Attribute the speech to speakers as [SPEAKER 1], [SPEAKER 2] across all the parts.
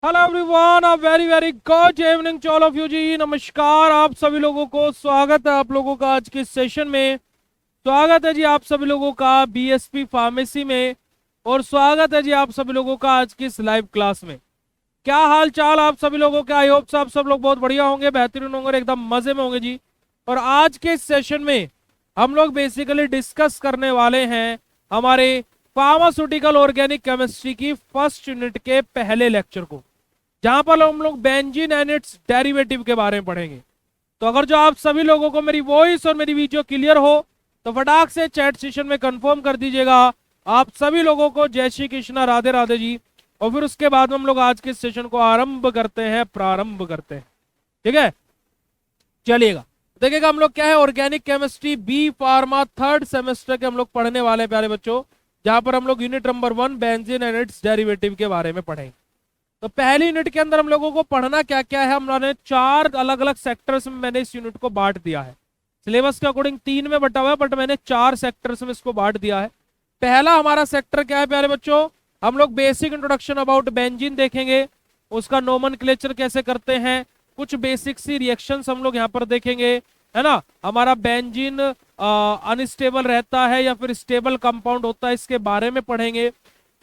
[SPEAKER 1] Hello everyone, a very very good evening to all of you जी। नमस्कार आप सभी लोगों को, स्वागत है आप लोगों का आज के सेशन में। स्वागत है जी आप सभी लोगों का बीएसपी फार्मेसी में, और स्वागत है जी आप सभी लोगों का आज की इस लाइव क्लास में। क्या हाल चाल आप सभी लोगों के? आई होप आप सब लोग बहुत बढ़िया होंगे, बेहतरीन होंगे और एकदम मजे में होंगे जी। और आज के इस सेशन में हम लोग बेसिकली डिस्कस करने वाले हैं हमारे फार्मास्यूटिकल ऑर्गेनिक केमिस्ट्री की फर्स्ट यूनिट के पहले लेक्चर को, जहां पर हम लोग बेंजीन एंड इट्स डेरिवेटिव के बारे में पढ़ेंगे। तो अगर जो आप सभी लोगों को मेरी वॉइस और मेरी वीडियो क्लियर हो तो फटाक से चैट सेशन में कंफर्म कर दीजिएगा। आप सभी लोगों को जय श्री कृष्णा, राधे राधे जी। और फिर उसके बाद हम लोग आज के सेशन को प्रारंभ करते हैं। ठीक है, चलिएगा। देखिएगा हम लोग क्या है, organic chemistry B pharma third semester के हम लोग पढ़ने वाले हैं प्यारे बच्चों, जहां पर हम लोग unit number 1 benzene and it's derivative के बारे में पढ़ेंगे। तो पहली यूनिट के अंदर हम लोगों को पढ़ना क्या क्या है, हम लोगों ने 4 अलग अलग सेक्टर्स में मैंने इस यूनिट को बांट दिया है। सिलेबस के अकॉर्डिंग 3 में बटा हुआ है, बट मैंने 4 सेक्टर्स में इसको बांट दिया है। पहला हमारा सेक्टर क्या है प्यारे बच्चों, हम लोग बेसिक इंट्रोडक्शन अबाउट बेंजीन देखेंगे, उसका नोमेनक्लेचर कैसे करते हैं, कुछ बेसिक सी रिएक्शंस हम लोग यहाँ पर देखेंगे, है ना। हमारा बेंजीन अनस्टेबल रहता है या फिर स्टेबल कंपाउंड होता है, इसके बारे में पढ़ेंगे।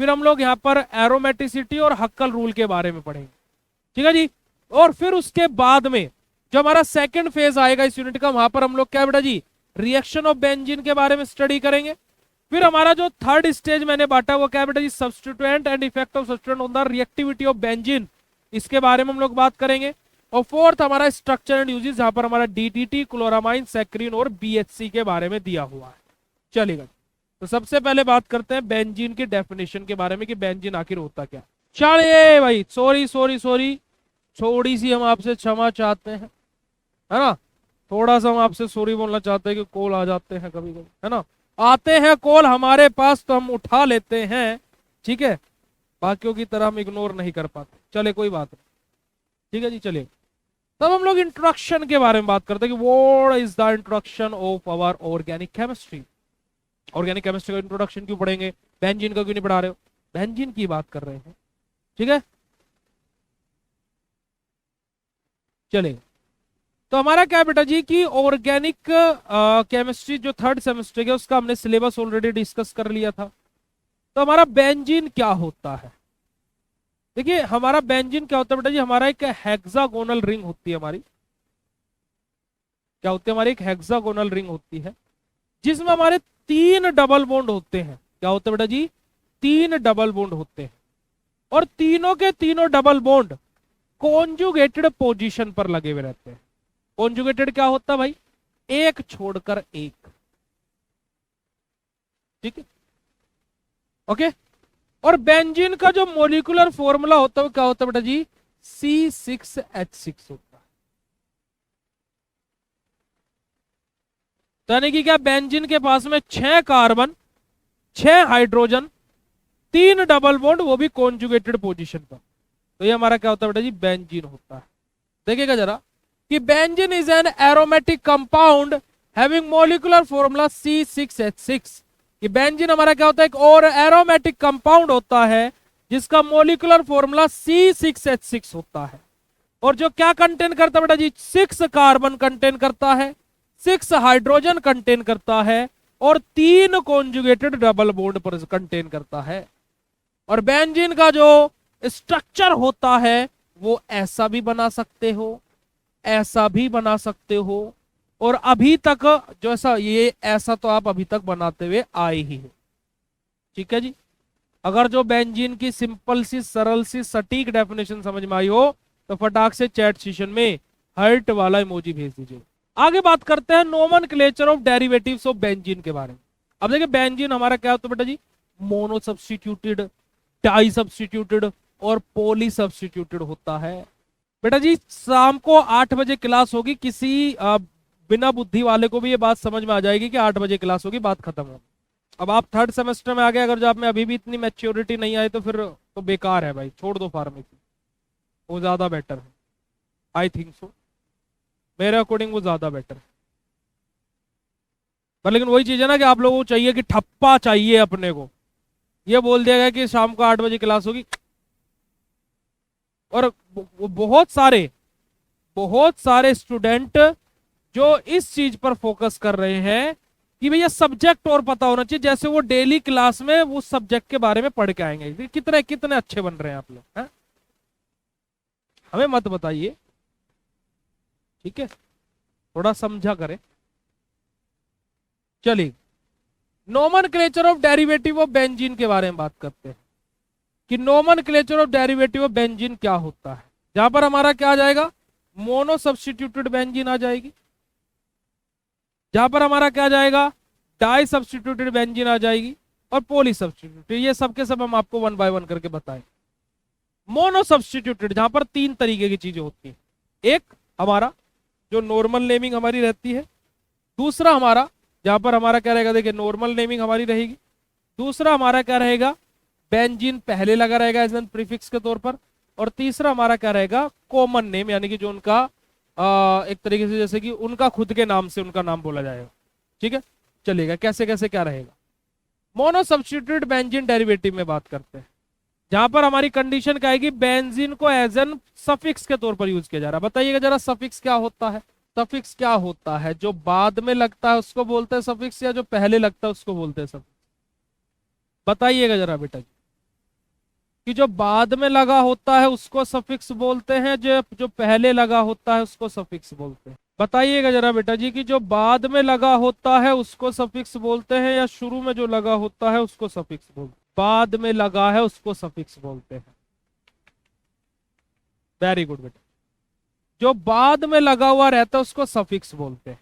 [SPEAKER 1] फिर हम लोग यहाँ पर एरोमेटिसिटी और हक्कल रूल के बारे में पढ़ेंगे, ठीक है जी। और फिर उसके बाद में जो हमारा सेकंड फेज आएगा इस यूनिट का, वहां पर हम लोग क्या बेटा जी, रिएक्शन ऑफ बेंजीन के बारे में स्टडी करेंगे। फिर हमारा जो थर्ड स्टेज मैंने बांटा वो क्या बेटा जी, substituent and effect of substituent on the reactivity of benzene, इसके बारे में हम लोग बात करेंगे। और फोर्थ हमारा स्ट्रक्चर एंड यूजेस, जहां पर हमारा डीटीटी, क्लोरामाइन, सैक्रिन और बीएचसी के बारे में दिया हुआ है। चलेगा, तो सबसे पहले बात करते हैं बेंजीन की डेफिनेशन के बारे में कि बेंजीन आखिर होता क्या। चलिए भाई, सॉरी सॉरी सॉरी, थोड़ी सी हम आपसे क्षमा चाहते हैं, है ना। थोड़ा सा हम आपसे सॉरी बोलना चाहते हैं कि कॉल आ जाते हैं कभी कभी, है ना। आते हैं कॉल हमारे पास तो हम उठा लेते हैं, ठीक है। बाकियों की तरह हम इग्नोर नहीं कर पाते, चले कोई बात नहीं, ठीक है जी। चलिए, तब हम लोग इंट्रोडक्शन के बारे में बात करते हैं कि what is the introduction of our organic chemistry. Organic chemistry का इंट्रोडक्शन क्यों पढ़ेंगे, बेंजीन का क्यों नहीं पढ़ा रहे हो, बेंजीन की बात कर रहे हैं, ठीक है। चलिए, तो हमारा क्या है बेटा जी कि ऑर्गेनिक केमिस्ट्री जो थर्ड सेमेस्टर है उसका हमने सिलेबस ऑलरेडी डिस्कस कर लिया था। तो हमारा बेंजीन क्या होता है, देखिए हमारा बेंजीन क्या होता है बेटा जी, हमारा एक हेक्सागोनल रिंग होती है हमारी, क्या होती है हमारी, एक हेक्सागोनल रिंग होती है जिसमें हमारे 3 डबल बॉन्ड होते हैं। क्या होते हैं बेटा जी, 3 डबल बॉन्ड होते हैं, और तीनों के तीनों डबल बॉन्ड कॉन्जुगेटेड पोजीशन पर लगे हुए रहते हैं। कॉन्जुगेटेड क्या होता है भाई, एक छोड़कर एक, ठीक है, ओके। और बेंजीन का जो मोलिकुलर फॉर्मूला होता है वो क्या होता है बेटा जी, C6H6 होता है। तो यानी कि क्या, बेंजीन के पास में 6 कार्बन, 6 हाइड्रोजन, 3 डबल बॉन्ड, वो भी कॉन्जुगेटेड पोजीशन पर। तो ये हमारा क्या होता है बेटा जी, बेंजीन होता है। देखिएगा जरा कि benzene is an aromatic compound having molecular formula C6H6। कि बेंजीन हमारा क्या होता है, एक और एरोमेटिक कंपाउंड होता है जिसका मॉलिक्यूलर फॉर्मूला C6H6 होता है, और जो क्या कंटेन करता है बेटा जी, 6 कार्बन कंटेन करता है, 6 हाइड्रोजन कंटेन करता है, और 3 कॉन्जुगेटेड डबल बॉन्ड पर कंटेन करता है। और बेंजीन का जो स्ट्रक्चर होता है वो ऐसा भी बना सकते हो, ऐसा भी बना सकते हो, और अभी तक जो ऐसा, ये ऐसा तो आप अभी तक बनाते हुए आए ही हो, ठीक है जी। अगर जो बेंजीन की सिंपल सी, सरल सी, सटीक डेफिनेशन समझ में आई हो तो फटाक से चैट सेशन में हर्ट वाला इमोजी भेज दीजिए। आगे बात करते हैं nomenclature of derivatives of benzene के बारे में। अब देखिए बेंजीन हमारा क्या होता है बेटा जी, मोनो सब्स्टिट्यूटेड, डाई सब्स्टिट्यूटेड और पॉली सब्स्टिट्यूटेड होता है। बेटा जी शाम को 8 बजे क्लास होगी, किसी बिना बुद्धि वाले को भी ये बात समझ में आ जाएगी कि 8 बजे क्लास होगी, बात खत्म हो। अब आप थर्ड सेमेस्टर में आ गए, अगर जो आप में अभी भी इतनी मैच्योरिटी नहीं आई तो फिर तो बेकार है भाई, छोड़ दो फार्मेसी, वो ज्यादा बेटर है। आई थिंक सो, मेरे अकॉर्डिंग वो ज्यादा बेटर है। पर लेकिन वही चीज है ना कि आप लोगों को चाहिए कि ठप्पा चाहिए अपने को, ये बोल दिया गया कि शाम को 8 बजे क्लास होगी, और बहुत सारे स्टूडेंट जो इस चीज पर फोकस कर रहे हैं कि भैया सब्जेक्ट और पता होना चाहिए, जैसे वो डेली क्लास में वो सब्जेक्ट के बारे में पढ़ के आएंगे। कितने कितने अच्छे बन रहे हैं आप लोग, हैं? हमें मत बताइए, ठीक है, थोड़ा समझा करें। चलिए, nomenclature of derivative of benzene के बारे में बात करते हैं कि nomenclature of derivative of benzene क्या होता है। जहां पर हमारा क्या आ जाएगा, मोनो सब्स्टिट्यूटेड बेंजीन आ जाएगी। जहां पर हमारा क्या आ जाएगा, डाई सब्स्टिट्यूटेड बेंजीन आ जाएगी, और पॉली सब्स्टिट्यूटेड। ये सब के सब हम आपको वन बाय वन करके बताएं। मोनो सब्स्टिट्यूटेड जहां पर तीन तरीके की चीजें होती हैं। एक हमारा जो नॉर्मल नेमिंग हमारी रहती है, दूसरा हमारा जहां पर हमारा क्या रहेगा, देखिए नॉर्मल नेमिंग हमारी रहेगी, दूसरा हमारा क्या रहेगा, बेंजीन पहले लगा रहेगा एज एन प्रीफिक्स के तौर पर, और तीसरा हमारा क्या रहेगा, कॉमन नेम, यानी कि जो उनका एक तरीके से जैसे कि उनका खुद के नाम से उनका नाम बोला जाएगा। ठीक है, चलेगा कैसे कैसे क्या रहेगा। मोनो सब्स्टिट्यूटेड बेंजीन डेरिवेटिव में बात करते हैं, जहां पर हमारी कंडीशन क्या आएगी, बेंजीन को एज एन सफिक्स के तौर पर यूज किया जा रहा है। बताइएगा जरा सफिक्स क्या होता है। सफिक्स क्या होता है, जो बाद में लगता है उसको बोलते हैं सफिक्स, या जो पहले लगता है उसको बोलते हैं सफिक्स। बताइएगा जरा बेटा जी, कि जो बाद में लगा होता है उसको सफिक्स बोलते हैं, जो जो पहले लगा होता है उसको सफिक्स बोलते हैं। बताइएगा जरा बेटा जी, कि जो बाद में लगा होता है उसको सफिक्स बोलते हैं, या शुरू में जो लगा होता है उसको सफिक्स बोलते हैं। बाद में लगा है उसको सफिक्स बोलते हैं। वेरी गुड बेटा, जो बाद में लगा हुआ रहता है उसको सफिक्स बोलते हैं।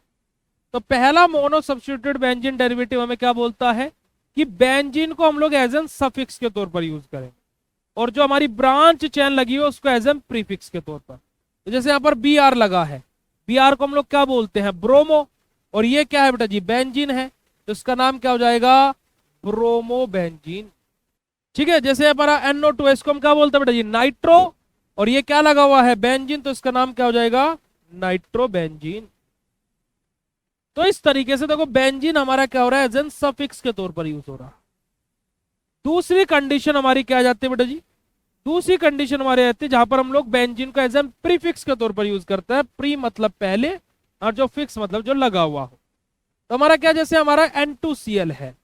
[SPEAKER 1] तो पहला मोनो सब्स्टिट्यूटेड बेंजीन डेरिवेटिव हमें क्या बोलता है कि बेंजीन को हम लोग एज एन सफिक्स के तौर पर यूज करें, और जो हमारी ब्रांच चेन लगी है उसको एज एन प्रीफिक्स के तौर पर। तो जैसे यहां पर बी आर लगा है, बी आर को हम लोग क्या बोलते हैं, ब्रोमो, और ये क्या है बेटा जी, बेंजीन है, तो इसका नाम क्या हो जाएगा, ब्रोमो बेंजीन। ठीक है, जैसे हमारा NO2 इसको हम क्या बोलते हैं बेटा जी, नाइट्रो, और ये क्या लगा हुआ है, बेंजीन, तो इसका नाम क्या हो जाएगा, नाइट्रो बेंजीन। तो इस तरीके से देखो बेंजीन हमारा क्या हो रहा है, एज एन सफिक्स के तौर पर यूज हो रहा है। दूसरी कंडीशन हमारी क्या आ जाती है बेटा जी, दूसरी कंडीशन हमारी आती है जहां पर हम लोग बेंजीन को एज एन प्रीफिक्स के तौर पर यूज करते हैं। प्री मतलब पहले, और जो फिक्स मतलब जो लगा हुआ हो। तो हमारा क्या, जैसे हमारा N2Cl है,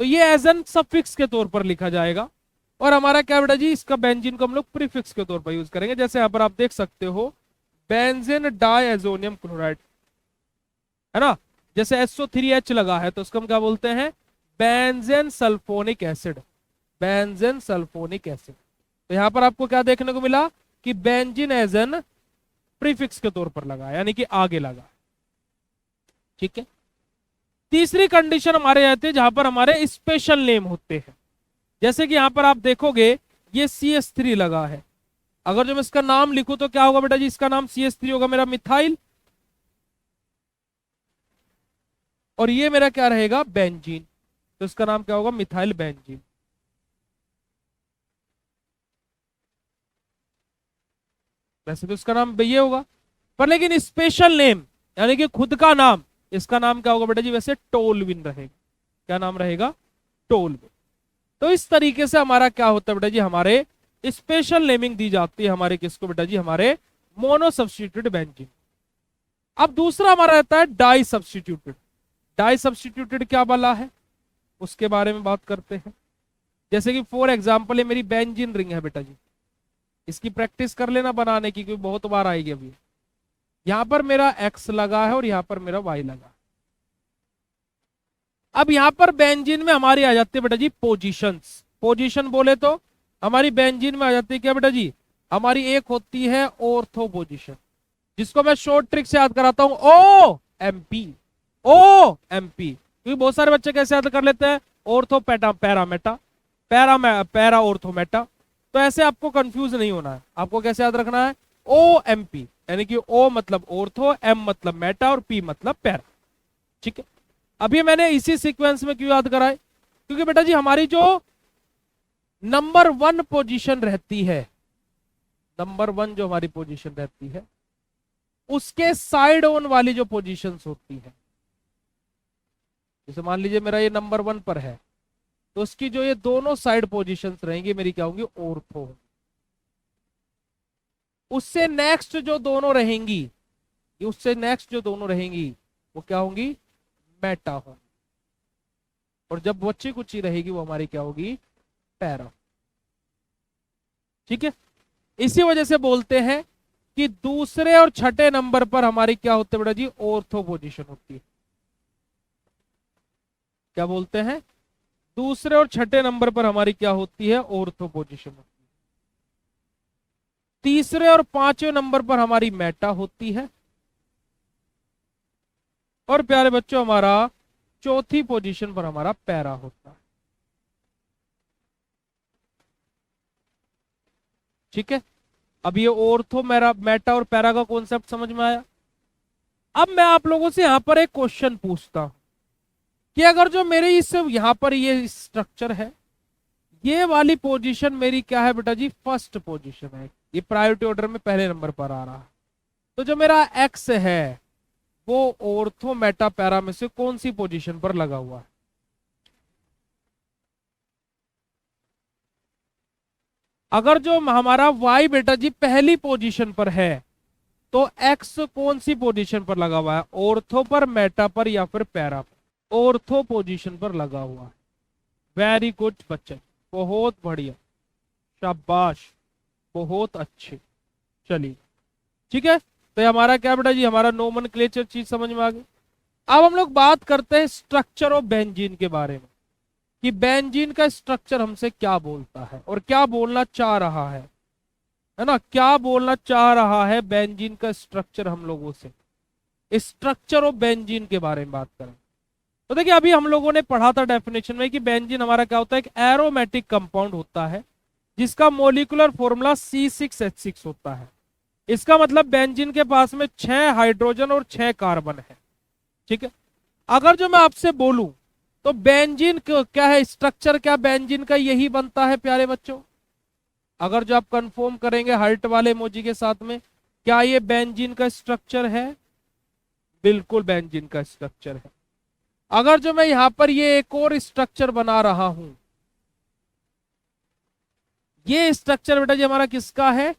[SPEAKER 1] तो ये एज एन सफिक्स के तौर पर लिखा जाएगा, और हमारा क्या बेटा जी, इसका बेंजीन को हम लोग प्रीफिक्स के तौर पर यूज करेंगे। जैसे यहां पर आप देख सकते हो बेंजीन डायजोनियम क्लोराइड, है ना, जैसे SO3H लगा है तो उसको हम क्या बोलते हैं, benzene sulphonic acid, benzene sulphonic acid. तो यहां पर आपको क्या देखने को मिला कि बेंजीन एज एन प्रीफिक्स के तौर पर लगा, यानी कि आगे लगा। ठीक है, तीसरी कंडीशन हमारे आते हैं जहां पर हमारे स्पेशल नेम होते हैं। जैसे कि यहां पर आप देखोगे ये CH3 लगा है, अगर जो मैं इसका नाम लिखूं तो क्या होगा बेटा जी, इसका नाम CH3 होगा मेरा मिथाइल, और ये मेरा क्या रहेगा, बेंजीन, तो इसका नाम क्या होगा, मिथाइल बेंजीन। वैसे तो इसका नाम ये होगा, पर लेकिन स्पेशल नेम यानी कि खुद का नाम, इसका नाम क्या होगा बेटा जी, वैसे टोलविन रहेगा। क्या नाम रहेगा, टोलविन। तो इस तरीके से हमारा क्या होता है बेटा जी, हमारे स्पेशल नेमिंग दी जाती है हमारे किसको बेटा जी, हमारे मोनो सब्स्टिट्यूटेड बेंजीन। अब दूसरा हमारा रहता है डाई सब्स्टिट्यूटेड। डाई सब्स्टिट्यूटेड क्या वाला है उसके बारे में बात करते हैं। जैसे कि फॉर एग्जांपल ये मेरी बेंजीन रिंग है बेटा जी, इसकी प्रैक्टिस कर लेना बनाने की, क्योंकि बहुत बार आएगी अभी। यहां पर मेरा X लगा है और यहां पर मेरा Y लगा है। अब यहां पर बेंजीन में हमारी आ जाती है बेटा जी पोजीशंस। पोजीशन बोले तो हमारी बेंजीन में आ जाती है क्या बेटा जी, हमारी एक होती है ऑर्थो पोजीशन, जिसको मैं शॉर्ट ट्रिक से याद कराता हूं, OMP, OMP। क्योंकि बहुत सारे बच्चे कैसे याद कर लेते हैं, ortho PETA Parramatta, para ortho Meta. तो ऐसे आपको कंफ्यूज नहीं होना है, आपको कैसे याद रखना है, OMP, यानी कि O मतलब ऑर्थो, M मतलब मेटा, और P मतलब पैरा। ठीक है, अभी मैंने इसी सीक्वेंस में क्यों याद कराए, क्योंकि बेटा जी हमारी जो नंबर 1 पोजीशन रहती है, नंबर 1 जो हमारी पोजीशन रहती है, उसके साइड ऑन वाली जो पोजीशंस होती है, जैसे मान लीजिए मेरा ये नंबर 1 पर है, तो उसकी जो ये दोनों साइड पोजीशंस रहेंगी मेरी क्या होंगी, ऑर्थो। उससे नेक्स्ट जो दोनों रहेंगी, उससे नेक्स्ट जो दोनों रहेंगी वो क्या होंगी, मेटा होंगी। और जब बच्ची कुची रहेगी वो हमारी क्या होगी, पैरा। ठीक है, इसी वजह से बोलते हैं कि दूसरे और छठे नंबर पर हमारी क्या होते हैं बेटा जी, ऑर्थो पोजीशन होती है। क्या बोलते हैं, दूसरे और छठे नंबर पर हमारी क्या होती है, ऑर्थो पोजीशन होती है। तीसरे और पांचवें नंबर पर हमारी मेटा होती है। और प्यारे बच्चों हमारा चौथी पोजीशन पर हमारा पैरा होता है। ठीक है, अब ये ऑर्थो मेरा मेटा और पैरा का कॉन्सेप्ट समझ में आया। अब मैं आप लोगों से यहां पर एक क्वेश्चन पूछता हूं कि अगर जो मेरे इस यहां पर ये स्ट्रक्चर है, ये वाली पोजीशन मेरी क्या है बेटा जी, फर्स्ट पोजीशन है, ये प्रायोरिटी ऑर्डर में पहले नंबर पर आ रहा है। तो जो मेरा एक्स है वो ऑर्थो मेटा पैरा में से कौन सी पोजीशन पर लगा हुआ है। अगर जो हमारा वाई बेटा जी पहली पोजीशन पर है तो एक्स कौन सी पोजीशन पर लगा हुआ है, ऑर्थो पर, मेटा पर, या फिर पैरा पर। ऑर्थो पोजीशन पर लगा हुआ है। वेरी गुड बच्चे, बहुत बढ़िया, शाबाश, बहुत अच्छे। चलिए ठीक है, तो ये हमारा क्या बेटा जी, हमारा नोमेनक्लेचर चीज समझ में आ गई। अब हम लोग बात करते हैं स्ट्रक्चर ऑफ बेंजीन के बारे में, कि बेंजीन का स्ट्रक्चर हमसे क्या बोलता है और क्या बोलना चाह रहा है ना, क्या बोलना चाह रहा है बेंजीन का स्ट्रक्चर हम लोगों से। स्ट्रक्चर ऑफ बेंजीन के बारे में बात करें तो देखिए, अभी हम लोगों ने पढ़ा था डेफिनेशन में कि बेंजीन हमारा क्या होता है, एक एरोमेटिक कंपाउंड होता है जिसका मोलिकुलर फॉर्मूला C6H6 होता है। इसका मतलब बेंजीन के पास में 6 हाइड्रोजन और 6 कार्बन है। ठीक है, अगर जो मैं आपसे बोलूं तो बेंजीन क्या है स्ट्रक्चर, क्या बेंजीन का यही बनता है प्यारे बच्चों। अगर जो आप कंफर्म करेंगे हार्ट वाले इमोजी के साथ में, क्या ये बेंजीन का स्ट्रक्चर है, बिल्कुल बेंजीन का स्ट्रक्चर है। अगर जो मैं यहां पर ये एक और स्ट्रक्चर बना रहा हूं, ये स्ट्रक्चर बेटा जी हमारा किसका है,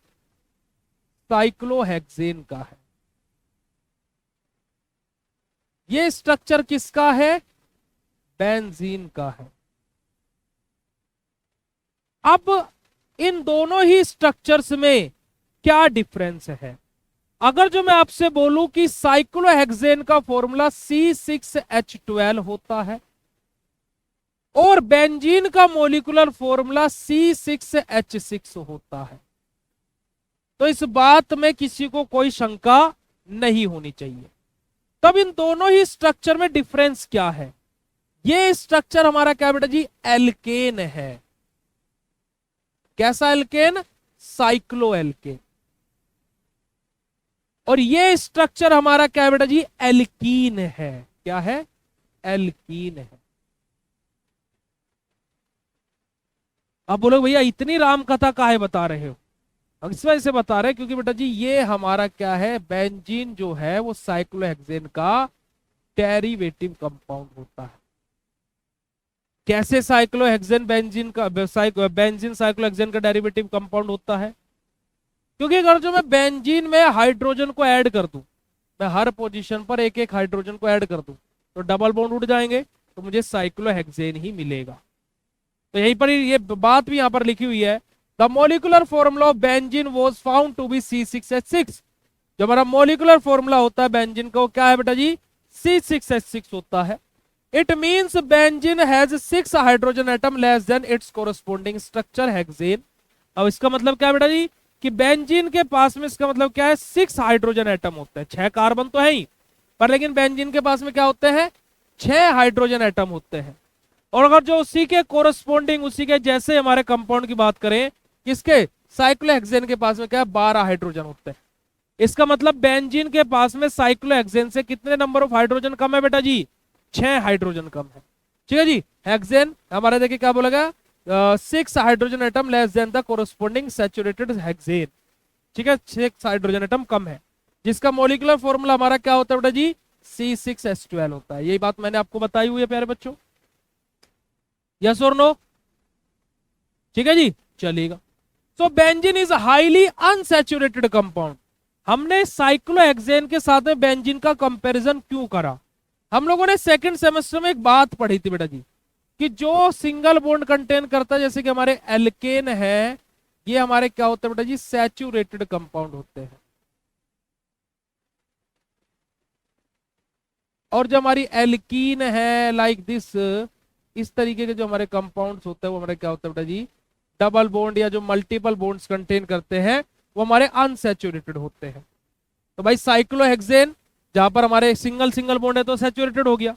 [SPEAKER 1] साइक्लोहेक्सेन का है। ये स्ट्रक्चर किसका है, बेंजीन का है। अब इन दोनों ही स्ट्रक्चर्स में क्या डिफरेंस है। अगर जो मैं आपसे बोलूं कि साइक्लोहेक्सेन का फॉर्मूला C6H12 होता है और बेंजीन का मोलिकुलर फॉर्मूला C6H6 होता है, तो इस बात में किसी को कोई शंका नहीं होनी चाहिए। तब इन दोनों ही स्ट्रक्चर में डिफरेंस क्या है। ये स्ट्रक्चर हमारा क्या बेटा जी, एल्केन है। कैसा एल्केन, साइक्लो एल्केन। और ये स्ट्रक्चर हमारा क्या है बेटा जी, एल्कीन है। क्या है, एल्कीन है। अब बोलो भैया इतनी राम कथा काहे बता रहे हो, हम इस वजह से बता रहे हैं क्योंकि बेटा जी ये हमारा क्या है, बेंजीन जो है वो साइक्लोहेक्सेन का डेरिवेटिव कंपाउंड होता है। कैसे साइक्लोहेक्सेन बेंजीन का, बेंजीन साइक्लोहेक्सेन का डेरिवेटिव कंपाउंड होता है, क्योंकि अगर जो मैं बेंजीन में हाइड्रोजन को ऐड कर दूं, मैं हर पोजीशन पर एक एक हाइड्रोजन को ऐड कर दूं तो डबल बॉन्ड उड़ जाएंगे, तो मुझे साइक्लोहेक्सेन ही मिलेगा। तो यहीं पर ये बात भी यहां पर लिखी हुई है, the molecular formula of benzene was found to be C6H6। जो हमारा मोलिकुलर फॉर्मूला होता है बेंजीन का वो क्या है बेटा जी, C6H6 होता है। It means benzene has 6 hydrogen atom less than it's corresponding structure hexane. अब इसका मतलब क्या है बेटा जी, कि बेंजीन के पास में इसका मतलब क्या है, 6 हाइड्रोजन एटम होते हैं। 6 कार्बन तो है ही पर, लेकिन बेंजीन के पास में क्या होते हैं, 6 हाइड्रोजन एटम होते हैं। और अगर जो उसी के कोरस्पॉन्डिंग, उसी के जैसे हमारे कंपाउंड की बात करें, किसके, साइक्लोहेक्सेन के पास में क्या है, 12 हाइड्रोजन होते हैं। इसका मतलब बेंजीन के पास में साइक्लोहेक्सेन से कितने नंबर ऑफ हाइड्रोजन कम है बेटा जी, 6 हाइड्रोजन कम है। ठीक है जी, हेक्सेन हमारे देखिए क्या बोलेगा, 6 hydrogen atom less than the corresponding saturated hexane. ठीक है, 6 हाइड्रोजन एटम कम है, जिसका मोलिकुलर फॉर्मूला हमारा क्या होता है बेटा जी, C6H12 होता है। यही बात मैंने आपको बताई हुई है प्यारे बच्चों, यस और नो। ठीक है जी, चलिएगा। तो benzene is highly unsaturated compound. हमने साइक्लोहेक्सेन के साथ में बेंजीन का कंपैरिजन क्यों करा? हम लोगों ने सेकंड सेमेस्टर में एक बात पढ़ी थी बेटा जी, कि जो सिंगल बॉन्ड कंटेन करता है, जैसे कि हमारे एल्केन है, ये हमारे क्या होते हैं बेटा जी, सैचुरेटेड कंपाउंड होते हैं। और जो हमारी एल्कीन है लाइक दिस, इस तरीके के जो हमारे कंपाउंड्स होते हैं वो हमारे क्या होते हैं बेटा जी, डबल बॉन्ड या जो मल्टीपल बॉन्ड्स कंटेन करते हैं वो हमारे अनसैचुरेटेड होते हैं। तो भाई साइक्लोहेक्सेन जहां पर हमारे सिंगल सिंगल बॉन्ड है तो सैचुरेटेड हो गया।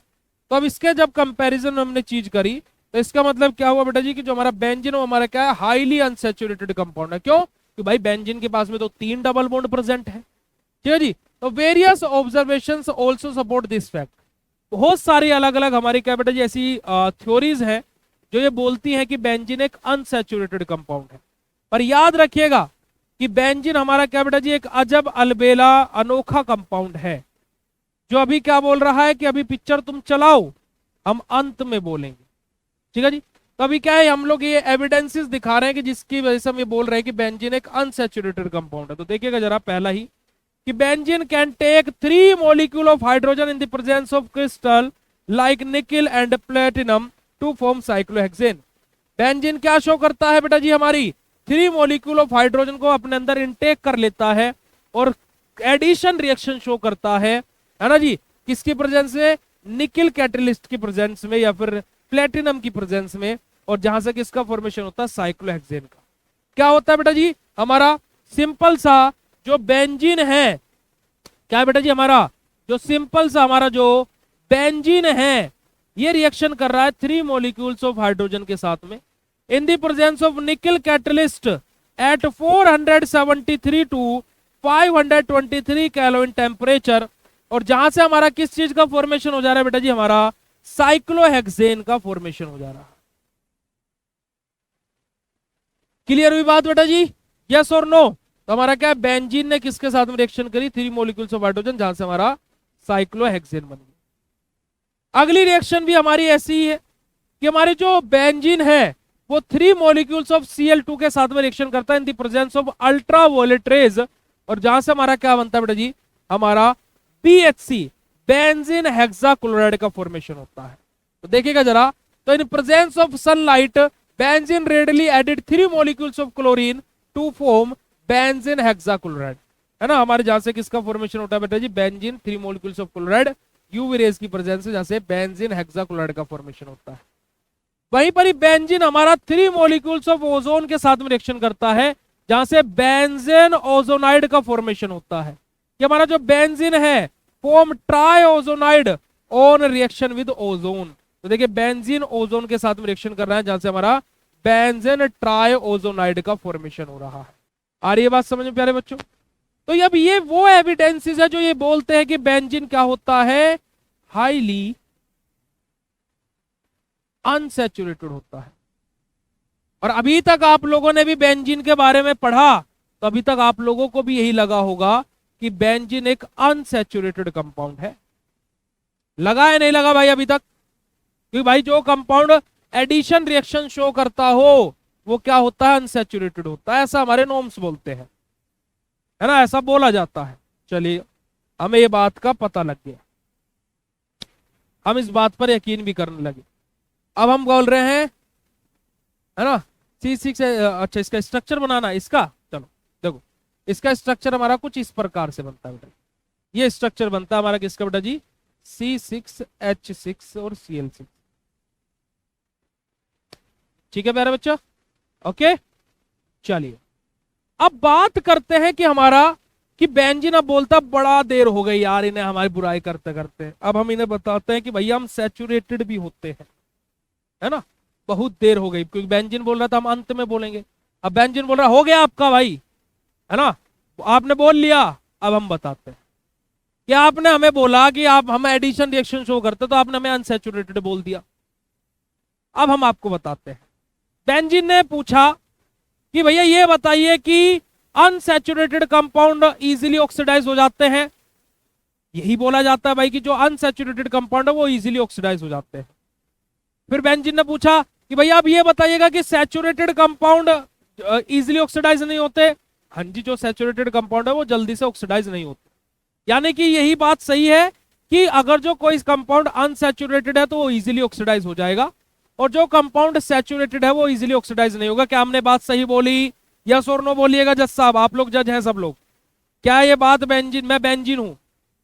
[SPEAKER 1] तो अब इसके जब कंपैरिजन में हमने चीज करी तो इसका मतलब क्या हुआ बेटा जी, कि जो हमारा बेंजीन वो हमारा क्या है, हाईली अनसैचुरेटेड कंपाउंड है। क्यों? कि भाई बेंजीन के पास में तो 3 डबल बॉन्ड प्रेजेंट है। ठीक है जी। तो various observations also support this fact. बहुत सारी अलग अलग हमारी क्या बेटा जी ऐसी थ्योरीज हैं जो ये बोलती हैं कि बेंजीन एक अनसैचुरेटेड कंपाउंड है। पर याद रखिएगा कि बेंजीन हमारा क्या बेटा जी एक अजब अलबेला अनोखा कंपाउंड है, जो अभी क्या बोल रहा है कि अभी पिक्चर तुम चलाओ, हम अंत में बोलेंगे। ठीक है जी। तो अभी क्या है, हम लोग ये एविडेंसेस दिखा रहे हैं कि जिसकी वजह से हम ये बोल रहे हैं कि बेंजीन एक अनसैचुरेटेड कंपाउंड है। तो देखिएगा जरा पहला ही कि benzene can take 3 molecule of hydrogen in the presence of crystal like nickel and platinum to form cyclohexane. Benzene क्या शो करता है बेटा जी, हमारी 3 मॉलिक्यूल ऑफ हाइड्रोजन को अपने अंदर इनटेक कर लेता है और एडिशन रिएक्शन शो करता है ना जी, किसकी प्रेजेंस में, निकिल कैटलिस्ट की प्रेजेंस में या फिर प्लेटिनम की प्रेजेंस में, और जहां से किसका फॉर्मेशन होता है, साइक्लोहेक्सेन का। क्या होता है बेटा जी, हमारा सिंपल सा जो बेंजीन है, क्या है बेटा जी, हमारा जो सिंपल सा हमारा जो बेंजीन है ये रिएक्शन कर रहा है 3 मॉलिक्यूल्स ऑफ हाइड्रोजन के साथ में in the presence of nickel catalyst at 473 to 523 kelvin temperature, और जहां से हमारा किस चीज का फॉर्मेशन हो जा रहा है बेटा जी, हमारा साइक्लोहेक्सेन का फॉर्मेशन हो जा रहा है। क्लियर हुई बात बेटा जी, यस और नो? तो हमारा क्या है, बेंजीन ने किसके साथ में रिएक्शन करी, 3 मॉलिक्यूल्स ऑफ हाइड्रोजन, जहां से हमारा साइक्लोहेक्सेन बन गया। अगली रिएक्शन भी हमारी ऐसी ही है कि हमारे जो बेंजीन है वो 3 मॉलिक्यूल्स ऑफ Cl2 के साथ में रिएक्शन करता है इन the presence of ultraviolet rays, और जहां से हमारा क्या बनता है बेटा जी, हमारा BHC बेंजीन हेक्साक्लोराइड का फॉर्मेशन होता है। तो देखिएगा जरा, तो in presence of sunlight benzene readily added 3 molecules of chlorine to form benzene hexachloride, है ना। हमारे जहां से किसका फॉर्मेशन होता है बेटा जी, benzene 3 molecules of chloride UV rays की प्रेजेंस से जहां से बेंजीन हेक्साक्लोराइड का फॉर्मेशन होता है। वहीं पर ही बेंजीन हमारा 3 मॉलिक्यूल्स ऑफ ओजोन के साथ में रिएक्शन करता है, जहां से बेंजीन ओजोनाइड का फॉर्मेशन होता है। कि हमारा जो बेंजीन है form triozonide on reaction with ozone. तो देखिए बेंजीन ओजोन के साथ में रिएक्शन कर रहा है, जहां से हमारा बेंजीन ट्राइओजोनाइड का फॉर्मेशन हो रहा है। आ रही है बात समझ में प्यारे बच्चों? तो अब ये वो एविडेंसेस है जो ये बोलते हैं कि बेंजीन क्या होता है, हाईली अनसैचुरेटेड होता है। और अभी तक आप लोगों ने भी बेंजीन के बारे में पढ़ा, तो अभी तक आप लोगों को भी यही लगा होगा कि बेंजीन एक अनसैचुरेटेड कंपाउंड है। लगा है नहीं लगा भाई अभी तक? क्योंकि भाई जो कंपाउंड एडिशन रिएक्शन शो करता हो वो क्या होता है, अनसैचुरेटेड होता है, ऐसा हमारे नॉर्म्स बोलते हैं, है ना, ऐसा बोला जाता है। चलिए हमें ये बात का पता लग गया, हम इस बात पर यकीन भी करने लगे। अब हम बोल रहे हैं, है ना, C6 अच्छा इसका स्ट्रक्चर बनाना इसका, चलो देखो इसका स्ट्रक्चर हमारा कुछ इस प्रकार से बनता है बेटा। ये स्ट्रक्चर बनता है हमारा किसका बेटा जी, C6H6 और Cl6। ठीक है प्यारे बच्चा, ओके। चलिए अब बात करते हैं कि हमारा कि बेंजीन अब बोलता बड़ा देर हो गई यार इन्हें हमारी बुराई करते करते, अब हम इन्हें बताते हैं कि भैया हम सैचुरेटेड भी होते हैं, है ना। बहुत देर हो गई, क्योंकि बेंजीन बोल रहा था हम अंत में बोलेंगे, अब बेंजीन बोल रहा हो गया आपका भाई, है ना, आपने बोल लिया, अब हम बताते हैं कि आपने हमें बोला कि आप हम एडिशन रिएक्शन शो करते, तो आपने हमें अनसैचुरेटेड बोल दिया। अब हम आपको बताते हैं, बेंजीन ने पूछा कि भैया ये बताइए कि अनसैचुरेटेड कंपाउंड इजीली ऑक्सीडाइज हो जाते हैं। यही बोला जाता है भाई कि जो अनसैचुरेटेड कंपाउंड है वो इजीली ऑक्सीडाइज हो जाते हैं। फिर बेंजीन ने पूछा कि भैया आप ये बताइएगा कि सैचुरेटेड कंपाउंड इजिली ऑक्सीडाइज नहीं होते? हाँ जी, जो सैचुरेटेड कंपाउंड है वो जल्दी से ऑक्सीडाइज नहीं होते। यानी कि यही बात सही है कि अगर जो कोई कंपाउंड अनसैचुरेटेड है तो वो इजीली ऑक्सीडाइज हो जाएगा, और जो कंपाउंड सैचुरेटेड है वो इजीली ऑक्सीडाइज नहीं होगा। क्या हमने बात सही बोली? यस और नो बोलिएगा जज साहब, आप लोग जज हैं सब लोग। क्या ये बात बेंजीन, मैं बेंजीन हूं,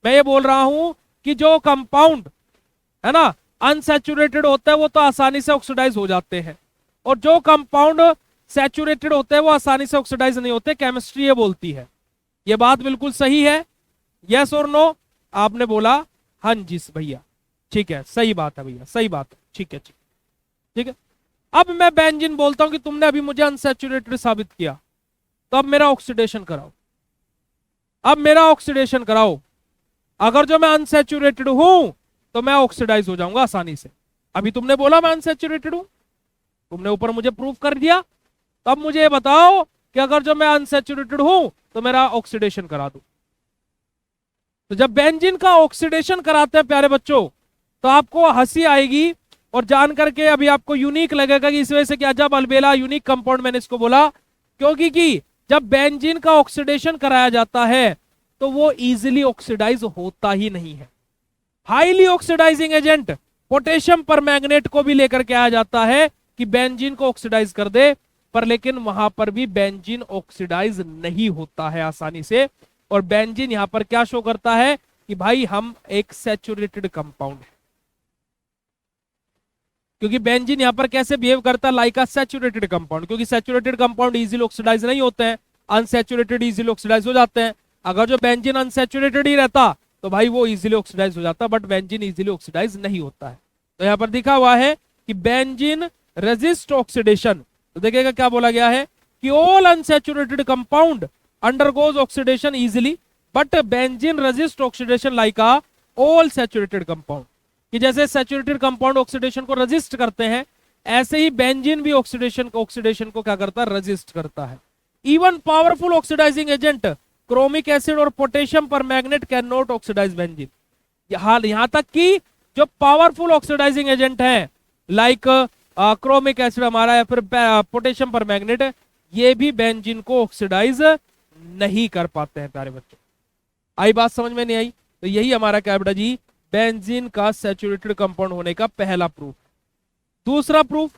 [SPEAKER 1] मैं ये बोल रहा हूं कि जो कंपाउंड है ना अनसैचुरेटेड होता है वो तो आसानी से ऑक्सीडाइज हो जाते हैं, और जो कंपाउंड सैचुरेटेड होते हैं वो आसानी से ऑक्सीडाइज नहीं होते। केमिस्ट्री ये बोलती है, ये बात बिल्कुल सही है। यस और नो? आपने बोला हाँ जी भैया, ठीक है, सही बात है भैया, सही बात है, ठीक है, ठीक, ठीक है। अब मैं बेंजीन बोलता हूं कि तुमने अभी मुझे अनसैचुरेटेड साबित किया, तो अब मेरा ऑक्सीडेशन कराओ, अब मेरा ऑक्सीडेशन कराओ। अगर जो मैं अनसैचुरेटेड हूं तो मैं ऑक्सीडाइज हो जाऊंगा आसानी से। अभी तुमने बोला मैं अनसैचुरेटेड हूं, तुमने ऊपर मुझे प्रूफ कर दिया, तो अब मुझे ये बताओ कि अगर जो मैं अनसैचुरेटेड हूं तो मेरा ऑक्सीडेशन करा दो। तो जब बेंजीन का ऑक्सीडेशन कराते हैं प्यारे बच्चों, तो आपको हंसी आएगी और जान करके अभी आपको यूनिक लगेगा कि इस वजह से क्या, जब अलबेला यूनिक कंपाउंड मैंने इसको बोला, क्योंकि कि जब बेंजीन का ऑक्सीडेशन कराया जाता है तो वो इजीली ऑक्सीडाइज होता ही नहीं है। Highly oxidising agent potassium permanganate को भी लेकर के आया जाता है कि बेंजीन को ऑक्सीडाइज कर दे, पर लेकिन वहां पर भी बेंजीन ऑक्सीडाइज नहीं होता है आसानी से। और बेंजीन यहां पर क्या शो करता है कि भाई हम एक सैचुरेटेड कंपाउंड है, क्योंकि बेंजीन यहां पर कैसे बिहेव करता है, लाइक अ सैचुरेटेड कंपाउंड, क्योंकि सैचुरेटेड कंपाउंड इजीली ऑक्सीडाइज नहीं होते हैं, अनसैचुरेटेड इजीली ऑक्सीडाइज हो जाते हैं। अगर जो बेंजीन अनसैचुरेटेड ही रहता तो भाई वो इजीली ऑक्सीडाइज हो जाता, बट बेंजीन इजीली ऑक्सीडाइज नहीं होता है। तो यहां पर दिखा हुआ है कि बेंजीन रेजिस्ट ऑक्सीडेशन। तो देखिएगा क्या बोला गया है कि all unsaturated compound undergoes oxidation easily, but benzene resist oxidation like a all saturated compound. कि जैसे सैचुरेटेड कंपाउंड ऑक्सीडेशन को रेजिस्ट करते हैं, ऐसे ही बेंजीन भी ऑक्सीडेशन को क्या करता है, रेजिस्ट करता है। Even powerful oxidising agent chromic acid और potassium permanganate cannot oxidise benzene. यहां तक कि जो पावरफुल ऑक्सीडाइजिंग एजेंट है लाइक क्रोमिक एसिड हमारा या फिर पोटेशियम परमैंगनेट, ये भी बेंजीन को ऑक्सीडाइज नहीं कर पाते हैं प्यारे बच्चों। आई बात समझ में नहीं आई? तो यही हमारा क्या बेटा जी, बेंजीन का सैचुरेटेड कंपाउंड होने का पहला प्रूफ। दूसरा प्रूफ,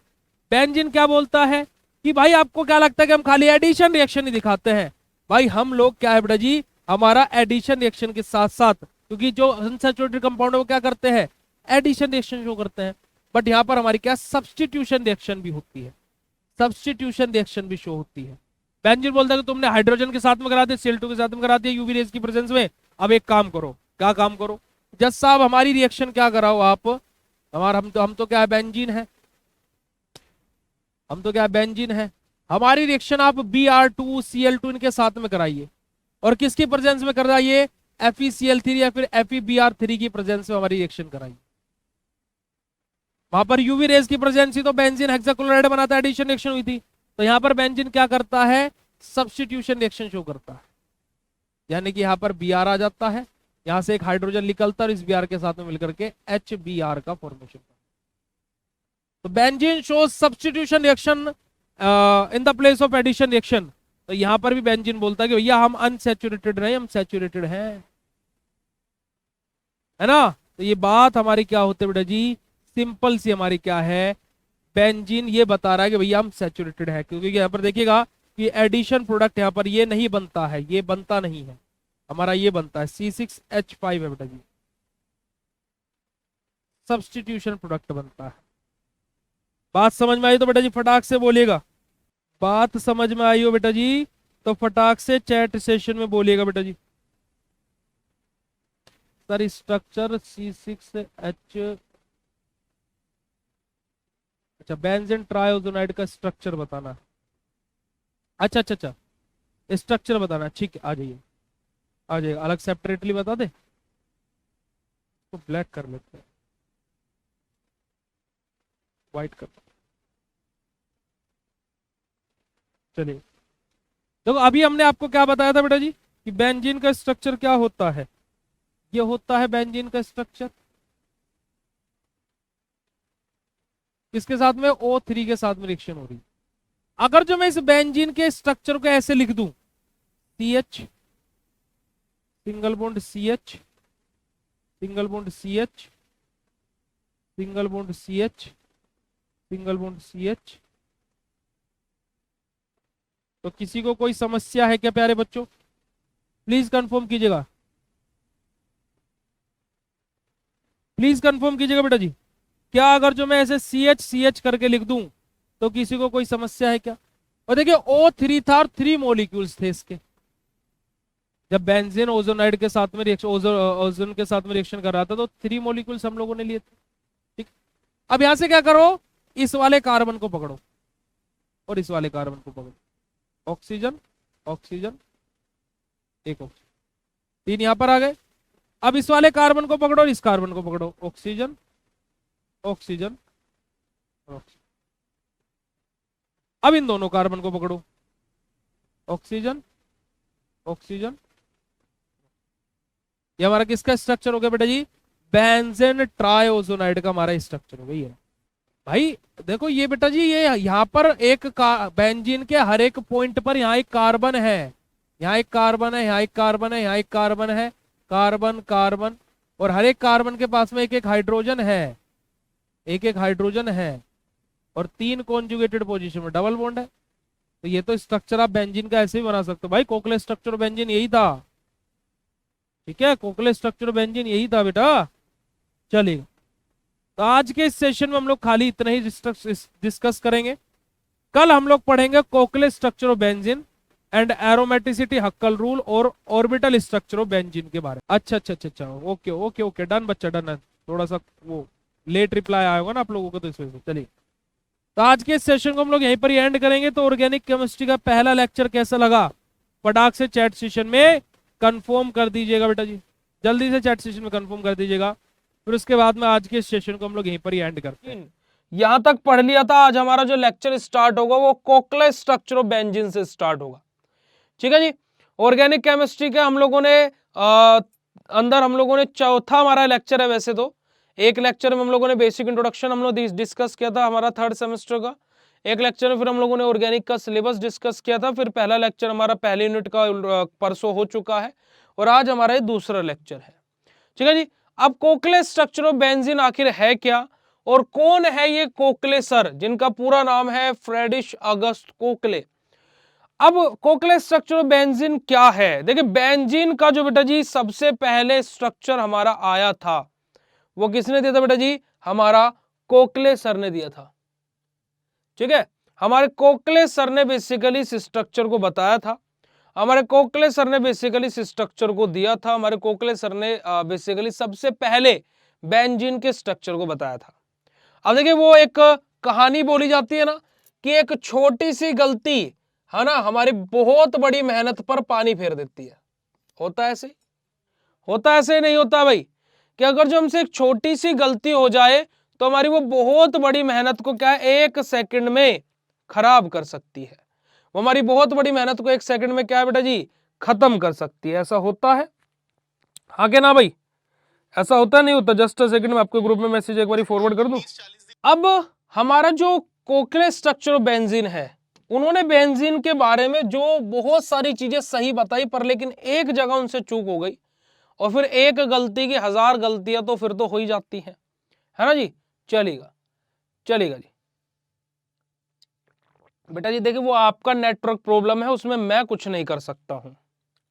[SPEAKER 1] बेंजीन क्या बोलता है कि भाई आपको क्या लगता है कि हम खाली एडिशन रिएक्शन ही दिखाते हैं? भाई हम लोग क्या है बेटा जी, हमारा एडिशन रिएक्शन के साथ साथ, क्योंकि जो अनसैचुरेटेड कंपाउंड है वो क्या करते हैं, एडिशन रिएक्शन शो करते हैं, बट यहां पर हमारी क्या सब्स्टिट्यूशन रिएक्शन भी होती है, सब्स्टिट्यूशन रिएक्शन भी शो होती है। बेंजीन बोलता है कि तुमने हाइड्रोजन के साथ में करा दिया, Cl2 के साथ में करा दिया यूवी रेज की प्रेजेंस में, अब एक काम करो। क्या काम करो जज साहब? हमारी रिएक्शन क्या कराओ आप, हमारा हम तो क्या है, बेंजीन है, हम तो क्या बेंजीन है, हमारी रिएक्शन आप Br2Cl2 इनके साथ में कराइए, और किसकी प्रेजेंस में कराइए, FeCl3 या फिर FeBr3 की प्रेजेंस में हमारी रिएक्शन कराइए। वहां पर यूवी रेज की प्रेजेंस थी तो बेंजीन हेक्साक्लोराइड बनाता है, एडिशन रिएक्शन हुई थी। तो यहां पर बेंजीन क्या करता है, सब्स्टिट्यूशन रिएक्शन शो करता है, यानी कि यहां पर Br आ जाता है, यहां से एक हाइड्रोजन निकलता है और इस Br के साथ में मिलकर के HBr का फॉर्मेशन। तो benzene shows substitution reaction in the place of addition reaction. तो यहां पर भी बेंजीन बोलता है कि भैया हम अनसैचुरेटेड नहीं, हम सैचुरेटेड हैं, है ना। तो ये बात हमारी क्या होती है बेटा जी, सिंपल सी हमारी क्या है, बेंजीन ये बता रहा है कि भैया हम सैचुरेटेड है, क्योंकि यहाँ पर देखिएगा कि एडिशन प्रोडक्ट यहाँ पर ये नहीं बनता है, ये बनता नहीं है, हमारा ये बनता है C6H5 है बेटा जी, सब्स्टिट्यूशन प्रोडक्ट बनता है। बात समझ में आई तो बेटा जी फटाक से बोलिएगा, बात समझ में आई हो बेटा जी तो फटाक से चैट सेशन में बोलिएगा बेटा जी। सर स्ट्रक्चर C6H, अच्छा बेंजीन ट्राइओजोनाइड का स्ट्रक्चर बताना, अच्छा अच्छा अच्छा स्ट्रक्चर बताना, ठीक है आ जाइए, आ जाइएगा, अलग सेपरेटली बता दे तो ब्लैक कर लेते हैं, व्हाइट कर, चलिए। देखो अभी हमने आपको क्या बताया था बेटा जी कि बेंजीन का स्ट्रक्चर क्या होता है, ये होता है बेंजीन का स्ट्रक्चर, किसके साथ में, O3 के साथ में रिएक्शन हो रही, अगर जो मैं इस बेंजीन के स्ट्रक्चर को ऐसे लिख दूं, CH single bond CH single bond CH single bond CH single bond CH, तो किसी को कोई समस्या है क्या प्यारे बच्चों? प्लीज कंफर्म कीजिएगा, प्लीज कंफर्म कीजिएगा बेटा जी। क्या अगर जो मैं ऐसे CH करके लिख दूं तो किसी को कोई समस्या है क्या? और देखिए O3 था और 3 मॉलिक्यूल्स थे इसके। जब बेंजीन ओजोनाइड के साथ में रिएक्शन, ओजोन के साथ में रिएक्शन कर रहा था तो 3 मॉलिक्यूल्स हम लोगों ने लिए थे। ठीक, अब यहां से क्या करो, इस वाले कार्बन को पकड़ो और इस वाले कार्बन को पकड़ो, ऑक्सीजन ऑक्सीजन एक ऑक्सीजन, 3 यहां पर आ गए। अब इस वाले कार्बन को पकड़ो और इस कार्बन को पकड़ो, ऑक्सीजन ऑक्सीजन ऑक्सीजन। अब इन दोनों कार्बन को पकड़ो, ऑक्सीजन ऑक्सीजन। ये हमारा किसका स्ट्रक्चर हो गया बेटा जी? बेंजीन ट्राइओजोनाइड का हमारा स्ट्रक्चर हो गया। भाई देखो ये बेटा जी, ये यहाँ पर एक बेंजीन के हर एक पॉइंट पर यहाँ एक कार्बन है, यहाँ एक कार्बन है, यहाँ एक कार्बन है, यहाँ एक कार्बन है, कार्बन कार्बन, और हर एक कार्बन के पास में एक एक हाइड्रोजन है, एक एक हाइड्रोजन है, और 3 कॉन्जुगेटेड पोजीशन में डबल बॉन्ड है। तो ये तो स्ट्रक्चर आप बेंजीन का ऐसे ही बना सकते हो भाई। कोकले स्ट्रक्चर बेंजीन यही था, ठीक है, कोकले स्ट्रक्चर बेंजीन यही था बेटा। चलिए, तो आज के इस सेशन में हम लोग खाली इतना ही डिस्कस करेंगे। कल हम लोग पढ़ेंगे Kekule structure of benzene and aromaticity Huckel rule और ऑर्बिटल स्ट्रक्चर ऑफ बेंजीन के बारे में। अच्छा अच्छा अच्छा अच्छा, ओके ओके ओके, डन बच्चा डन है। थोड़ा सा वो लेट रिप्लाई आया होगा ना आप लोगों को, तो इस वजह से। चलिए, तो आज के इस सेशन को हम लोग यहीं पर ही एंड करेंगे। तो ऑर्गेनिक केमिस्ट्री का पहला लेक्चर कैसा लगा फटाक से चैट सेशन में कंफर्म कर दीजिएगा बेटा जी, जल्दी से चैट सेशन में कंफर्म कर दीजिएगा। फिर उसके बाद में आज के इस सेशन को हम लोग यहीं पर ही एंड करते हैं।
[SPEAKER 2] यहां तक पढ़ लिया था। आज हमारा जो लेक्चर स्टार्ट होगा वो कोकले स्ट्रक्चर ऑफ बेंजीन से स्टार्ट होगा, ठीक है जी। ऑर्गेनिक केमिस्ट्री के हम लोगों ने अंदर हम लोगों ने चौथा हमारा लेक्चर है। वैसे तो एक लेक्चर में हम लोगों ने बेसिक इंट्रोडक्शन हम लोग डिस्कस किया था हमारा 3rd सेमेस्टर का, एक लेक्चर में फिर हम लोगों ने ऑर्गेनिक का सिलेबस डिस्कस किया था, फिर पहला लेक्चर हमारा पहले यूनिट का परसों हो चुका है, और आज हमारा ये दूसरा लेक्चर है, ठीक है जी। अब कोकले स्ट्रक्चर ऑफ बेंजीन आखिर है क्या, और कौन है ये कोकले सर, जिनका पूरा नाम है फ्रेडरिश अगस्त कोकले। अब कोकले स्ट्रक्चर ऑफ बेंजीन क्या है? देखिए, बेंजीन का जो बेटा जी सबसे पहले स्ट्रक्चर हमारा आया था वो किसने दिया था बेटा जी? हमारा कोकले सर ने दिया था, ठीक है। हमारे कोकले सर ने बेसिकली इस स्ट्रक्चर को बताया था, हमारे कोकले सर ने बेसिकली इस स्ट्रक्चर को दिया था, हमारे कोकले सर ने बेसिकली सबसे पहले बेंजीन के स्ट्रक्चर को बताया था। अब देखिए, वो एक कहानी बोली जाती है ना कि एक छोटी सी गलती है ना हमारी बहुत बड़ी मेहनत पर पानी फेर देती है। होता ऐसे, होता ऐसे नहीं होता भाई, कि अगर जो हमसे एक छोटी सी गलती हो जाए तो हमारी वो बहुत बड़ी मेहनत को क्या है 1 सेकंड में खराब कर सकती है। वो हमारी बहुत बड़ी मेहनत को 1 सेकंड में क्या है बेटा जी खत्म कर सकती है। ऐसा होता है, हाँ के ना भाई? ऐसा होता नहीं होता? जस्ट अ सेकंड में आपको ग्रुप में मैसेज एक बार फॉरवर्ड कर दूं। अब हमारा जो कोकले स्ट्रक्चर ऑफ बेंजीन है, उन्होंने बेंजीन के बारे में जो बहुत सारी चीजें सही बताई, पर लेकिन एक जगह उनसे चूक हो गई, और फिर एक गलती की 1000 गलतियां तो फिर तो हो ही जाती हैं, है ना जी। चलेगा चलेगा जी बेटा जी। देखिए, वो आपका नेटवर्क प्रॉब्लम है, उसमें मैं कुछ नहीं कर सकता हूं।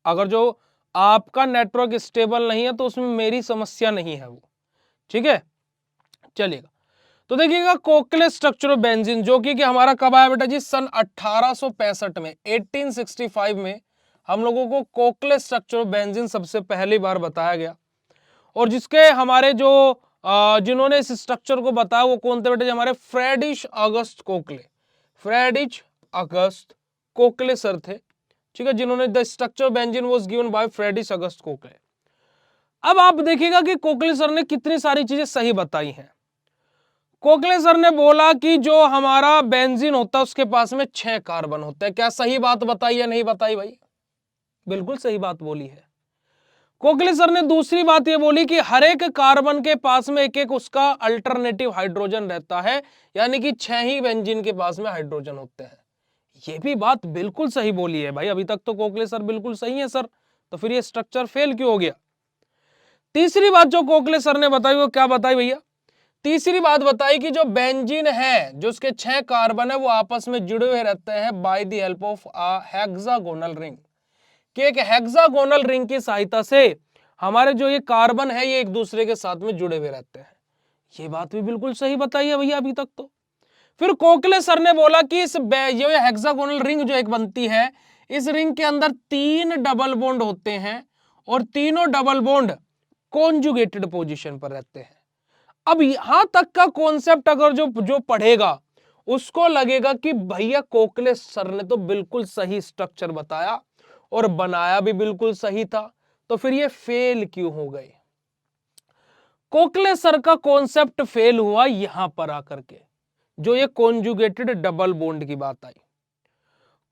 [SPEAKER 2] अगर जो आपका नेटवर्क स्टेबल नहीं है तो उसमें मेरी समस्या नहीं है वो, ठीक है। चलेगा, तो देखिएगा कोकले स्ट्रक्चर ऑफ बेंजीन जो कि हमारा कब आया बेटा जी? सन 1865 में, 1865 में हम लोगों को कोकले स्ट्रक्चर ऑफ बेंजीन सबसे पहली बार बताया गया। और जिसके हमारे जो जिन्होंने इस स्ट्रक्चर को बताया वो कौन थे बेटा जी? हमारे Friedrich August Kekule, Friedrich August Kekule sir थे, ठीक है, जिन्होंने the structure of benzene was given by Friedrich August Kekule. अब आप देखिएगा कि कोकले सर ने कितनी सारी चीजें सही बताई हैं। कोकले सर ने बोला कि जो हमारा बेंजीन होता है उसके पास में 6 कार्बन होते हैं। क्या सही बात बताई या नहीं बताई भाई? बिल्कुल सही बात बोली है। कोकले सर ने दूसरी बात ये बोली कि हर एक कार्बन के पास में एक एक उसका अल्टरनेटिव हाइड्रोजन रहता है, यानी कि 6 ही बेंजीन के पास में हाइड्रोजन होते हैं। ये भी बात बिल्कुल सही बोली है भाई, अभी तक तो कोकले सर बिल्कुल सही है सर, तो फिर ये स्ट्रक्चर फेल क्यों हो गया? तीसरी बात जो कोकले सर ने बताई वो क्या बताई भैया? तीसरी बात बताई कि जो बेंजीन है, जो उसके 6 कार्बन है वो आपस में जुड़े हुए रहते हैं by the help of a hexagonal ring, कि एक हेक्सागोनल रिंग की सहायता से हमारे जो ये कार्बन है ये एक दूसरे के साथ में जुड़े हुए रहते हैं। ये बात भी बिल्कुल सही बताई है भैया अभी तक तो। फिर कोकले सर ने बोला कि ये हेक्सागोनल रिंग जो एक बनती है, इस रिंग के अंदर 3 डबल बॉन्ड होते हैं और तीनों डबल बॉन्ड कॉन्जुगेटेड पोजीशन पर रहते हैं। अब यहां तक का कॉन्सेप्ट अगर जो पढ़ेगा उसको लगेगा कि भैया कोकले सर ने तो बिल्कुल सही स्ट्रक्चर बताया और बनाया भी बिल्कुल सही था, तो फिर ये फेल क्यों हो गए? कोकले सर का कॉन्सेप्ट फेल हुआ यहां पर आकर के, जो ये कॉन्जुगेटेड डबल बॉन्ड की बात आई।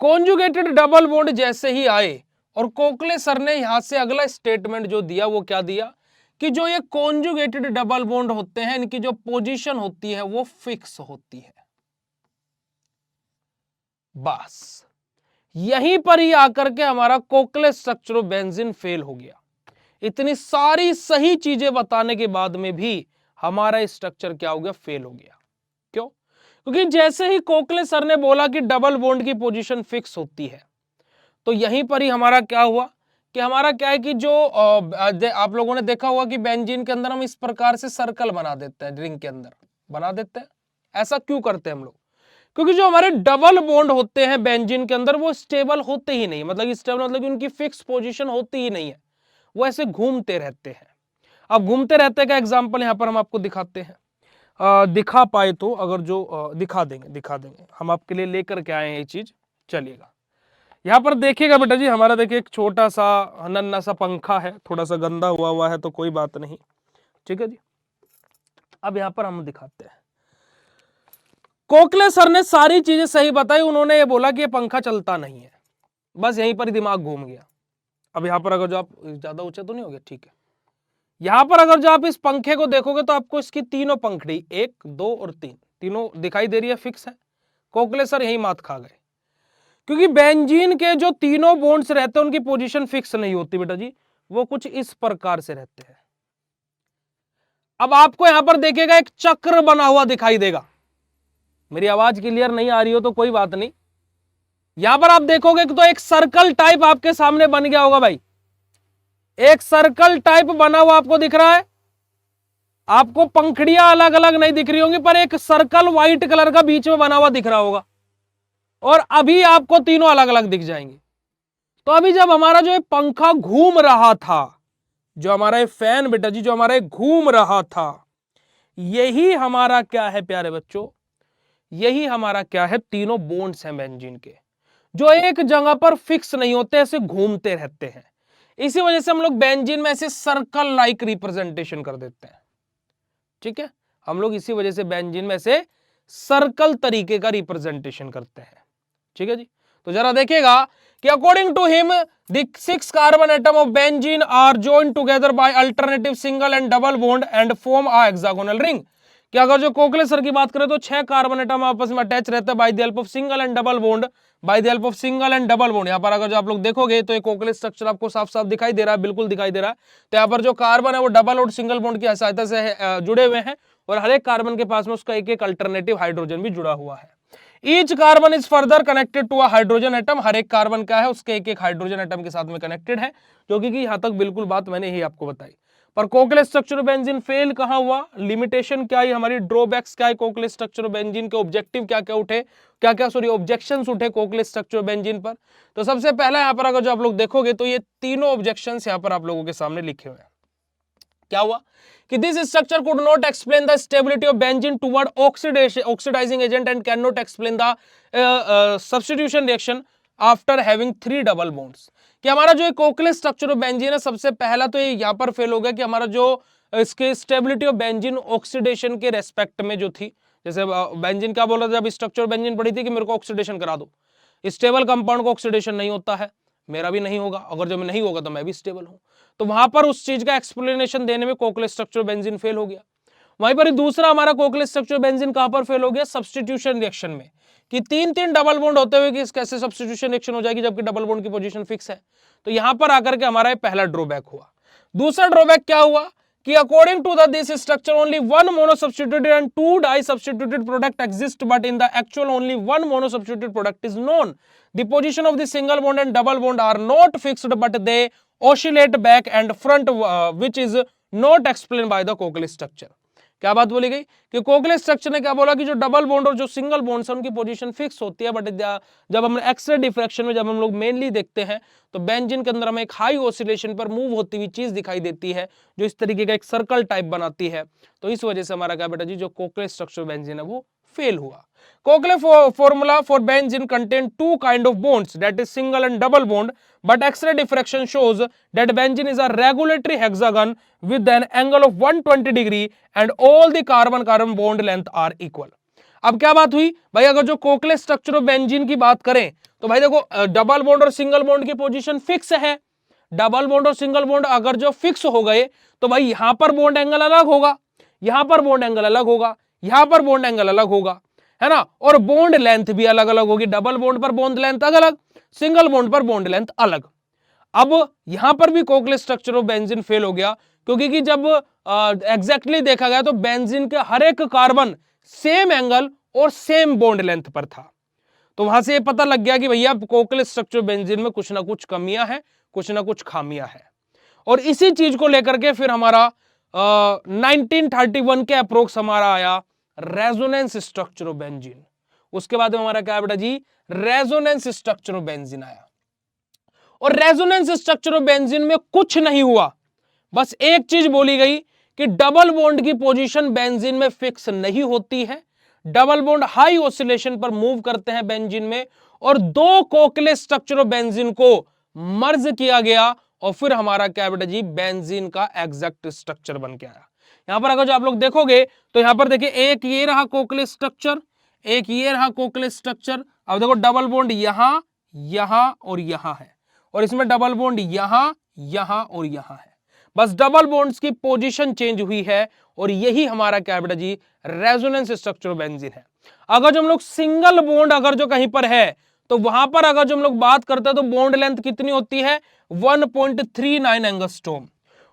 [SPEAKER 2] कॉन्जुगेटेड डबल बॉन्ड जैसे ही आए और कोकले सर ने यहां से अगला स्टेटमेंट जो दिया वो क्या दिया कि जो ये कॉन्जुगेटेड डबल बॉन्ड होते हैं इनकी जो पोजीशन होती है वो फिक्स होती है। बस यहीं पर ही आकर के हमारा कोकले स्ट्रक्चर ऑफ बेंजीन फेल हो गया। इतनी सारी सही चीजें बताने के बाद में भी हमारा स्ट्रक्चर क्या हो गया? फेल हो गया। क्यों? क्योंकि जैसे ही कोकले सर ने बोला कि डबल बॉन्ड की पोजीशन फिक्स होती है, तो यहीं पर ही हमारा क्या हुआ कि हमारा क्या है कि जो आप लोगों ने देखा होगा कि बेंजीन के अंदर हम इस प्रकार से सर्कल बना देते हैं, रिंग के अंदर बना देते हैं। ऐसा क्यों करते हैं हम लोग? क्योंकि जो हमारे डबल बॉन्ड होते हैं बेंजीन के अंदर वो स्टेबल होते ही नहीं, मतलब स्टेबल मतलब कि उनकी फिक्स पोजीशन होती ही नहीं है, वो ऐसे घूमते रहते हैं। अब घूमते रहते का एग्जांपल यहां पर हम आपको दिखाते हैं, दिखा पाए तो, अगर जो दिखा देंगे हम आपके लिए लेकर के आए हैं ये चीज। चलिएगा यहां पर देखिएगा बेटा जी, हमारा देखिए एक छोटा सा नन्ना सा पंखा है, थोड़ा सा गंदा हुआ है तो कोई बात नहीं, ठीक है जी। अब यहां पर हम दिखाते हैं, कोकले सर ने सारी चीजें सही बताई, उन्होंने ये बोला कि ये पंखा चलता नहीं है, बस यहीं पर ही दिमाग घूम गया। अब यहां पर अगर जो आप ज्यादा ऊंचा तो नहीं हो गया, ठीक है, यहां पर अगर जो आप इस पंखे को देखोगे तो आपको इसकी तीनों पंखड़ी 1, 2 और 3 तीनों दिखाई दे रही है, फिक्स है। कोकले सर यही मात खा गए, क्योंकि बेंजीन के जो तीनों बॉन्ड्स रहते हैं उनकी पोजीशन फिक्स नहीं होती बेटा जी, वो कुछ इस प्रकार से रहते हैं। अब आपको यहां पर देखिएगा एक चक्र बना हुआ दिखाई देगा, मेरी आवाज क्लियर नहीं आ रही हो तो कोई बात नहीं, यहां पर आप देखोगे तो एक सर्कल टाइप आपके सामने बन गया होगा भाई, एक सर्कल टाइप बना हुआ आपको दिख रहा है। आपको पंखड़ियां अलग अलग नहीं दिख रही होंगी, पर एक सर्कल व्हाइट कलर का बीच में बना हुआ दिख रहा होगा, और अभी आपको तीनों अलग अलग दिख जाएंगे। तो अभी जब हमारा जो पंखा घूम रहा था, जो हमारा फैन बेटा जी जो हमारा घूम रहा था, यही हमारा क्या है प्यारे बच्चों, यही हमारा क्या है, तीनों बॉन्ड्स हैं बेंजीन के, जो एक जगह पर फिक्स नहीं होते, ऐसे घूमते रहते हैं। इसी वजह से हम लोग बेंजीन में ऐसे सर्कल लाइक रिप्रेजेंटेशन कर देते हैं, ठीक है, हम लोग इसी वजह से बेंजीन में से सर्कल तरीके का रिप्रेजेंटेशन करते हैं, ठीक है जी। तो जरा देखिएगा कि according to him the 6 carbon atom of benzene are joined together by alternative single and double bond and form a hexagonal ring, कि अगर जो कोकले सर की बात करें तो 6 कार्बन एटम आपस में अटैच रहते हैं by the help of single and double bond, by the help of single and double bond. यहां पर अगर जो आप लोग देखोगे तो एक कोकले स्ट्रक्चर आपको साफ साफ दिखाई दे रहा है, बिल्कुल दिखाई दे रहा है। तो यहाँ पर जो कार्बन है वो डबल और सिंगल बॉन्ड की सहायता से जुड़े हुए हैं, और हर एक कार्बन के पास में उसका एक एक अल्टरनेटिव हाइड्रोजन भी जुड़ा हुआ है। Each carbon is further connected to a hydrogen atom, हर एक कार्बन क्या है उसके एक एक हाइड्रोजन एटम के साथ में कनेक्टेड है, जो कि यहां तक बिल्कुल बात मैंने ही आपको बताई। पर कोकले स्ट्रक्चर बेंजीन फेल कहां हुआ, लिमिटेशन क्या है हमारी, ड्रॉबैक्स क्या है कोकले स्ट्रक्चर बेंजीन के, ऑब्जेक्टिव क्या क्या उठे, क्या क्या ऑब्जेक्शंस उठे कोकले स्ट्रक्चर बेंजीन पर। तो सबसे पहला यहां पर अगर जो आप लोग देखोगे तो ये तीनों ऑब्जेक्शंस यहां पर आप लोगों के सामने लिखे हुए हैं। क्या हुआ कि this structure could not explain the stability of benzene toward oxidising agent and can not explain the substitution reaction after having 3 double bonds, कि हमारा जो कोकले स्ट्रक्चर ऑफ बेंजीन है सबसे पहला तो ये यहां पर फेल हो गया कि हमारा जो इसके स्टेबिलिटी ऑफ बेंजीन ऑक्सीडेशन के रेस्पेक्ट में जो थी, जैसे बेंजीन क्या बोल रहा था जब स्ट्रक्चर बेंजीन पढ़ी थी कि मेरे को ऑक्सीडेशन करा दो, स्टेबल कंपाउंड को ऑक्सीडेशन नहीं होता है, मेरा भी नहीं होगा, अगर जब नहीं होगा तो मैं भी स्टेबल हूं, तो वहां पर उस चीज का एक्सप्लेनेशन देने में कोकले स्ट्रक्चर बेंजीन फेल हो गया। वहीं पर दूसरा हमारा कोवलेंट स्ट्रक्चर बेंजीन कहां पर फेल हो गया, सब्स्टिट्यूशन रिएक्शन में, कि तीन तीन डबल बॉन्ड होते हुए कि कैसे सब्स्टिट्यूशन रिएक्शन हो जाएगी जबकि डबल बॉन्ड की पोजीशन फिक्स है। तो यहां पर आकर के हमारा पहला ड्रॉबैक हुआ। दूसरा ड्रॉबैक क्या हुआ कि according to this structure only one mono substituted and two di substituted product exist, but in the actual only one mono substituted product is known. The position of the single bond and double bond are not fixed but they oscillate back and front, which is not explain by the covalent structure. क्या बात बोली गई कि covalent structure ने क्या बोला कि जो डबल बॉन्ड और जो सिंगल बॉन्ड है उनकी पोजीशन फिक्स होती है, बट जब हम एक्सरे डिफ्रैक्शन में जब हम लोग मेनली देखते हैं तो बेंजीन के अंदर हमें एक हाई ऑसिलेशन पर मूव होती हुई चीज दिखाई देती है जो इस तरीके का एक सर्कल टाइप बनाती है। तो इस वजह से हमारा क्या बेटा जी जो कोवलेंट स्ट्रक्चर बेंजीन है वो फेल हुआ। Kochler formula for benzene contain two kind of bonds, that is single and double bond, but X-ray diffraction shows that benzene is a regulatory hexagon with an angle of 120 degree and all the carbon-carbon bond length are equal. अब क्या बात हुई भाई, अगर जो covalent structure of benzene की बात करें तो भाई देखो डबल बॉन्ड और सिंगल बॉन्ड की पोजीशन फिक्स है। डबल बॉन्ड और सिंगल बॉन्ड अगर जो फिक्स हो गए तो भाई यहां पर बॉन्ड एंगल अलग होगा, यहां पर बॉन्ड एंगल अलग होगा, यहां पर बॉन्ड एंगल अलग होगा, है ना, और बॉन्ड लेंथ भी अलग अलग होगी। डबल बॉन्ड पर बॉन्ड लेंथ अलग, सिंगल बॉन्ड पर बॉन्ड लेंथ अलग। अब यहां पर भी covalent structure of benzene fail हो गया क्योंकि कि जब एग्जैक्टली देखा गया तो बेंजीन के हर एक कार्बन सेम एंगल और सेम बॉन्ड लेंथ पर था। तो वहां से ये पता लग गया कि भैया कोवलेंट स्ट्रक्चर बेंजीन में कुछ ना कुछ कमियां हैं, कुछ ना कुछ खामियां हैं। और इसी चीज को लेकर के फिर हमारा 1931 के अप्रोक्स हमारा आया रेजोनेंस स्ट्रक्चर ऑफ बेंजीन। उसके बाद में हमारा क्या है बेटा जी, रेजोनेंस स्ट्रक्चर ऑफ बेंजीन आया। और रेजोनेंस स्ट्रक्चर ऑफ बेंजीन में कुछ नहीं हुआ, बस एक चीज बोली गई कि डबल बॉन्ड की पोजीशन बेंजीन में फिक्स नहीं होती है, डबल बॉन्ड हाई ऑसिलेशन पर मूव करते हैं बेंजीन में, और दो कोवलेंट स्ट्रक्चर ऑफ बेंजीन को मर्ज किया गया और फिर हमारा क्या बेटा जी बेंजीन का एग्जैक्ट स्ट्रक्चर बन के आया। यहां पर अगर जो आप लोग देखोगे तो यहां पर देखिए एक ये रहा कोवलेंट स्ट्रक्चर, एक ये रहा कोवलेंट स्ट्रक्चर। अब देखो डबल बॉन्ड यहां, यहां और यहां है, और इसमें डबल बॉन्ड यहां, यहां और यहां है। बस डबल बॉन्ड्स की पोजीशन चेंज हुई है और यही हमारा क्या बेटा जी रेजोनेंस स्ट्रक्चर बेंजीन है। अगर जो हम लोग सिंगल बॉन्ड अगर जो कहीं पर है तो वहां पर अगर जो हम लोग बात करते हैं तो बॉन्ड लेंथ कितनी होती है 1.39 एंगस्ट्रॉम।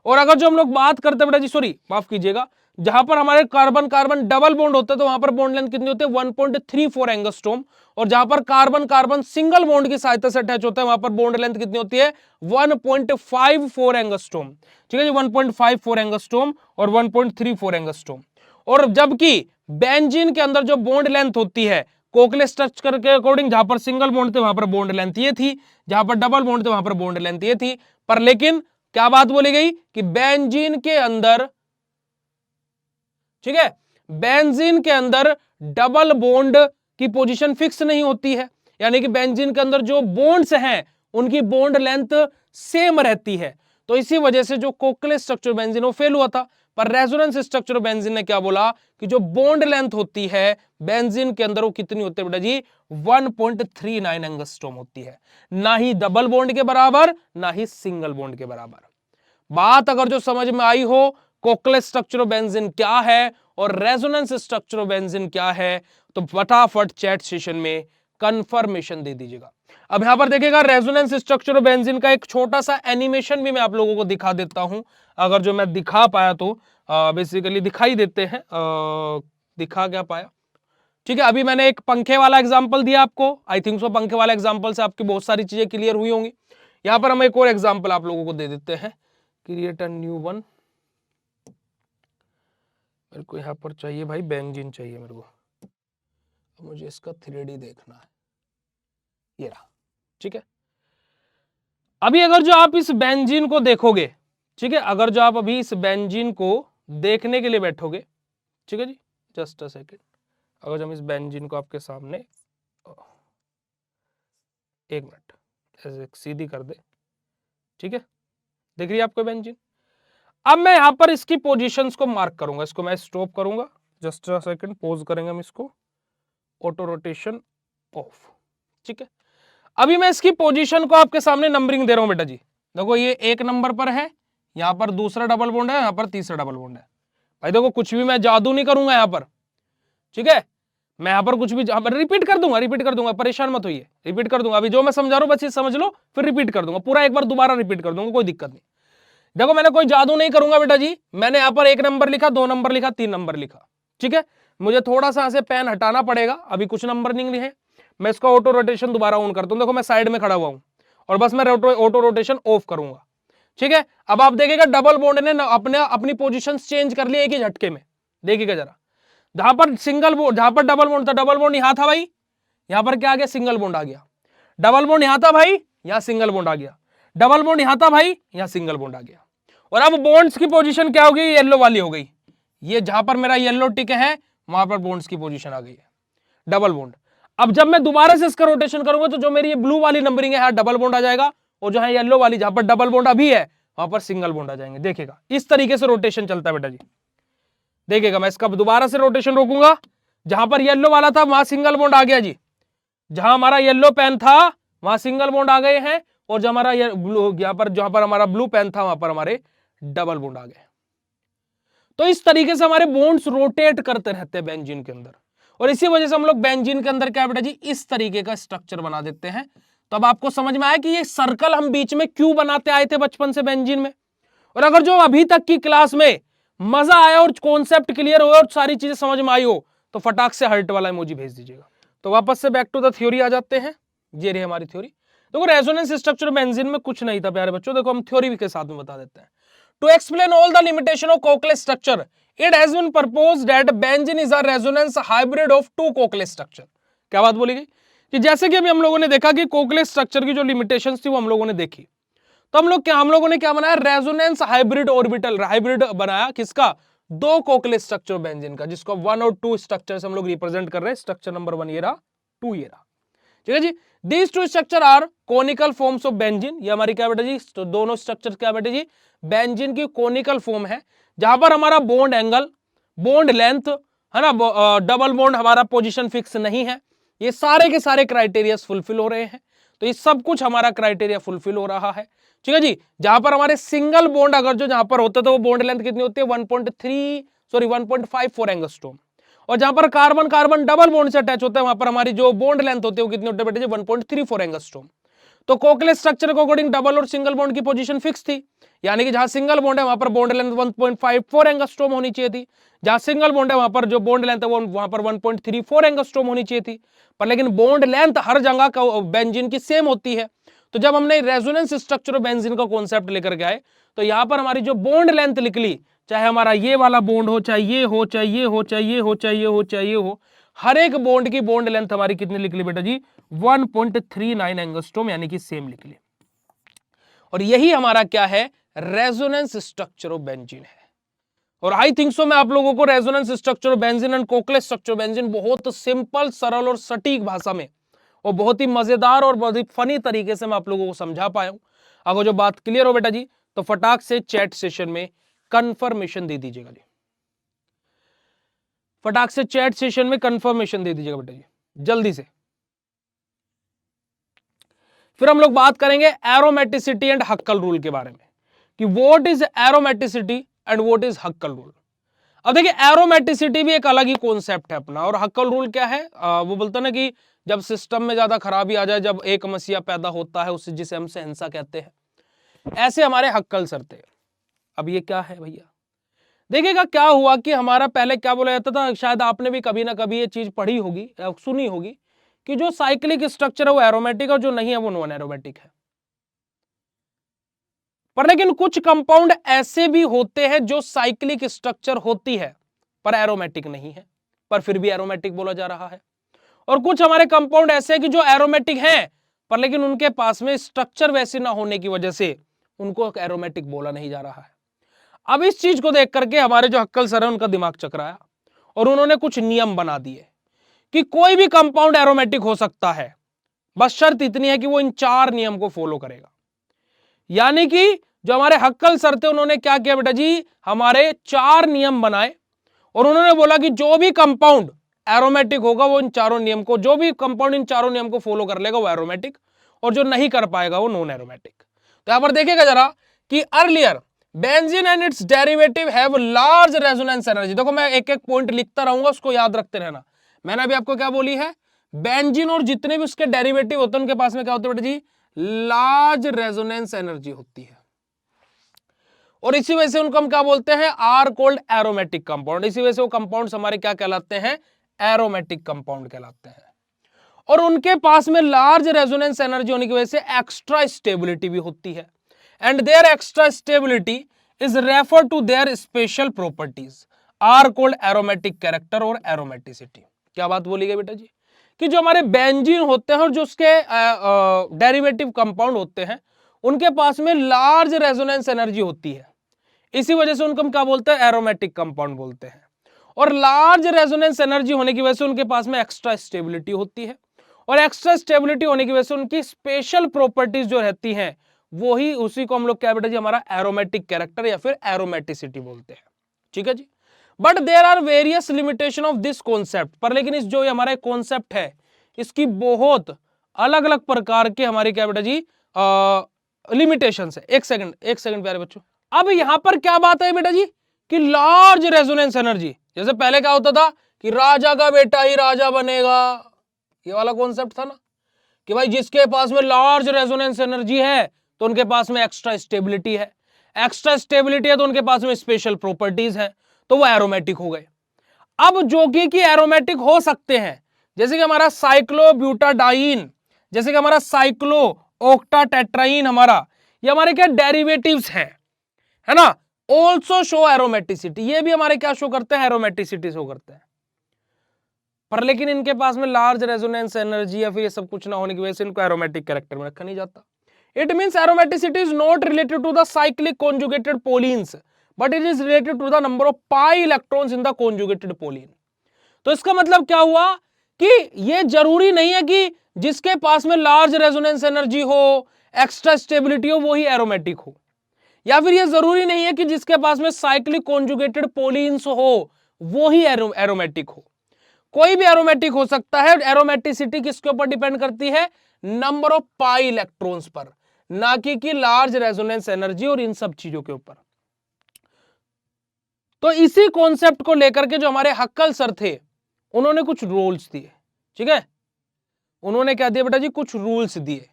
[SPEAKER 2] और अगर जो हम लोग बात करते हैं बेटा जी, सॉरी माफ कीजिएगा, जहां पर हमारे कार्बन कार्बन डबल बॉन्ड होता है तो वहां पर बॉन्ड लेंथ कितनी होती है 1.34 एंगस्ट्रॉम। और जहां पर कार्बन कार्बन सिंगल बॉन्ड की सहायता से अटैच होता है वहां पर बॉन्ड लेंथ कितनी होती है 1.54 एंगस्ट्रॉम। ठीक है जी, 1.54 एंगस्ट्रॉम और 1.34 एंगस्ट्रॉम। और जबकि बेंजीन के अंदर जो बॉन्ड लेंथ होती है कोवलेंट स्ट्रक्चर के अकॉर्डिंग, जहां पर सिंगल बॉन्ड थे वहां पर बॉन्ड लेंथ ये थी, जहां पर डबल बॉन्ड थे वहां पर बॉन्ड लेंथ ये थी। पर लेकिन क्या बात बोली गई कि बेंजीन के अंदर, ठीक है, बेंजीन के अंदर डबल बॉन्ड की पोजीशन फिक्स नहीं होती है, यानी कि बेंजीन के अंदर जो बॉन्ड्स हैं उनकी बॉन्ड लेंथ सेम रहती है। तो इसी वजह से जो कोवलेंट स्ट्रक्चर बेंजीन वो फेल हुआ था। पर रेजोनेंस स्ट्रक्चर बेंजीन ने क्या बोला कि जो बॉन्ड लेंथ होती है बेंजीन के अंदर वो कितनी होती है बेटा जी 1.39 एंगस्ट्रॉम होती है, ना ही डबल बॉन्ड के बराबर ना ही सिंगल बॉन्ड के बराबर। बात अगर जो समझ में आई हो कोवलेंट स्ट्रक्चर ऑफ बेंजीन क्या है और रेजोनेंस स्ट्रक्चर ऑफ बेंजीन क्या है तो फटाफट चैट सेशन में कंफर्मेशन दे दीजिएगा। अब यहां पर देखिएगा रेजोनेंस स्ट्रक्चर ऑफ बेंजीन का एक छोटा सा एनिमेशन भी मैं आप लोगों को दिखा देता हूं, अगर जो मैं दिखा पाया तो बेसिकली दिखाई देते हैं, दिखा क्या पाया। ठीक है, अभी मैंने एक पंखे वाला एग्जांपल दिया आपको, आई थिंक सो पंखे वाला एग्जांपल से आपकी बहुत सारी चीजें क्लियर हुई होंगी। यहां पर हम एक और एग्जांपल आप लोगों को दे देते हैं, क्रिएट अ न्यू वन। मेरे को यहाँ पर चाहिए भाई बेंजीन चाहिए मेरे को, मुझे इसका 3D देखना है, ये रहा। ठीक है, अभी अगर जो आप इस बेंजीन को देखोगे, ठीक है, अगर जो आप अभी इस बेंजीन को देखने के लिए बैठोगे, ठीक है जी, जस्ट अ सेकेंड, अगर हम इस बेंजीन को आपके सामने एक मिनट ऐसे सीधी कर दे, ठीक है, देख रही है आपको बेंजीन। अब मैं यहां पर इसकी पोजीशंस को मार्क करूंगा, इसको मैं स्टॉप करूंगा, जस्ट अ सेकंड, पॉज करेंगे हम इसको, ऑटो रोटेशन ऑफ। ठीक है, अभी मैं इसकी पोजीशन को आपके सामने नंबरिंग दे रहा हूं बेटा जी। देखो ये 1 नंबर पर है, यहां पर दूसरा डबल बॉन्ड है, यहां पर तीसरा डबल बॉन्ड है। भाई देखो कुछ भी मैं जादू नहीं करूंगा यहाँ पर, ठीक है, मैं यहाँ पर कुछ भी रिपीट कर दूंगा, परेशान मत होइए, रिपीट कर दूंगा। अभी जो मैं समझा रहा हूँ बस ये समझ लो, फिर रिपीट कर दूंगा पूरा, एक बार दोबारा रिपीट कर दूंगा, कोई दिक्कत नहीं। देखो मैंने कोई जादू नहीं करूंगा बेटा जी, मैंने यहाँ पर 1 नंबर लिखा, 2 नंबर लिखा, 3 नंबर लिखा, ठीक है। मुझे थोड़ा सा ऐसे पेन हटाना पड़ेगा, अभी कुछ नंबर नहीं लिखे, मैं इसका ऑटो रोटेशन दोबारा ऑन करता हूँ। देखो मैं साइड में खड़ा हुआ हूँ और बस मैं ऑटो रोटेशन ऑफ करूंगा, ठीक है। अब आप देखिएगा डबल बॉन्ड ने अपनी पोजीशन चेंज कर ली एक ही झटके में, देखिएगा जरा। जहां पर सिंगल बॉन्ड, जहां पर डबल बॉन्ड था, डबल बॉन्ड यहां था भाई, यहां पर क्या आ गया, सिंगल बॉन्ड आ गया। डबल बॉन्ड यहां था भाई, यहां सिंगल बॉन्ड आ गया। डबल बॉन्ड यहां था भाई, यहां सिंगल बॉन्ड आ गया। और अब बॉन्ड्स की पोजीशन क्या हो गई, येलो वाली हो गई। ये जहां पर मेरा येलो टिक है वहां पर बॉन्ड्स की पोजीशन आ गई है, डबल बॉन्ड। अब जब मैं दोबारा से इसका रोटेशन करूंगा तो जो मेरी ये ब्लू वाली नंबरिंग है डबल बॉन्ड आ जाएगा, और जो है येलो वाली जहां पर डबल बॉन्ड अभी है वहां पर सिंगल बॉन्ड आ जाएंगे। देखिएगा इस तरीके से रोटेशन चलता है बेटा जी, देखिएगा। मैं इसका दोबारा से रोटेशन रोकूंगा, जहां पर येलो वाला था वहां सिंगल बॉन्ड आ गया जी, जहां हमारा येलो पेन था वहां सिंगल बॉन्ड आ गए हैं, और जो हमारा यहां पर जहां पर हमारा ब्लू पेन था वहां पर हमारे डबल बॉन्ड आ गए। तो इस तरीके से हमारे बॉन्ड्स रोटेट करते रहते हैं बेंजीन के अंदर, और इसी वजह से हम लोग बेंजीन के अंदर क्या बेटा जी, इस तरीके का स्ट्रक्चर बना देते हैं। तो अब आपको समझ में आया कि ये सर्कल हम बीच में क्यों बनाते आए थे बचपन से बेंजीन में। और अगर जो अभी तक की क्लास में मजा आया और कॉन्सेप्ट क्लियर हो और सारी चीजें समझ में आई हो तो फटाक से हर्ट वाला इमोजी भेज दीजिएगा। तो वापस से बैक टू द थ्योरी आ जाते हैं, ये रही हमारी थ्योरी। देखो रेजोनेंस स्ट्रक्चर बेंजीन में कुछ नहीं था प्यारे बच्चों, देखो हम थ्योरी के साथ में बता देते हैं। To explain all the limitation of Kekule's structure, it has been proposed that benzene is a resonance hybrid of two Kekule's structure. क्या बात बोली गई कि जैसे कि अभी हम लोगों ने देखा कि कोकलेस स्ट्रक्चर की जो लिमिटेशंस थी वो हम लोगों ने देखी, तो हम लोगों ने क्या बनाया, रेजोनेंस हाइब्रिड ऑर्बिटल, हाइब्रिड बनाया किसका, 2 कोकलेस स्ट्रक्चर बेंजीन का, जिसको 1 और 2 स्ट्रक्चर से हम लोग रिप्रेजेंट कर रहे हैं। स्ट्रक्चर नंबर 1 ये रहा, 2 ये रहा, ठीक है जी। These 2 structure are canonical forms of benzene, ये हमारी क्या बेटा जी, तो दोनों स्ट्रक्चर क्या बेटा जी, बेंजीन की कोनिकल फॉर्म है, जहां पर हमारा बॉन्ड एंगल, बॉन्ड लेंथ है ना, डबल बॉन्ड हमारा पोजीशन फिक्स नहीं है, ये सारे के सारे क्राइटेरिया फुलफिल हो रहे हैं। तो ये सब कुछ हमारा क्राइटेरिया फुलफिल हो रहा है, ठीक है जी। जहां पर हमारे सिंगल बॉन्ड अगर जो जहां पर होता है तो वो बॉन्ड लेंथ कितनी होती है, 1.54 एंगस्ट्रॉम, और जहां पर कार्बन कार्बन डबल बॉन्ड से अटैच होता है वहां पर हमारी जो बॉन्ड लेंथ होती है वो कितनी होती है बेटे जी, 1.34 एंगस्ट्रॉम। तो कोकलेस स्ट्रक्चर के अकॉर्डिंग डबल और सिंगल बॉन्ड की पोजीशन फिक्स थी, यानी कि जहां सिंगल बॉन्ड है वहां पर बॉन्ड लेंथ 1.54 एंगस्ट्रॉम होनी चाहिए थी, जहां सिंगल बॉन्ड है वहां पर जो बॉन्ड लेंथ है वो वहां पर 1.34 एंगस्ट्रॉम होनी चाहिए थी। पर लेकिन बॉन्ड लेंथ हर जगह का बेंजीन की सेम होती है। तो जब हमने रेजोनेंस स्ट्रक्चर ऑफ बेंजीन का कॉन्सेप्ट लेकर के आए तो यहां पर हमारी जो बॉन्ड लेंथ निकली, चाहे हमारा ये वाला बॉन्ड हो, चाहे ये हो, चाहे ये हो, चाहे ये हो, चाहे ये हो, चाहे ये हो, हर एक बॉन्ड की बॉन्ड लेंथ हमारी कितनी निकली बेटा जी, 1.39 एंगस्ट्रॉम, यानी कि सेम निकली। और यही हमारा क्या है, रेजोनेंस स्ट्रक्चर ऑफ बेंजीन है। और आई थिंक सो मैं आप लोगों को resonance structure of benzene and Kekule's structure of benzene बहुत सिंपल, सरल और सटीक भाषा में और बहुत ही मजेदार और बहुत ही फनी तरीके से मैं आप लोगों को समझा पाया हूं। अगर जो बात क्लियर हो बेटा जी तो फटाक से चैट सेशन में कंफर्मेशन दे दीजिएगा जी, फटाक से चैट सेशन में कंफर्मेशन दे दीजिएगा बेटा जी, जल्दी से। फिर हम लोग बात करेंगे एरोमेटिसिटी एंड हक्कल रूल के बारे में कि what is aromaticity and what is हक्कल rule. अब देखिए एरोमेटिसिटी भी एक अलग ही कॉन्सेप्ट है अपना, और हक्कल रूल क्या है, वो बोलते हैं ना कि जब सिस्टम में ज्यादा खराबी आ जाए, जब एक मसीहा पैदा होता है उसे, जिसे हम सहनसा कहते हैं, ऐसे हमारे हक्कल सरते। अब ये क्या है भैया, देखिएगा क्या हुआ कि हमारा पहले क्या बोला जाता था, शायद आपने भी कभी ना कभी ये चीज पढ़ी होगी या सुनी होगी कि जो साइक्लिक स्ट्रक्चर है वो एरोमेटिक और जो नहीं है वो नॉन एरोमेटिक है। पर लेकिन कुछ कंपाउंड ऐसे भी होते हैं जो साइक्लिक स्ट्रक्चर होती है पर एरोमेटिक नहीं है, पर फिर भी एरोमेटिक बोला जा रहा है। और कुछ हमारे कंपाउंड ऐसे हैं कि जो एरोमेटिक हैं पर लेकिन उनके पास में स्ट्रक्चर वैसे ना होने की वजह से उनको एरोमेटिक बोला नहीं जा रहा है। अब इस चीज को देख करके हमारे जो हक्कल सर है उनका दिमाग चकराया और उन्होंने कुछ नियम बना दिए कि कोई भी कंपाउंड एरोमेटिक हो सकता है, बस शर्त इतनी है कि वो इन 4 नियम को फॉलो करेगा। यानी कि जो हमारे हक्कल सर थे उन्होंने क्या किया बेटा जी, हमारे 4 नियम बनाए और उन्होंने बोला कि जो भी कंपाउंड एरोमेटिक होगा वो इन चारों नियम को, जो भी कंपाउंड इन चारों नियम को फॉलो कर लेगा वो एरोमेटिक, और जो नहीं कर पाएगा वो नॉन एरोमेटिक। तो यहां पर देखिएगा जरा कि earlier benzene and it's derivative have large resonance energy. देखो मैं एक एक पॉइंट लिखता रहूंगा, उसको याद रखते रहना। मैंने अभी आपको क्या बोली है, बेंजीन और जितने भी उसके डेरिवेटिव होते हैं उनके पास में क्या होता है बेटा जी, लार्ज रेजोनेंस एनर्जी होती है। और इसी वजह से उनको हम क्या बोलते हैं, आर कोल्ड एरोमेटिक कंपाउंड। इसी वजह से वो कंपाउंड्स हमारे क्या कहलाते हैं, एरोमेटिक कंपाउंड कहलाते हैं। और उनके पास में लार्ज रेजोनेंस एनर्जी होने की वजह से एक्स्ट्रा स्टेबिलिटी भी होती है। And their extra stability is refer to their special properties are called aromatic character और एरोमेटिसिटी। क्या बात बोली गई बेटा जी, कि जो हमारे बेंजीन होते हैं और जो उसके डेरिवेटिव कंपाउंड होते हैं उनके पास में लार्ज रेजोनेंस एनर्जी होती है। इसी वजह से उनको हम क्या बोलते हैं, एरोमेटिक कंपाउंड बोलते हैं। और लार्ज रेजोनेंस एनर्जी होने की वजह से उनके पास में एक्स्ट्रा स्टेबिलिटी होती है। और एक्स्ट्रा स्टेबिलिटी होने की वजह से उनकी स्पेशल प्रॉपर्टीज जो रहती हैं वो ही, उसी को हम लोग क्या बेटा जी, हमारा एरोमेटिक कैरेक्टर या फिर एरोमेटिसिटी बोलते हैं। ठीक है जी। But there are various limitation of this concept. पर लेकिन इस जो हमारा कॉन्सेप्ट है इसकी बहुत अलग अलग प्रकार के हमारे क्या बेटा जी लिमिटेशंस है। एक सेकंड प्यारे बच्चों। अब यहां पर क्या बात है बेटा जी, कि लार्ज रेजोनेंस एनर्जी, जैसे पहले क्या होता था कि राजा का बेटा ही राजा बनेगा, ये वाला कॉन्सेप्ट था ना, कि भाई जिसके पास में लार्ज रेजोनेंस एनर्जी है तो उनके पास में एक्स्ट्रा स्टेबिलिटी है, एक्स्ट्रा स्टेबिलिटी है तो उनके पास में स्पेशल प्रॉपर्टीज है, तो वो एरोमेटिक हो गए। अब जो कि एरोमेटिक हो सकते हैं, जैसे कि हमारा साइक्लोब्यूटाडाइन, जैसे कि हमारा साइक्लो ऑक्टाटेट्राइन, हमारा ये हमारे क्या डेरिवेटिव्स हैं, है ना, ऑल्सो शो एरोमेटिसिटी, ये भी हमारे क्या शो करते हैं, एरोमेटिसिटी शो करते हैं। पर लेकिन इनके पास में लार्ज रेजोनेंस एनर्जी या फिर ये सब कुछ ना होने की वजह से इनको एरोमेटिक कैरेक्टर में रखा नहीं जाता। It means aromaticity is not related to the cyclic conjugated polyenes but it is related to the number of pi electrons in the conjugated polyene. तो इसका मतलब क्या हुआ कि ये जरूरी नहीं है कि जिसके पास में लार्ज रेजोनेंस एनर्जी हो, एक्स्ट्रा स्टेबिलिटी हो, वो ही एरोमेटिक हो, या फिर ये जरूरी नहीं है कि जिसके पास में साइक्लिक कॉन्जुगेटेड पोलिन्स हो वो ही एरोमेटिक हो। कोई भी एरोमेटिक हो सकता है। एरोमेटिसिटी किसके ऊपर डिपेंड करती है, नंबर ऑफ पाई इलेक्ट्रॉन्स पर, ना कि लार्ज रेजोनेंस एनर्जी और इन सब चीजों के ऊपर। तो इसी कॉन्सेप्ट को लेकर के जो हमारे हक्कल सर थे उन्होंने कुछ रूल्स दिए। ठीक है, उन्होंने क्या दिया बेटा जी, कुछ रूल्स दिए,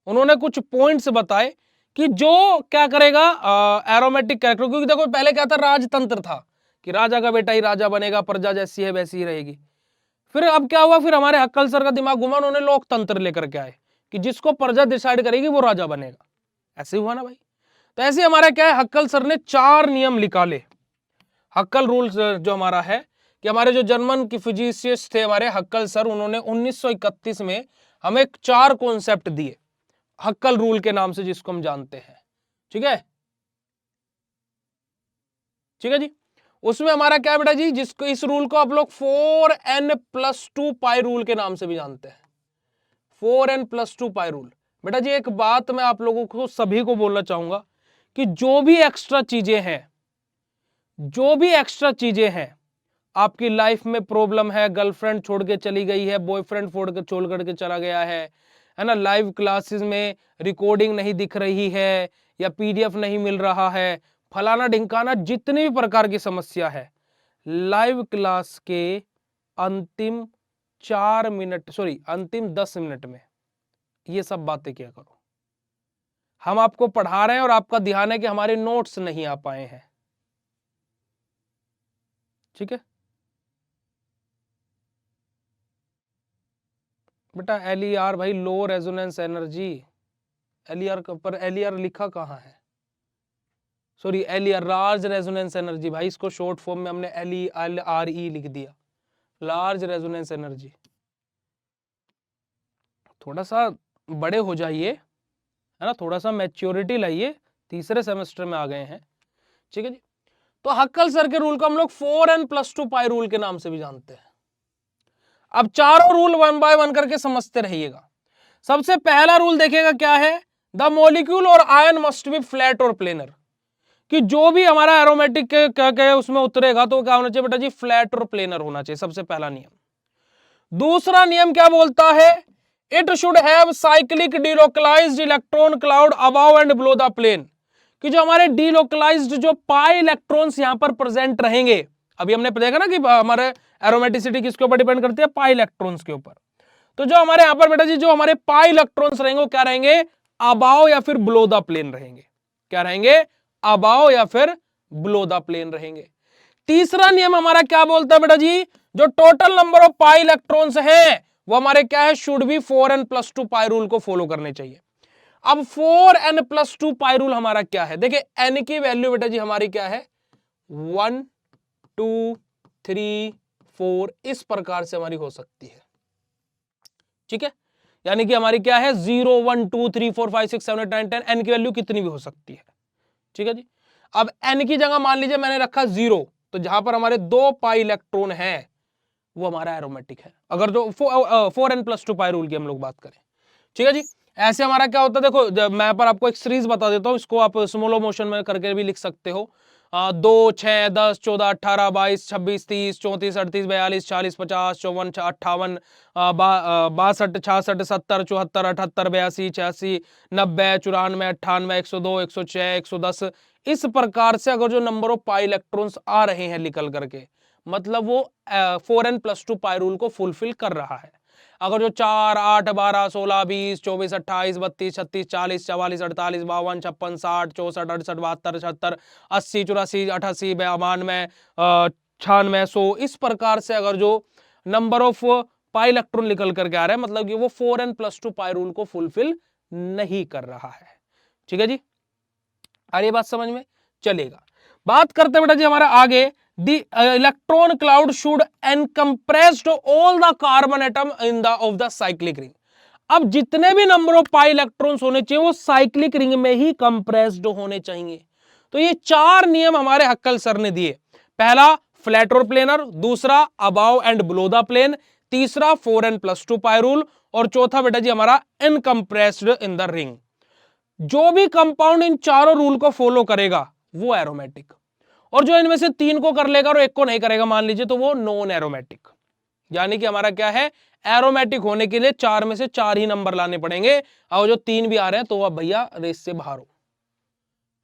[SPEAKER 2] उन्होंने कुछ पॉइंट्स बताए कि जो क्या करेगा एरोमेटिक कैरेक्टर। क्योंकि देखो पहले क्या था, राजतंत्र था कि राजा का बेटा ही राजा बनेगा, प्रजा जैसी है वैसी ही रहेगी। फिर अब क्या हुआ, फिर हमारे हक्कल सर का दिमाग घुमा, उन्होंने लोकतंत्र लेकर के आए कि जिसको प्रजा डिसाइड करेगी वो राजा बनेगा। ऐसे हुआ ना भाई। तो ऐसे हमारा क्या है, हक्कल सर ने 4 नियम निकाले। हक्कल रूल्स जो हमारा है कि हमारे जो जर्मन की फिजिसिस्ट थे हमारे हक्कल सर, उन्होंने 1931 में हमें 4 कॉन्सेप्ट दिए हक्कल रूल के नाम से, जिसको हम जानते हैं। ठीक है, ठीक है जी। उसमें हमारा क्या है बेटा जी, जिसको इस रूल को आप लोग 4n+2 पाई रूल के नाम से भी जानते हैं। 4n+2 pi rule. बेटा जी एक बात मैं आप लोगों को सभी को बोलना चाहूंगा कि जो भी एक्स्ट्रा चीजें हैं आपकी लाइफ में, प्रॉब्लम है, गर्लफ्रेंड छोड़ के चली गई है, बॉयफ्रेंड छोड़ करके चला गया है ना, लाइव क्लासेस में रिकॉर्डिंग नहीं दिख रही है या पीडीएफ नहीं मिल रहा है, फलाना ढिंकाना, जितनी भी प्रकार की समस्या है, लाइव क्लास के अंतिम 10 मिनट में ये सब बातें क्या करो। हम आपको पढ़ा रहे हैं और आपका ध्यान है कि हमारे नोट्स नहीं आ पाए हैं। ठीक है बेटा, LER भाई लो रेजोनेंस एनर्जी, LER पर LER लिखा कहां है, sorry LER large resonance energy. भाई इसको शॉर्ट फॉर्म में हमने LERE लिख दिया, लार्ज रेजोनेंस एनर्जी। थोड़ा सा बड़े हो जाइए, है ना, थोड़ा सा मैच्योरिटी लाइए, तीसरे सेमेस्टर में आ गए हैं। ठीक है जी। तो हक्कल सर के रूल को हम लोग 4n+2 पाई रूल के नाम से भी जानते हैं। अब चारों रूल 1 बाय 1 करके समझते रहिएगा। सबसे पहला रूल देखिएगा क्या है, द मॉलिक्यूल और आयन मस्ट बी फ्लैट और प्लेनर, कि जो भी हमारा एरोमेटिक क्या उसमें उतरेगा तो क्या होना चाहिए बेटा जी, फ्लैट और प्लेनर होना चाहिए, सबसे पहला नियम। दूसरा नियम क्या बोलता है, it should have cyclic delocalized electron cloud above and below the plane, कि जो हमारे डीलोकलाइज्ड जो पाई इलेक्ट्रॉन्स यहां पर प्रेजेंट रहेंगे, अभी हमने देखा ना कि हमारे एरोमेटिसिटी किसके ऊपर डिपेंड करती है, पाई इलेक्ट्रॉन्स के ऊपर। तो जो हमारे यहां पर बेटा जी जो हमारे पाई इलेक्ट्रॉन्स रहेंगे वो क्या रहेंगे, अबाव या फिर बिलो द प्लेन रहेंगे। क्या रहेंगे, अबाव या फिर बिलो द प्लेन रहेंगे। तीसरा नियम हमारा क्या बोलता है बेटा जी, जो total number of pi electrons हैं वो हमारे क्या है, should be 4n+2 pi rule को फॉलो करने चाहिए। अब 4n+2 पाई रूल हमारा क्या है, देखिए n की वैल्यू बेटा जी हमारी क्या है, 1 2 3 4 इस प्रकार से हमारी हो सकती है। ठीक है, यानी कि हमारी क्या है 0 1 2 3 4 5 6 7 8 9 10, n की वैल्यू कितनी भी हो सकती है। ठीक है जी, अब n की जगह मान लीजिए मैंने रखा 0, तो जहां पर हमारे 2 पाई इलेक्ट्रॉन है वो हमारा एरोमेटिक है, अगर जो 4n+2 पाई रूल की हम लोग बात करें। ठीक है जी, ऐसे हमारा क्या होता है, देखो मैं पर आपको एक सीरीज बता देता हूं, इसको आप स्मॉलो मोशन में करके भी लिख सकते हो। 2 6 10 14 18 22 26 30 34 38 42 40 50 54 58 62 66 70 74 78 82 86 90 94 98 102 106 110 इस प्रकार से अगर जो नंबर ऑफ पाई इलेक्ट्रॉन्स आ रहे हैं निकल करके, मतलब वो 4n+2 पाई रूल को फुलफिल कर रहा है। अगर जो 4 8 12 16 20 24 28 32 36 40 44 48 52 56 60 64 68 72 76 80 84 88 92 96 100 इस प्रकार से अगर जो नंबर ऑफ पाई इलेक्ट्रॉन निकल करके आ रहा है, मतलब कि वो 4n+2 पाई रूल को फुलफिल नहीं कर रहा है। ठीक है जी, आ रही बात समझ में, चलेगा। बात करते हैं बेटा जी हमारा आगे, the electron cloud should encompressed all the carbon atom in the of the cyclic ring। अब जितने भी नंबर ऑफ पाई इलेक्ट्रॉन्स होने चाहिए वो साइक्लिक रिंग में ही कंप्रेस्ड होने चाहिए। तो ये 4 नियम हमारे हक्कल सर ने दिए। पहला फ्लैट और प्लेनर, दूसरा above and below the plane, तीसरा 4n+2 पाई रूल, और चौथा बेटा जी हमारा इनकंप्रेस्ड इन द रिंग। जो भी कंपाउंड इन चारों रूल को फॉलो करेगा वो एरोमेटिक, और जो इनमें से 3 को कर लेगा और 1 को नहीं करेगा मान लीजिए, तो वो नॉन एरोमेटिक। यानी कि हमारा क्या है, एरोमेटिक होने के लिए 4 में से 4 ही नंबर लाने पड़ेंगे, और जो 3 भी आ रहे हैं तो अब भैया रेस से बाहर हो।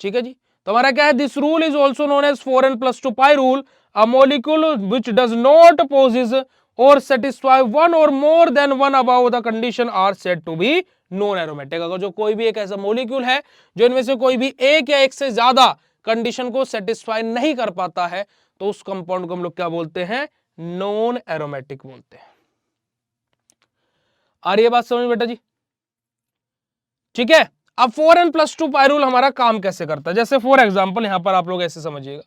[SPEAKER 2] ठीक है जी, तो हमारा क्या है, this rule is also known as 4n+2 pi rule. A molecule which does not possess और सेटिस्फाई वन और more than one about the condition are said to be non aromatic. अगर जो कोई भी एक ऐसा मॉलिक्यूल है जो इनमें से कोई भी एक या एक से ज्यादा कंडीशन को सेटिस्फाई नहीं कर पाता है, तो उस कंपाउंड को हम लोग क्या बोलते हैं, नॉन एरोमेटिक बोलते हैं। आ रही है बात समझ बेटा जी? ठीक है, अब 4n+2 पाई रूल हमारा काम कैसे करता है, जैसे फॉर एग्जांपल यहां पर आप लोग ऐसे समझिएगा,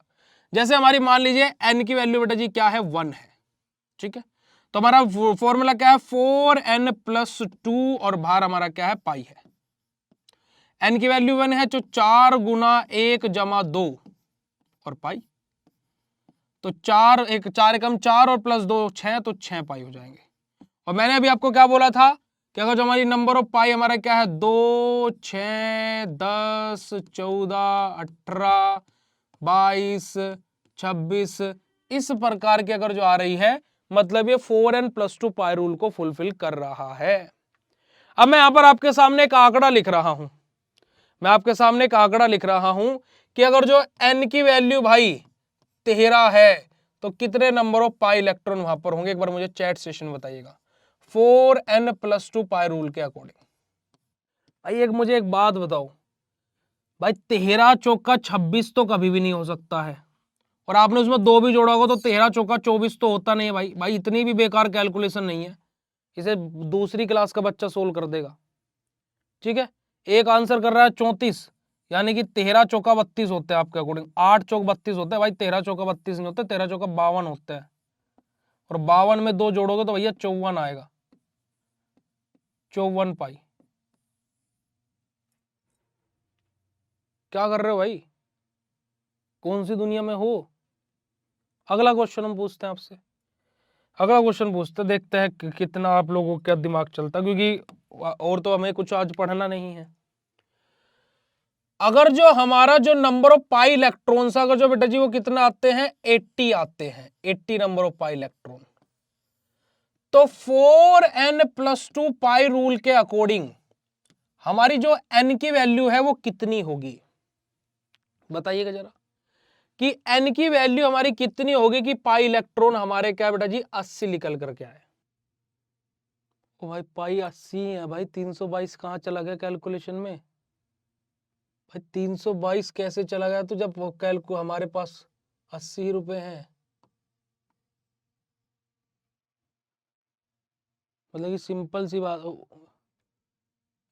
[SPEAKER 2] जैसे हमारी मान लीजिए n की वैल्यू बेटा जी क्या है, 1 है। ठीक है, तो हमारा फॉर्मूला क्या है, 4n+2 और बाहर हमारा क्या है, पाई है। n की वैल्यू 1 है, तो 4 गुना 1 जमा 2 और पाई, तो 4 एकम 4 और प्लस 2 6, तो 6 पाई हो जाएंगे। और मैंने अभी आपको क्या बोला था कि अगर जो हमारी नंबर ऑफ पाई हमारा क्या है, 2 6 10 14 18 22 26 इस प्रकार की अगर जो आ रही है, मतलब ये 4n+2 पाई रूल को फुलफिल कर रहा है। अब मैं यहां पर आपके सामने एक आंकड़ा लिख रहा हूं, मैं आपके सामने एक आंकड़ा लिख रहा हूं कि अगर जो n की वैल्यू भाई 13 है, तो कितने नंबर ऑफ पाई इलेक्ट्रॉन वहां पर होंगे, एक बार मुझे चैट सेशन बताइएगा 4n+2 पाई रूल के अकॉर्डिंग। भाई मुझे एक बात बताओ भाई, 13 चौका 26 तो कभी भी नहीं हो सकता है, और आपने उसमें 2 भी जोड़ा होगा तो 13 चौका 24 तो होता नहीं है। भाई इतनी भी बेकार कैलकुलेशन नहीं है, इसे दूसरी क्लास का बच्चा सोल्व कर देगा। ठीक है, एक आंसर कर रहा है 34, यानी कि 13 चौका 32 होते हैं आपके अकॉर्डिंग, 8 चौक 32 होते हैं भाई, 13 चौका 32 नहीं होते, 13 चौका 52 होते हैं, और 52 में 2 जोड़ोगे तो भैया 54 आएगा, 54 पाई। क्या कर रहे हो भाई, कौन सी दुनिया में हो? अगला क्वेश्चन हम पूछते हैं आपसे, अगला क्वेश्चन पूछते हैं, देखते हैं कि कितना आप लोगों का दिमाग चलता, क्योंकि और तो हमें कुछ आज पढ़ना नहीं है। अगर जो हमारा जो नंबर ऑफ पाई इलेक्ट्रॉन्स अगर जो बेटा जी वो कितना आते हैं, 80 आते हैं, 80 नंबर ऑफ पाई इलेक्ट्रॉन, तो 4n+2 पाई रूल के अकॉर्डिंग हमारी जो n की वैल्यू है वो कितनी होगी? बताइएगा जरा कि n की वैल्यू हमारी कितनी होगी कि पाई इलेक्ट्रॉन हमारे क्या बेटा जी 80 निकल करके आए। ओ भाई पाई 80 है भाई, 322 कहाँ चला गया कैलकुलेशन में? भाई 322 कैसे चला गया? तो जब हमारे पास 80 रुपए हैं, मतलब कि सिंपल सी बात।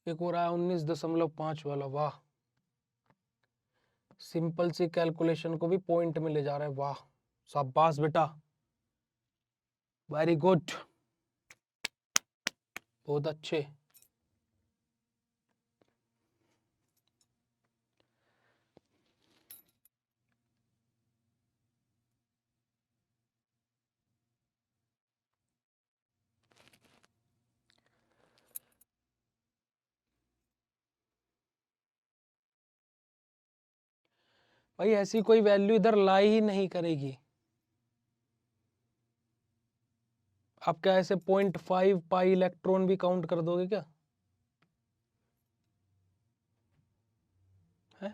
[SPEAKER 2] एक हो रहा है 19.5 वाला, वाह। सिंपल सी कैलकुलेशन को भी पॉइंट में ले जा रहा है, वाह शाबाश बेटा, वेरी गुड, बहुत अच्छे। भाई ऐसी कोई वैल्यू इधर लाई ही नहीं करेगी। आप क्या ऐसे 0.5 पाई इलेक्ट्रॉन भी काउंट कर दोगे क्या? है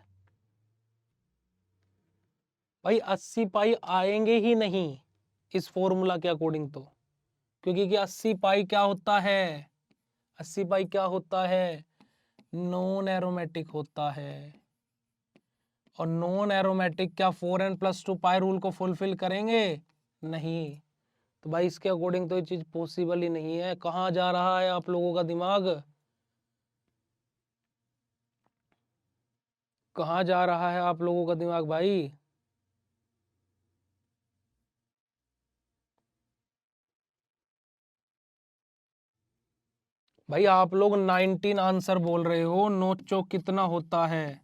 [SPEAKER 2] भाई 80 पाई आएंगे ही नहीं इस फॉर्मूला के अकॉर्डिंग तो, क्योंकि कि 80 पाई क्या होता है? 80 पाई क्या होता है? नॉन एरोमेटिक होता है। और नॉन एरोमेटिक क्या 4n+2 पाई रूल को फुलफिल करेंगे? नहीं। तो भाई इसके अकॉर्डिंग तो ये चीज पॉसिबल ही नहीं है। कहाँ जा रहा है आप लोगों का दिमाग? कहाँ जा रहा है आप लोगों का दिमाग भाई? भाई आप लोग 19 आंसर बोल रहे हो, नोट चौक कितना होता है?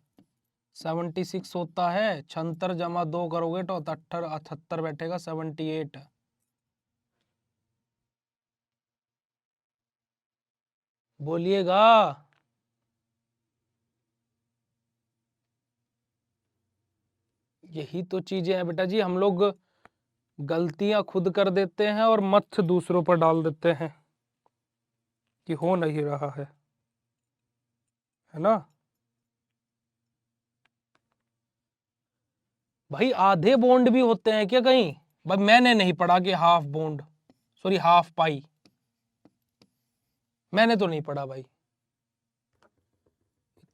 [SPEAKER 2] 76 होता है। 76 जमा 2 करोगे तो 78 बैठेगा, 78। बोलिएगा। यही तो चीजें हैं बेटा जी, हम लोग गलतियां खुद कर देते हैं और मत दूसरों पर डाल देते हैं कि हो नहीं रहा है ना? भाई आधे बॉन्ड भी होते हैं क्या कहीं? भाई मैंने नहीं पढ़ा कि हाफ बॉन्ड, सॉरी हाफ पाई, मैंने तो नहीं पढ़ा भाई।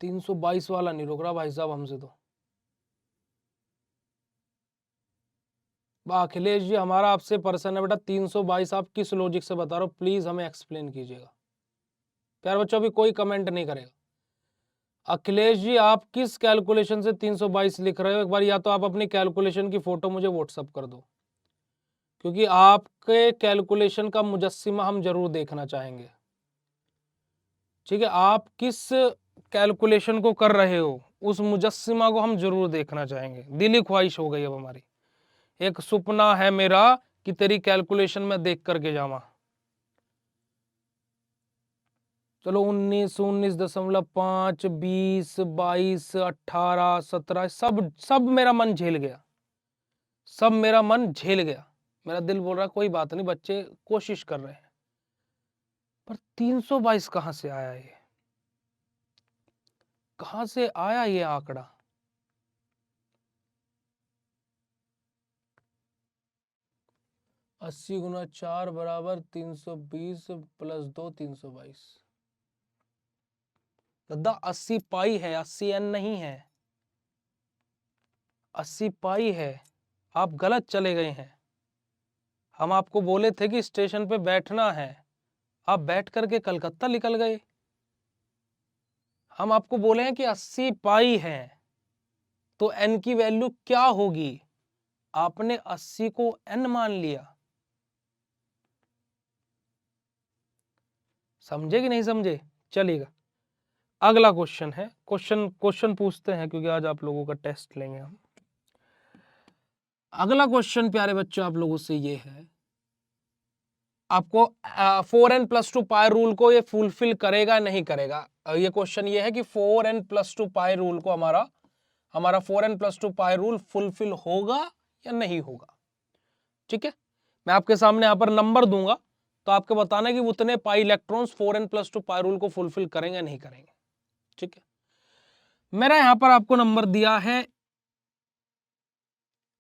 [SPEAKER 2] 322 वाला नहीं रोक रहा भाई साहब हमसे तो। अखिलेश जी हमारा आपसे पर्सन है बेटा, 322 आप किस लॉजिक से बता रहे हो? प्लीज हमें एक्सप्लेन कीजिएगा। प्यारे बच्चों अभी कोई कमेंट नहीं करेगा। अखिलेश जी आप किस कैलकुलेशन से 322 लिख रहे हो? एक बार या तो आप अपनी कैलकुलेशन की फोटो मुझे व्हाट्सअप कर दो, क्योंकि आपके कैलकुलेशन का मुजस्सिमा हम जरूर देखना चाहेंगे। ठीक है, आप किस कैलकुलेशन को कर रहे हो उस मुजस्सिमा को हम जरूर देखना चाहेंगे। दिली ख्वाहिश हो गई अब हमारी, एक सपना है मेरा कि तेरी कैलकुलेशन में देख करके जावा। चलो 19, 19.5, 20, 22, 18, 17, सब सब मेरा मन झेल गया, सब मेरा मन झेल गया। मेरा दिल बोल रहा कोई बात नहीं, बच्चे कोशिश कर रहे हैं। पर 322 कहां से आया ये? कहां से आया ये आंकड़ा? अस्सी गुना 4 बराबर 320 प्लस 2 322। दादा 80 पाई है, 80 एन नहीं है, 80 पाई है। आप गलत चले गए हैं। हम आपको बोले थे कि स्टेशन पे बैठना है, आप बैठ करके कलकत्ता निकल गए। हम आपको बोले हैं कि 80 पाई है तो n की वैल्यू क्या होगी? आपने 80 को n मान लिया। समझे कि नहीं समझे? चलिएगा अगला क्वेश्चन है, क्वेश्चन पूछते हैं क्योंकि आज आप लोगों का टेस्ट लेंगे हम। अगला क्वेश्चन प्यारे बच्चों आप लोगों से ये है, आपको 4n+2 पाई रूल को ये फुलफिल करेगा नहीं करेगा? ये क्वेश्चन ये है कि 4n+2 पाई रूल को हमारा 4n+2 पाई रूल फुलफिल होगा या नहीं होगा। ठीक है, मैं आपके सामने यहां पर नंबर दूंगा तो आपको बताना है कि उतने pi electrons 4n+2 pi rule को फुलफिल करेंगे नहीं करेंगे। ठीक है, मेरा यहां पर आपको नंबर दिया है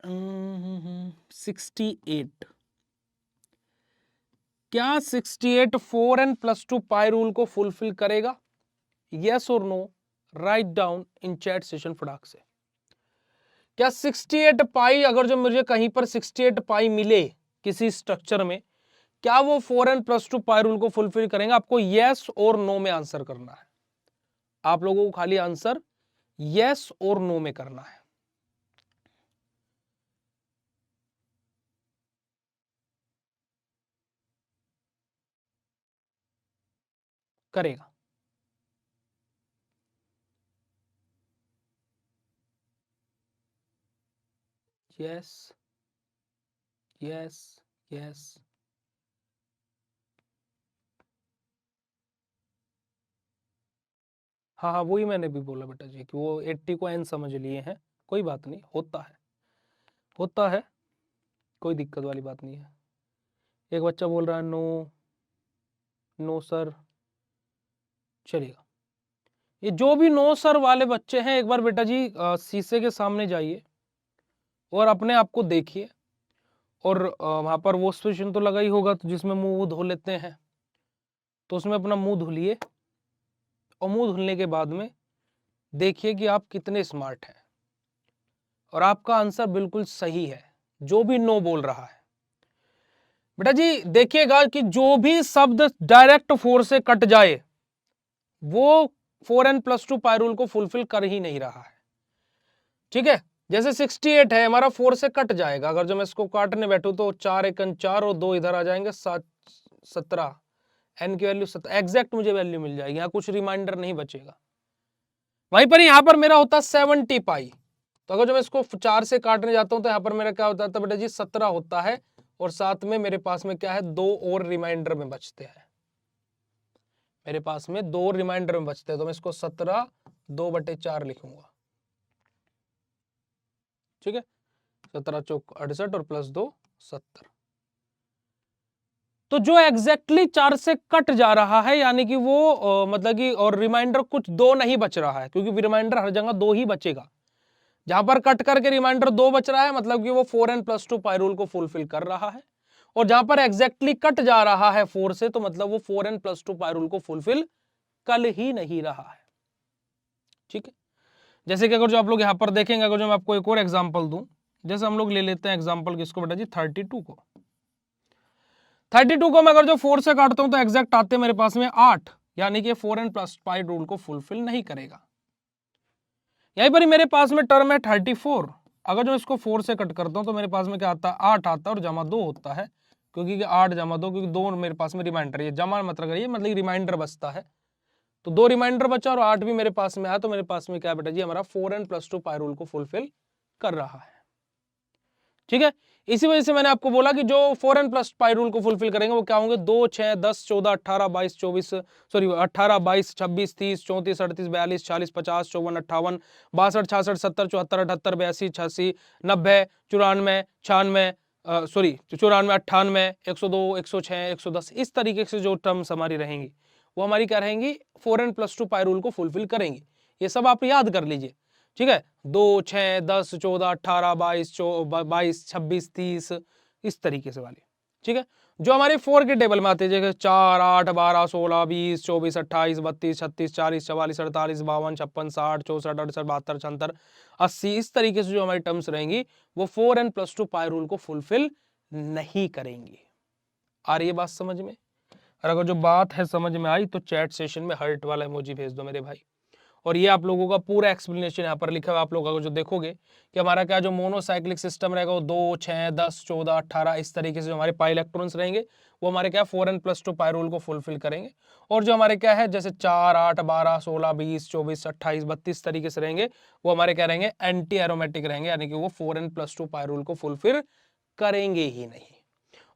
[SPEAKER 2] 68, क्या 68 4n+2 पाई रूल को फुलफिल करेगा? यस और no, write down in chat session फटाक से। क्या 68 पाई, अगर जो मुझे कहीं पर 68 पाई मिले किसी स्ट्रक्चर में, क्या वो 4n+2 पाई रूल को फुलफिल करेंगे? आपको यस और नो में आंसर करना है। आप लोगों को खाली आंसर यस और नो में करना है। करेगा? Yes yes yes. हाँ हाँ, वही मैंने भी बोला बेटा जी कि वो 80 को एन समझ लिए हैं, कोई बात नहीं, होता है, होता है, कोई दिक्कत वाली बात नहीं है। एक बच्चा बोल रहा है नो, नो सर, चलेगा। ये जो भी नो सर वाले बच्चे हैं, एक बार बेटा जी शीशे के सामने जाइए और अपने आप को देखिए, और वहां पर वॉश बेसिन तो लगा ही होगा, तो जिसमें मुंह धो लेते हैं, तो उसमें अपना मुंह धुलिए, और मुंह धुलने के बाद में देखिए कि आप कितने स्मार्ट हैं, और आपका आंसर बिल्कुल सही है जो भी नो बोल रहा है। बेटा जी देखिएगा कि जो भी शब्द डायरेक्ट 4 से कट जाए वो 4n+2 पाई रूल को फुलफिल कर ही नहीं रहा है। ठीक है, जैसे 68 है हमारा, 4 से कट जाएगा, अगर जो मैं इसको काटने बैठू तो 4 एकन 4 और 2 इधर आ जाएंगे, 17, एन की वैल्यू 17 एग्जैक्ट मुझे वैल्यू मिल जाएगी, यहाँ कुछ रिमाइंडर नहीं बचेगा। वहीं पर यहाँ पर मेरा होता 70 पाई, तो अगर जो मैं इसको 4 से काटने जाता हूं तो यहाँ पर मेरा क्या होता है बेटा जी 17 होता है, और साथ में मेरे पास में क्या है, 2 और रिमाइंडर में बचते हैं, मेरे पास में 2 रिमाइंडर में बचते हैं, तो मैं इसको 17 2/4 लिखूंगा। ठीक है, 17 चौक 68 और प्लस 2 70। तो जो एग्जैक्टली 4 से कट जा रहा है, यानी कि वो मतलब कि, और रिमाइंडर कुछ 2 नहीं बच रहा है, क्योंकि रिमाइंडर हर जगह 2 ही बचेगा। जहां पर कट करके रिमाइंडर 2 बच रहा है, मतलब कि वो 4n+2 पाई रूल को फुलफिल कर रहा है, और जहां पर एग्जैक्टली कट जा रहा है 4 से, तो मतलब वो 4n+2 पाई रूल को फुलफिल कर ही नहीं रहा है। ठीक है, जैसे कि अगर जो आप लोग यहां पर देखेंगे, अगर जो मैं आपको एक और एग्जांपल दूं, जैसे हम लोग ले लेते हैं एग्जांपल किसको बेटा जी, 32 को। 32 को मैं अगर जो 4 से काटता हूं तो एग्जैक्ट आते हैं मेरे पास में 8, यानी कि 4n+ पाई रूल को फुलफिल नहीं करेगा। यहीं पर ही मेरे पास में टर्म है 34, अगर जो इसको 4 से कट करता हूं तो मेरे पास में क्या आता है, 8 आता है और जमा 2 होता है, क्योंकि 8 जमा 2, क्योंकि 2 मेरे पास में रिमाइंडर, ये जमा मतलब करिए, मतलब रिमाइंडर बचता है, तो 2 रिमाइंडर बचा और 8 भी मेरे पास में आया, तो मेरे पास में क्या है बेटा जी, हमारा 4n+2 पाई रूल को फुलफिल कर रहा है। ठीक है, इसी वजह से मैंने आपको बोला कि जो 4n+ पाई रूल को फुलफिल करेंगे वो क्या होंगे, 2 6 10 14 18 22 24, सॉरी 18 22 26 30 34 38 42 40 50 54 58 62 66 70 74 78 82 86 90 94 96, सॉरी 94 98 102 106 110, इस तरीके से जो टर्म्स हमारी रहेंगी वो हमारी क्या रहेंगी, 4n+2 पाई रूल को फुलफिल करेंगी। ये सब आप याद कर लीजिए। ठीक है, 2 6 10 14 18 22 22 26 30, इस तरीके से वाली। ठीक है, जो हमारे 4 के टेबल में आते हैं, जैसे 4 8 12 16 20 24 28 32 36 40 44 48 52 56 60 64 68 72 76 80, इस तरीके से जो हमारी टर्म्स रहेंगी वो 4n+2 पाई रूल को फुलफिल नहीं करेंगी। आ रही है बात समझ में? और अगर जो बात है समझ में आई तो चैट सेशन में हार्ट वाला इमोजी भेज दो मेरे भाई। और ये आप लोगों का पूरा एक्सप्लेनेशन यहाँ पर लिखा हुआ, आप लोग अगर जो देखोगे कि हमारा क्या जो मोनोसाइक्लिक सिस्टम रहेगा वो 2 6 10 14 18 इस तरीके से जो हमारे पाई इलेक्ट्रॉन्स रहेंगे वो हमारे क्या 4n+2 पाई रूल को फुलफिल करेंगे। और जो हमारे क्या है जैसे 4 8 12 16 20 24 28 32 तरीके से रहेंगे वो हमारे क्या रहेंगे, एंटी एरोमेटिक रहेंगे, यानी कि वो 4n+2 पाई रूल को फुलफिल करेंगे ही नहीं।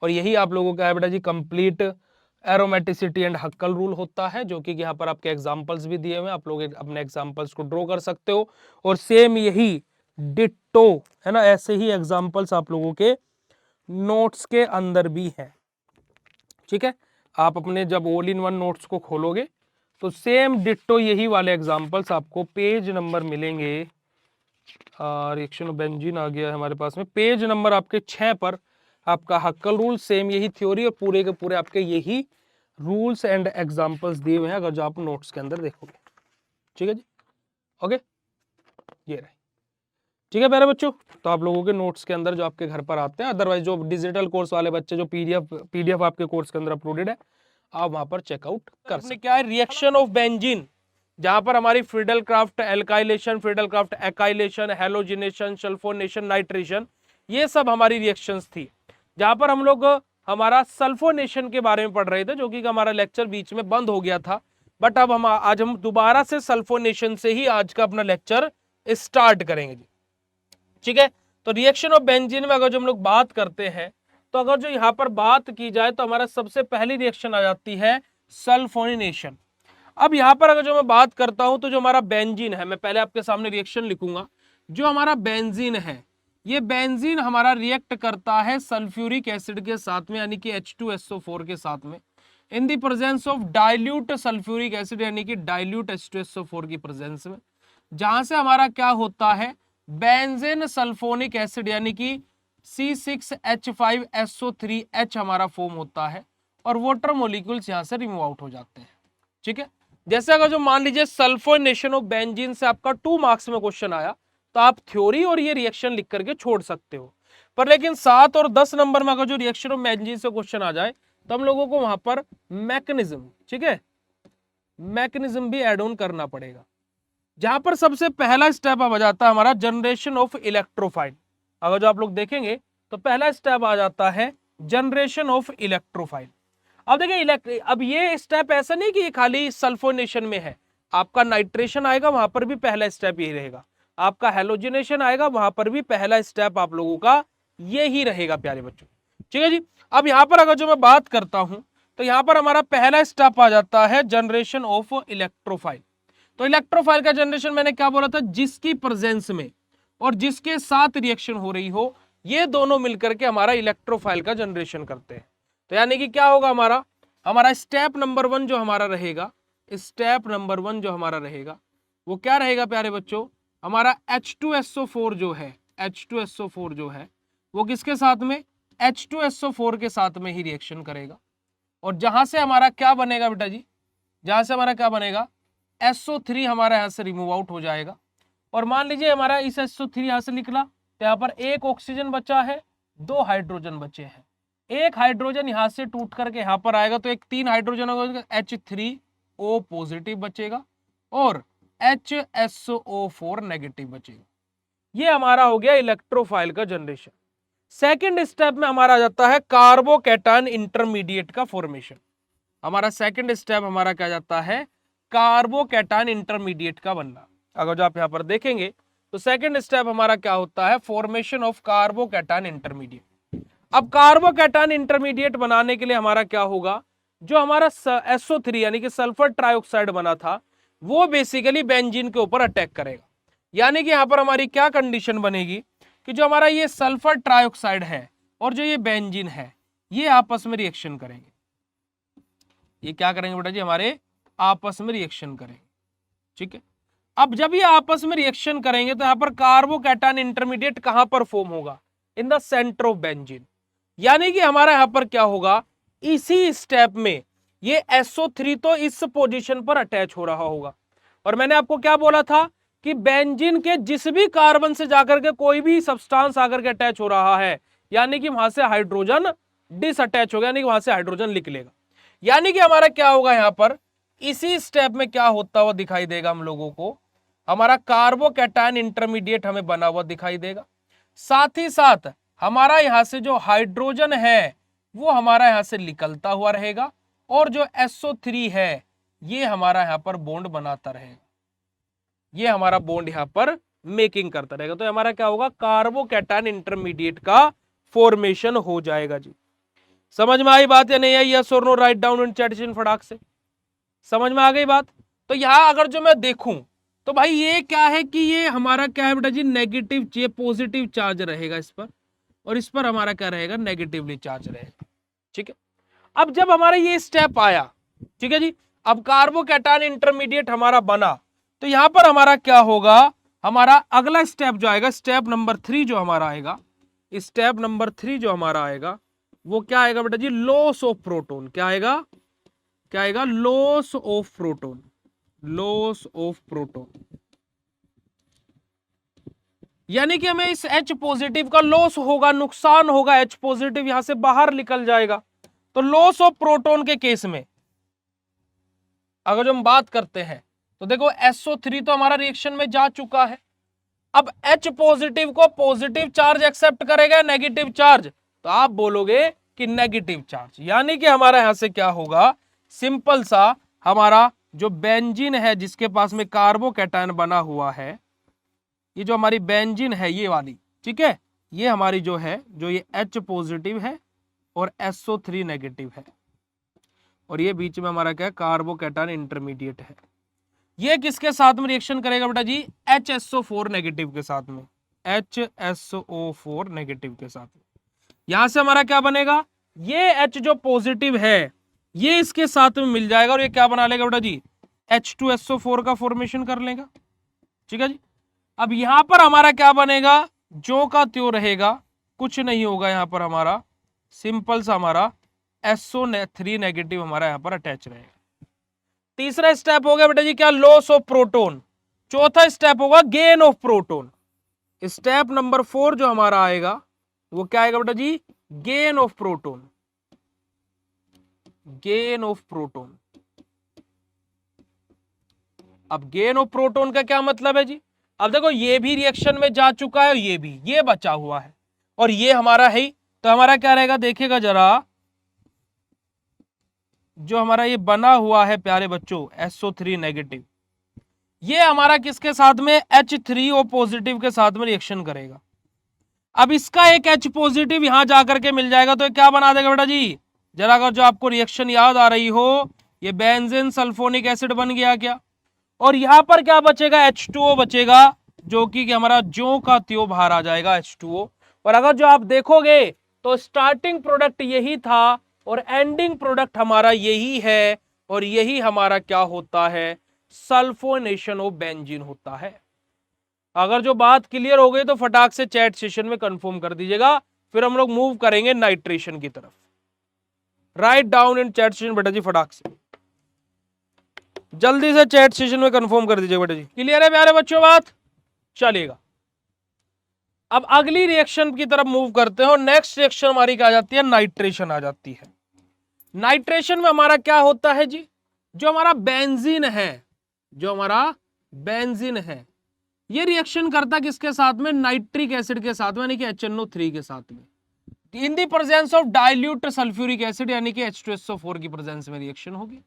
[SPEAKER 2] और यही आप लोगों का है बेटा जी complete aromaticity and Huckel rule होता है, जो कि यहाँ पर आपके एग्जांपल्स भी दिए हुए हैं, आप लोग अपने एग्जांपल्स को ड्रॉ कर सकते हो। और सेम यही डिट्टो है ना, ऐसे ही एग्जांपल्स आप लोगों के नोट्स के अंदर भी हैं। ठीक है, आप अपने जब ऑल इन वन नोट्स को खोलोगे तो सेम डिट्टो यही वाले एग्जांपल्स आपको पेज नंबर मिलेंगे रिएक्शन ऑफ बेंजीन आ गया है हमारे पास में, पेज नंबर आपके 6 पर आपका हक्कल रूल, सेम यही थ्योरी और पूरे के पूरे आपके यही रूल्स एंड एग्जांपल्स दिए हुए हैं अगर जो आप नोट्स के अंदर देखोगे। ठीक है जी, ओके, ये रहे। ठीक है प्यारे बच्चों, तो आप लोगों के नोट्स के अंदर जो आपके घर पर आते हैं, अदरवाइज जो डिजिटल कोर्स वाले बच्चे जो पीडीएफ आपके कोर्स के अंदर अपलोडेड है, आप वहां पर चेकआउट कर सकते हैं। क्या है रिएक्शन ऑफ बेंजीन, जहां पर हमारी Friedel Crafts alkylation, Friedel Crafts acylation, halogenation, sulphonation, nitration, ये सब हमारी रिएक्शंस थी। जहां पर हम लोग हमारा सल्फोनेशन के बारे में पढ़ रहे थे, जो कि हमारा लेक्चर बीच में बंद हो गया था, बट अब आज हम दोबारा से सल्फोनेशन से ही आज का अपना लेक्चर स्टार्ट करेंगे जी। ठीक है, तो रिएक्शन ऑफ बेंजीन में अगर जो हम लोग बात करते हैं, तो अगर जो यहां पर बात की जाए तो हमारा सबसे पहली रिएक्शन आ जाती है सल्फोनेशन। अब यहां पर अगर जो मैं बात करता हूं तो जो हमारा बेंजीन है, मैं पहले आपके सामने रिएक्शन लिखूंगा। जो हमारा बेंजीन है, ये बेंजीन हमारा रिएक्ट करता है सल्फ्यूरिक एसिड के साथ में, यानी कि H2SO4 के साथ में, in the presence of dilute sulphuric acid, यानी कि डाइल्यूट H2SO4 की प्रेजेंस में, जहां से हमारा क्या होता है, बेंजीन सल्फोनिक एसिड यानी कि C6H5SO3H हमारा फॉर्म होता है और वाटर मॉलिक्यूल्स यहां से रिमूव आउट हो जाते हैं। ठीक है, जैसे अगर जो मान लीजिए सल्फोनेशन ऑफ बेंजीन से आपका 2 मार्क्स में क्वेश्चन आया, तो आप थ्योरी और ये रिएक्शन लिख करके छोड़ सकते हो, पर लेकिन 7 और 10 नंबर में अगर जो रिएक्शन ऑफ बेंजीन से क्वेश्चन आ जाए, तो हम लोगों को वहां पर मैकेनिज्म, ठीक है, मैकेनिज्म भी एड ऑन करना पड़ेगा, जहां पर सबसे पहला स्टेप आ जाता है हमारा जनरेशन ऑफ इलेक्ट्रोफाइल। अगर जो आप लोग देखेंगे तो पहला स्टेप आ जाता है जनरेशन ऑफ इलेक्ट्रोफाइल। अब देखिए, अब ये स्टेप ऐसा नहीं कि ये खाली सल्फोनेशन में है, आपका नाइट्रेशन आएगा वहां पर भी पहला स्टेप यही रहेगा, आपका हेलोजिनेशन आएगा वहां पर भी पहला स्टेप आप लोगों का यही रहेगा प्यारे बच्चों। ठीक है जी, अब यहां पर अगर जो मैं बात करता हूं, तो यहां पर हमारा पहला स्टेप आ जाता है जनरेशन ऑफ इलेक्ट्रोफाइल। तो इलेक्ट्रोफाइल का जनरेशन मैंने क्या बोला था, जिसकी प्रेजेंस में और जिसके साथ रिएक्शन हो रही हो, ये दोनों मिलकर के हमारा इलेक्ट्रोफाइल का जनरेशन करते हैं। तो यानी कि क्या होगा, हमारा स्टेप नंबर 1 जो हमारा रहेगा, स्टेप नंबर 1 जो हमारा रहेगा वो क्या रहेगा प्यारे बच्चों, हमारा H2SO4 जो है, H2SO4 जो है वो किसके साथ में, H2SO4 के साथ में ही रिएक्शन करेगा, और जहां से हमारा क्या बनेगा बेटा जी, जहां से हमारा क्या बनेगा, SO3 हमारा यहां से रिमूव आउट हो जाएगा, और मान लीजिए हमारा इस SO3 यहां से निकला, तो यहां पर एक ऑक्सीजन बचा है, 2 हाइड्रोजन बचे हैं, एक हाइड्रोजन यहां से टूट करके यहां पर आएगा, तो एक 3 हाइड्रोजन होगा, H3O पॉजिटिव बचेगा और HSO4 नेगेटिव बचेगा। ये हमारा हो गया इलेक्ट्रोफाइल का जनरेशन। सेकेंड स्टेप में हमारा आ जाता है कार्बोकैटायन इंटरमीडिएट का फॉर्मेशन। हमारा सेकेंड स्टेप हमारा क्या जाता है, कार्बोकैटायन इंटरमीडिएट का बनना। अगर जो आप यहां पर देखेंगे तो सेकेंड स्टेप हमारा क्या होता है, फॉर्मेशन ऑफ कार्बोकैटायन इंटरमीडिएट। अब कार्बोकैटायन इंटरमीडिएट बनाने के लिए हमारा क्या होगा, जो हमारा SO3 यानी कि सल्फर ट्राइऑक्साइड बना था, वो बेसिकली बेंजीन के ऊपर अटैक करेगा। यानी कि यहां पर हमारी क्या कंडीशन बनेगी कि जो हमारा ये सल्फर ट्राइऑक्साइड है और जो ये बेंजीन है, ये आपस में रिएक्शन करेंगे। ये क्या करेंगे बेटा जी, हमारे आपस में रिएक्शन करेंगे। ठीक है, अब जब ये आपस में रिएक्शन करेंगे तो यहां पर कार्बोकैटायन इंटरमीडिएट कहां पर फॉर्म होगा, in the centre of benzene. यानी कि हमारा यहां पर क्या होगा, इसी स्टेप में ये SO3 तो इस पोजीशन पर अटैच हो रहा होगा, और मैंने आपको क्या बोला था कि बेंजीन के जिस भी कार्बन से जाकर के कोई भी सब्सटेंस आकर के अटैच हो रहा है, यानी कि वहां से हाइड्रोजन डिसअटैच होगा, यानी कि वहां से हाइड्रोजन निकलेगा। यानी कि हमारा क्या होगा, यहां पर इसी स्टेप में क्या होता हुआ दिखाई देगा हम लोगों को, हमारा कार्बोकैटायन इंटरमीडिएट हमें बना हुआ दिखाई देगा। साथ ही साथ हमारा यहां से जो हाइड्रोजन है वो हमारा यहां से निकलता हुआ रहेगा, और जो SO3 है ये हमारा यहां पर बॉन्ड बनाता रहेगा, ये हमारा बॉन्ड यहां पर मेकिंग करता रहेगा। तो हमारा क्या होगा, कार्बोकैटायन इंटरमीडिएट का फॉर्मेशन हो जाएगा जी। समझ में आई बात या नहीं आई, यस और no, write down in chat फटाक से, समझ में आ गई बात। तो यहां अगर जो मैं देखूं तो भाई ये क्या है कि ये हमारा क्या है बेटा जी, नेगेटिव, ये पॉजिटिव चार्ज रहेगा इस पर, और इस पर हमारा क्या रहेगा, नेगेटिवली चार्ज रहेगा। ठीक है, अब जब हमारा ये स्टेप आया, ठीक है जी, अब कार्बोकैटायन इंटरमीडिएट हमारा बना, तो यहां पर हमारा क्या होगा, हमारा अगला स्टेप जो आएगा, स्टेप नंबर 3 जो हमारा आएगा, स्टेप नंबर 3 जो हमारा आएगा वो क्या आएगा बेटा जी, लॉस ऑफ प्रोटॉन। क्या आएगा, क्या आएगा, loss of proton, loss of proton. यानी कि हमें इस H पॉजिटिव का लॉस होगा, नुकसान होगा, H पॉजिटिव यहां से बाहर निकल जाएगा। तो लॉस ऑफ प्रोटॉन के केस में अगर जो हम बात करते हैं तो देखो SO3 तो हमारा रिएक्शन में जा चुका है। अब H पॉजिटिव को पॉजिटिव चार्ज एक्सेप्ट करेगा, नेगेटिव चार्ज, तो आप बोलोगे कि नेगेटिव चार्ज। यानी कि हमारा यहां से क्या होगा, सिंपल सा हमारा जो बेंजीन है जिसके पास में कार्बोकैटायन बना हुआ है, ये जो हमारी बेंजीन है ये वाली, ठीक है, ये हमारी जो है, जो ये H पॉजिटिव है और SO3 नेगेटिव है, और ये बीच में हमारा क्या है, कार्बोकैटायन इंटरमीडिएट है। ये किसके साथ में रिएक्शन करेगा बेटा जी, HSO4 नेगेटिव के साथ में, HSO4 नेगेटिव के साथ में। यहां से हमारा क्या बनेगा, ये H जो पॉजिटिव है ये इसके साथ में मिल जाएगा और ये क्या बना लेगा बेटा जी, H2SO4 का फॉर्मेशन कर लेगा। ठीक है जी। अब यहां पर हमारा क्या बनेगा, जो का त्यों रहेगा, कुछ नहीं होगा, यहां पर हमारा सिंपल सा हमारा SO3 नेगेटिव हमारा यहां पर अटैच रहेगा। तीसरा स्टेप हो गया बेटा जी क्या, लॉस ऑफ प्रोटॉन। चौथा स्टेप होगा gain of proton. Step number 4 जो हमारा आएगा वो क्या आएगा बेटा जी, gain of proton, gain of proton. अब गेन ऑफ प्रोटॉन का क्या मतलब है जी, अब देखो ये भी रिएक्शन में जा चुका है और ये भी, ये बचा हुआ है और ये हमारा है ही, तो हमारा क्या रहेगा, देखिएगा जरा, जो हमारा ये बना हुआ है प्यारे बच्चों SO3 नेगेटिव, ये हमारा किसके साथ में, H3O पॉजिटिव के साथ में रिएक्शन करेगा। अब इसका एक H पॉजिटिव यहां जाकर के मिल जाएगा तो ये क्या बना देगा बेटा जी, जरा अगर जो आपको रिएक्शन याद आ रही हो, ये बेंजीन सल्फोनिक एसिड बन गया क्या, और यहां पर क्या बचेगा, H2O बचेगा, जो कि हमारा ज्यों का त्यों बाहर आ जाएगा H2O। और अगर जो आप देखोगे तो स्टार्टिंग प्रोडक्ट यही था और एंडिंग प्रोडक्ट हमारा यही है, और यही हमारा क्या होता है, सल्फोनेशन ऑफ बेंजीन होता है। अगर जो बात क्लियर हो गई तो फटाक से चैट सेशन में कंफर्म कर दीजिएगा, फिर हम लोग मूव करेंगे नाइट्रेशन की तरफ। Right down in chat session बेटा जी, फटाक से जल्दी से चैट सेशन में कंफर्म कर दीजिए बेटा जी। क्लियर है प्यारे बच्चों बात, चलेगा। अब अगली रिएक्शन की तरफ मूव करते हैं और नेक्स्ट रिएक्शन हमारी क्या आ जाती है, नाइट्रेशन आ जाती है। नाइट्रेशन में हमारा क्या होता है जी, जो हमारा बेंजीन है, जो हमारा बेंजीन है, ये रिएक्शन करता किसके साथ में, नाइट्रिक एसिड के साथ में, यानी कि HNO3 के साथ में, in the presence of dilute sulphuric acid, यानी कि H2SO4 की प्रेजेंस में रिएक्शन होगी।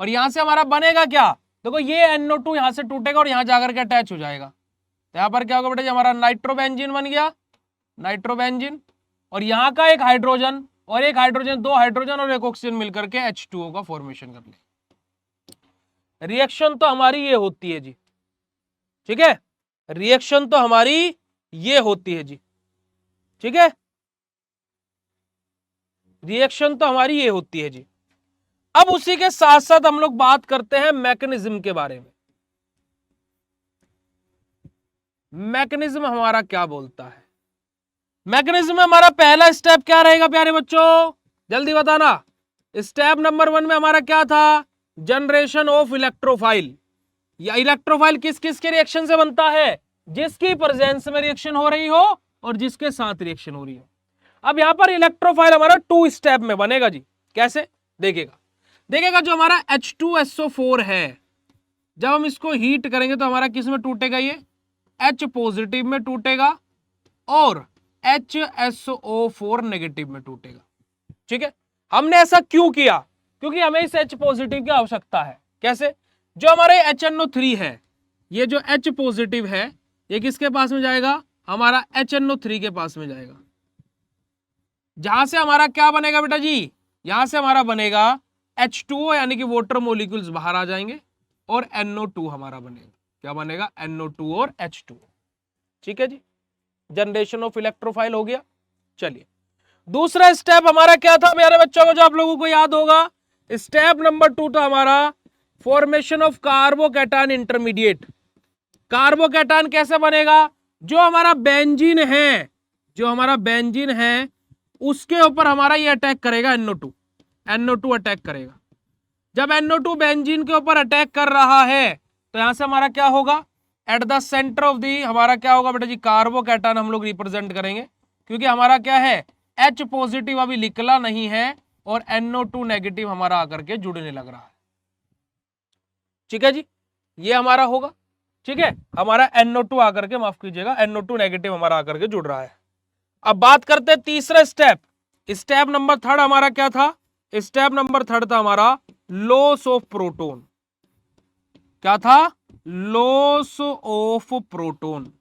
[SPEAKER 2] और यहां से हमारा बनेगा क्या, देखो ये NO2 यहां से टूटेगा और यहां जाकर के अटैच हो जाएगा, तो यहां पर क्या होगा बेटा जी, हमारा नाइट्रोबेंजीन बन गया, नाइट्रोबेंजीन, और यहां का एक हाइड्रोजन और एक हाइड्रोजन, दो हाइड्रोजन और एक ऑक्सीजन मिलकर के H2O का फॉर्मेशन कर ले। रिएक्शन तो हमारी ये होती है जी, ठीक है, रिएक्शन तो हमारी ये होती है जी, ठीक है, रिएक्शन तो हमारी ये होती है जी। अब उसी के साथ साथ हम लोग बात करते हैं मैकेनिज्म के बारे में। मैकेनिज्म हमारा क्या बोलता है, मैकेनिज्म में हमारा पहला स्टेप क्या रहेगा प्यारे बच्चों, जल्दी बताना। स्टेप नंबर 1 में हमारा क्या था, जनरेशन ऑफ इलेक्ट्रोफाइल। या इलेक्ट्रोफाइल किस किस के रिएक्शन से बनता है, जिसकी प्रेजेंस में रिएक्शन हो रही हो और जिसके साथ रिएक्शन हो रही हो। अब यहां पर इलेक्ट्रोफाइल हमारा 2 स्टेप में बनेगा जी, कैसे देखिएगा, देखिएगा जो हमारा H2SO4 है, जब हम इसको हीट करेंगे तो हमारा किस में टूटेगा, ये H पॉजिटिव में टूटेगा और HSO4 नेगेटिव में टूटेगा। ठीक है, हमने ऐसा क्यों किया, क्योंकि हमें इस H पॉजिटिव की आवश्यकता है। कैसे, जो हमारे HNO3 है, ये जो H पॉजिटिव है ये किसके पास में जाएगा, हमारा HNO3 के पास में जाएगा, जहां से हमारा क्या बनेगा बेटा जी, यहां से हमारा बनेगा H2O, यानी कि वाटर मॉलिक्यूल्स बाहर आ जाएंगे और NO2 हमारा बनेगा, क्या बनेगा, NO2 और H2O। ठीक है जी, जनरेशन ऑफ इलेक्ट्रोफाइल हो गया। चलिए दूसरा स्टेप हमारा क्या था मेरे बच्चों को, जो आप लोगों को याद होगा, स्टेप नंबर 2 था हमारा formation of carbocation intermediate. Carbocation कैसे बनेगा? जो हमारा बेंजीन है, जो हमारा बेंजीन है उसके ऊपर हमारा ये अटैक करेगा NO2, NO2 अटैक करेगा। जब NO2 बेंजीन के ऊपर अटैक कर रहा है तो यहां से हमारा क्या होगा? At the centre of the हमारा क्या होगा बेटा जी? कार्बोकैटायन हम लोग रिप्रेजेंट करेंगे, क्योंकि हमारा क्या है? H पॉजिटिव अभी निकला नहीं है और NO2 नेगेटिव हमारा आकर के जुड़ने लग रहा है। ठीक है जी, ये हमारा होगा। ठीक है, हमारा NO2 आकर के, माफ कीजिएगा, NO2 नेगेटिव हमारा आकर के जुड़ रहा है। अब बात करते हैं तीसरा स्टेप। स्टेप नंबर 3 हमारा क्या था? स्टेप नंबर 3 था हमारा लॉस ऑफ प्रोटोन। क्या था? Loss of proton.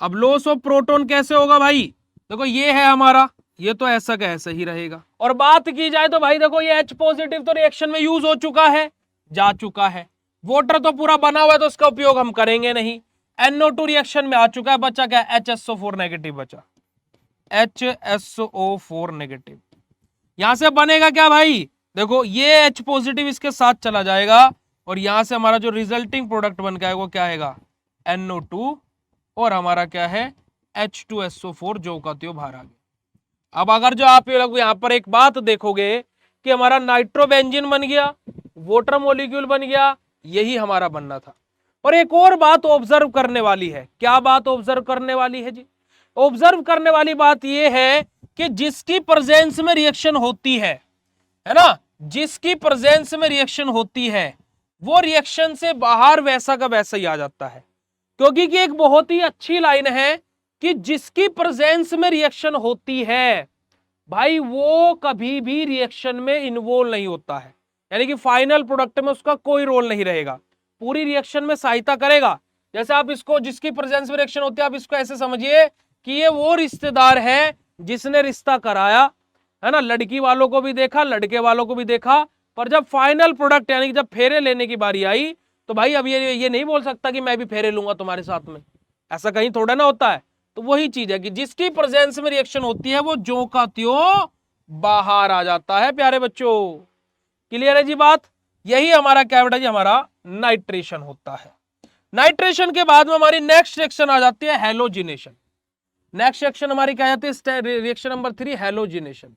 [SPEAKER 2] अब लॉस ऑफ प्रोटोन कैसे होगा भाई? देखो ये है हमारा, ये तो ऐसा का ऐसा ही रहेगा। और बात की जाए तो भाई देखो ये H पॉजिटिव तो रिएक्शन में यूज हो चुका है, जा चुका है। वाटर तो पूरा बना हुआ है तो उसका उपयोग हम करेंगे नहीं। NO2 रिएक्शन में आ चुका है, बचा क्या? HSO4 नेगेटिव बचा, HSO4 नेगेटिव। यहां से बनेगा क्या भाई? देखो ये H पॉजिटिव इसके साथ चला जाएगा और यहां से हमारा जो रिजल्टिंग प्रोडक्ट बन के आएगा वो क्या आएगा? NO2 और हमारा क्या है? H2SO4 जो का त्यो बाहर आ गया। अब अगर जो आप ये लोग यहां पर एक बात देखोगे कि हमारा नाइट्रोबेंजीन बन गया, वाटर मॉलिक्यूल बन गया, यही हमारा बनना था। और एक और बात ऑब्जर्व करने वाली है। क्या बात ऑब्जर्व करने वाली है जी? ऑब्जर्व करने वाली बात यह है कि जिसकी प्रेजेंस में रिएक्शन होती है ना, जिसकी प्रेजेंस में रिएक्शन होती है वो रिएक्शन से बाहर वैसा का वैसा ही आ जाता है। क्योंकि कि एक बहुत ही अच्छी लाइन है कि जिसकी प्रेजेंस में रिएक्शन होती है भाई वो कभी भी रिएक्शन में इन्वॉल्व नहीं होता है, यानी कि फाइनल प्रोडक्ट में उसका कोई रोल नहीं रहेगा, पूरी रिएक्शन में सहायता करेगा। जैसे आप इसको, जिसकी प्रेजेंस में रिएक्शन होती है, आप इसको ऐसे समझिए कि ये वो रिश्तेदार है जिसने रिश्ता कराया है ना, लड़की वालों को भी देखा, लड़के वालों को भी देखा, पर जब फाइनल प्रोडक्ट यानी कि जब फेरे लेने की बारी आई तो भाई अब ये नहीं बोल सकता कि मैं भी फेरे लूंगा तुम्हारे साथ में, ऐसा कहीं थोड़ा ना होता है। तो वही चीज है कि जिसकी प्रेजेंस में रिएक्शन होती है वो ज्यों का त्यों बाहर आ जाता है। प्यारे बच्चों क्लियर है जी बात? यही हमारा क्या बेटा जी? हमारा नाइट्रेशन होता है। नाइट्रेशन के बाद में हमारी नेक्स्ट रिएक्शन आ जाती है हैलोजिनेशन। नेक्स्ट रिएक्शन हमारी क्या आती है? Reaction number 3 halogenation.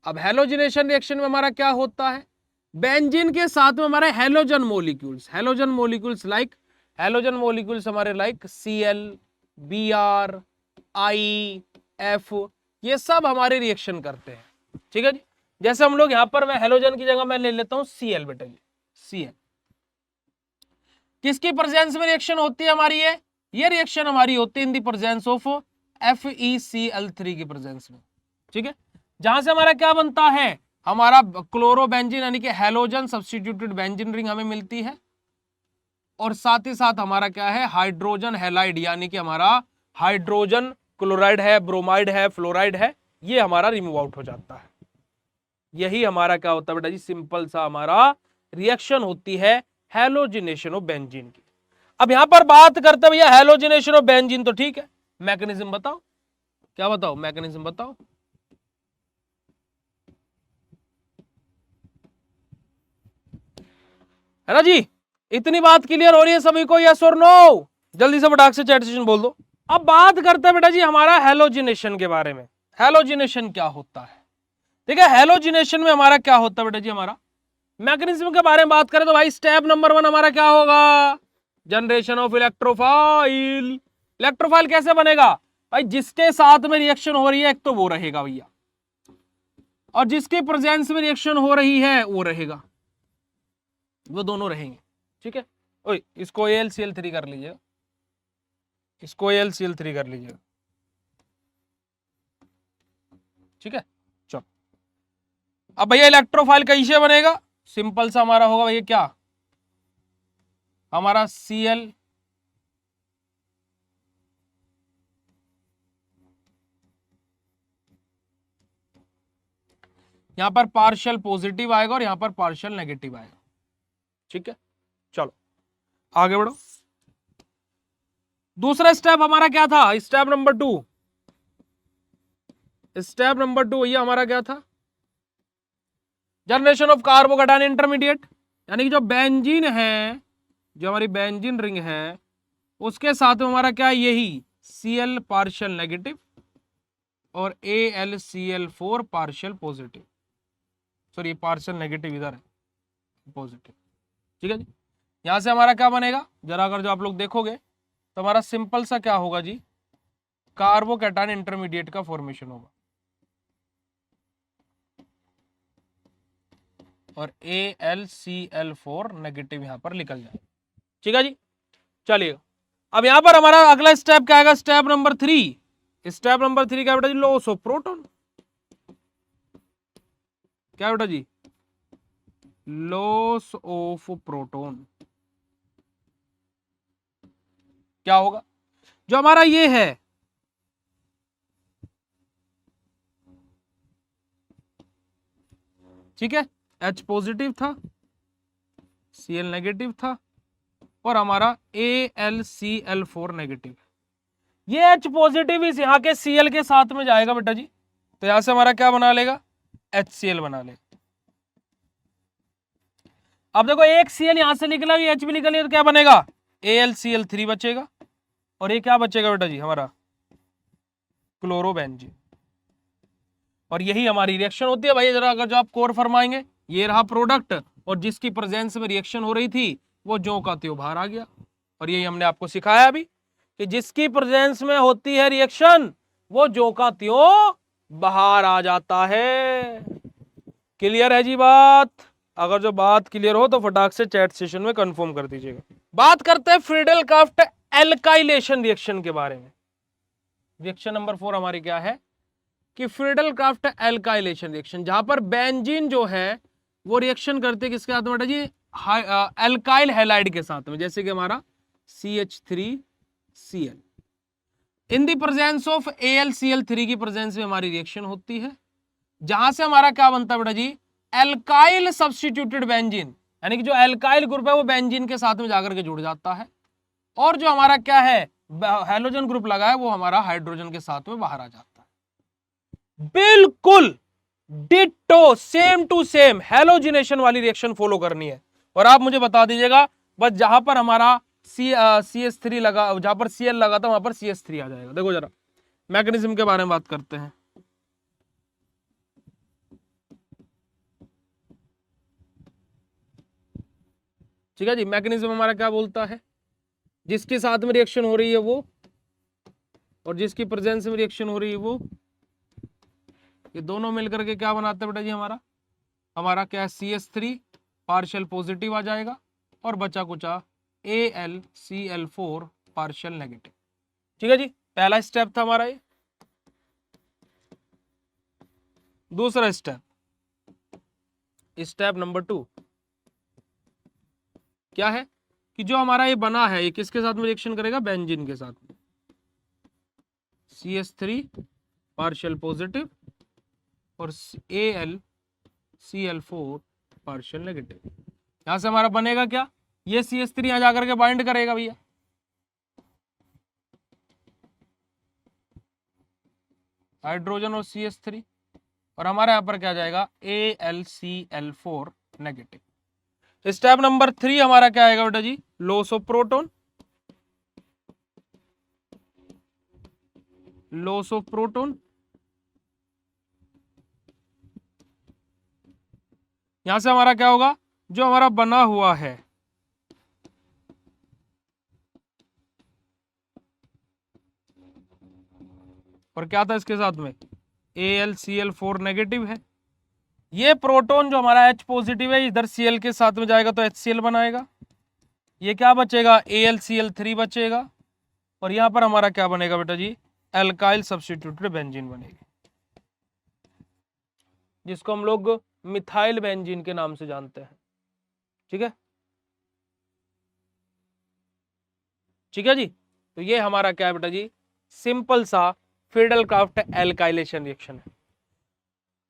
[SPEAKER 2] अब हैलोजिनेशन रिएक्शन में हमारा क्या होता है? बेंजीन के साथ में हमारे halogen molecules, halogen molecules like, halogen molecules हमारे like Cl, Br, I, F, ये सब हमारे रिएक्शन करते हैं। ठीक है जी, जैसे हम लोग यहां पर, मैं हैलोजन की जगह मैं ले लेता हूं Cl बेटा जी, Cl। किसकी प्रेजेंस में रिएक्शन होती है हमारी? ये रिएक्शन हमारी होती है इन द प्रेजेंस ऑफ FeCl3 की प्रेजेंस में। ठीक है, जहां से हमारा क्या बनता है? हमारा क्लोरोबेंजीन यानी कि हैलोजन सब्स्टिट्यूटेड बेंजीन रिंग हमें मिलती है, और साथ ही साथ हमारा क्या है? हाइड्रोजन हैलाइड यानी कि हमारा हाइड्रोजन क्लोराइड है, ब्रोमाइड है, फ्लोराइड है, ये हमारा रिमूव आउट हो जाता है। यही हमारा क्या होता है बेटा जी? सिंपल सा हमारा रिएक्शन होती है हैलोजिनेशन ऑफ बेंजीन की। अब यहां पर बात करते हैं भैया हैलोजिनेशन ऑफ बेंजीन, तो ठीक है, मैकेनिज्म बताओ, क्या बताओ? मैकेनिज्म बताओ। है ना जी? इतनी बात क्लियर हो रही है सभी को? यस और नो? जल्दी से फटाक से चैट सेशन बोल दो। अब बात करते हैं बेटा जी हमारा हैलोजिनेशन के बारे में। हैलोजिनेशन क्या होता है? ठीक है, हैलोजिनेशन में हमारा क्या होता है बेटा जी? हमारा मैकेनिज्म के बारे में बात करें तो भाई स्टेप नंबर 1 हमारा क्या होगा? Generation of electrophile. इलेक्ट्रोफाइल कैसे बनेगा भाई? जिसके साथ में रिएक्शन हो रही है एक तो वो रहेगा भैया, और जिसके प्रेजेंस में रिएक्शन हो रही है वो रहेगा, वो दोनों रहेंगे। ठीक है, ओए इसको AlCl3 कर लीजिएगा, इसको AlCl3 कर लीजिएगा। ठीक है, चलो अब भैया इलेक्ट्रोफाइल कैसे बनेगा? सिंपल सा हमारा होगा भैया क्या? हमारा Cl यहां पर पार्शियल पॉजिटिव आएगा और यहां पर पार्शियल नेगेटिव आएगा। ठीक है, चलो आगे बढ़ो। दूसरा स्टेप हमारा क्या था? Step number 2। स्टेप नंबर 2 ये हमारा क्या था? जनरेशन ऑफ कार्बोकैटायन इंटरमीडिएट, यानी कि जो बेंजीन है, जो हमारी बेंजीन रिंग है उसके साथ में हमारा क्या है, यही Cl पार्शियल नेगेटिव और AlCl4 partial positive, sorry partial negative इधर है, पॉजिटिव। ठीक है जी, यहां से हमारा क्या बनेगा, जरा अगर जो आप लोग देखोगे तो हमारा सिंपल सा क्या होगा जी, कार्बोकैटायन इंटरमीडिएट का फॉर्मेशन होगा और AlCl4 नेगेटिव यहां पर निकल जाए। ठीक है जी, चलिए अब यहां पर हमारा अगला स्टेप क्या आएगा, स्टेप नंबर 3। स्टेप नंबर 3 क्या बेटा जी, लॉस ऑफ प्रोटॉन। क्या बेटा जी, लॉस ऑफ प्रोटॉन। क्या होगा, जो हमारा ये है ठीक है, H पॉजिटिव था, Cl नेगेटिव था और हमारा AlCl4 नेगेटिव। ये H पॉजिटिव इस यहाँ के Cl के साथ में जाएगा बेटा जी, तो यहां से हमारा क्या बना लेगा, HCl बना लेगा। अब देखो एक Cl यहां से निकला, ये H भी निकल गया, तो क्या बनेगा, AlCl3 बचेगा और ये क्या बचेगा बेटा जी, हमारा क्लोरोबेंजीन। और यही हमारी रिएक्शन होती है भाई। जरा अगर जो आप कोर फरमाएंगे, ये रहा प्रोडक्ट और जिसकी प्रेजेंस में रिएक्शन हो रही थी वो ज्यों का त्यों बाहर आ गया। और यही हमने आपको सिखाया अभी कि जिसकी प्रेजेंस में होती है रिएक्शन वो ज्यों का त्यों बाहर आ जाता है। क्लियर है जी बात? अगर जो बात क्लियर हो तो फटाक से चैट सेशन में कंफर्म कर दीजिएगा। बात करते हैं फ्रीडल क्राफ्ट एल्काइलेशन रिएक्शन के बारे में। रिएक्शन नंबर 4 हमारी क्या है कि फ्रीडल क्राफ्ट एल्काइलेशन रिएक्शन, जहां पर बेंजीन जो है वो रिएक्शन करते हैं किसके साथ में बेटा जी, एल्काइल हैलाइड के साथ में, जैसे कि हमारा CH3Cl। In the presence of AlCl3 की प्रेजेंस में हमारी रिएक्शन होती है, जहां से हमारा क्या बनता है बेटा जी, एल्काइल सब्स्टिट्यूटेड बेंजीन, यानी कि जो एल्काइल ग्रुप है वो बेंजीन के साथ में जाकर के जुड़ जाता है और जो हमारा क्या है हैलोजन ग्रुप लगा है वो हमारा हाइड्रोजन के साथ में बाहर आ जाता है। बिल्कुल ditto same to same halogenation वाली रिएक्शन फॉलो करनी है। और आप मुझे बता दीजिएगा बस जहां पर हमारा CH3 लगा, जहां पर Cl लगा था वहां पर CH3 आ जाएगा। देखो जरा मैकेनिज्म के बारे में बात करते हैं। ठीक है जी, मैकेनिज्म हमारा क्या बोलता है, जिसके साथ में रिएक्शन हो रही है वो और जिसकी प्रेजेंस में रिएक्शन हो रही है वो, ये दोनों मिलकर के क्या बनाते हैं बेटा जी, हमारा क्या है, CH3 पार्शियल पॉजिटिव आ जाएगा और बचा कुचा AlCl4 पार्शियल नेगेटिव। ठीक है जी, पहला स्टेप था हमारा ये। दूसरा स्टेप, स्टेप नंबर 2 क्या है कि जो हमारा ये बना है ये किसके साथ में रिएक्शन करेगा, बेंजीन के साथ में, CH3 पार्शियल पॉजिटिव और AlCl4 पार्शियल नेगेटिव। यहां से हमारा बनेगा क्या, ये CH3 यहां जाकर के बाइंड करेगा भैया, हाइड्रोजन और CH3 और हमारे यहां पर क्या जाएगा, AlCl4 नेगेटिव। स्टेप नंबर 3 हमारा क्या आएगा बेटा जी, loss of proton. Loss of proton, यहां से हमारा क्या होगा, जो हमारा बना हुआ है और क्या था इसके साथ में, AlCl4 नेगेटिव है। ये प्रोटॉन जो हमारा H पॉजिटिव है इधर Cl के साथ में जाएगा तो HCl बनाएगा, ये क्या बचेगा, AlCl3 बचेगा और यहां पर हमारा क्या बनेगा बेटा जी, एल्काइल सब्स्टिट्यूटेड बेंजीन बनेगी, जिसको हम लोग मिथाइल बेंजीन के नाम से जानते हैं। ठीक है, ठीक है जी, तो ये हमारा क्या है बेटा जी, सिंपल सा फ्रीडल क्राफ्ट एल्काइलेशन रिएक्शन है।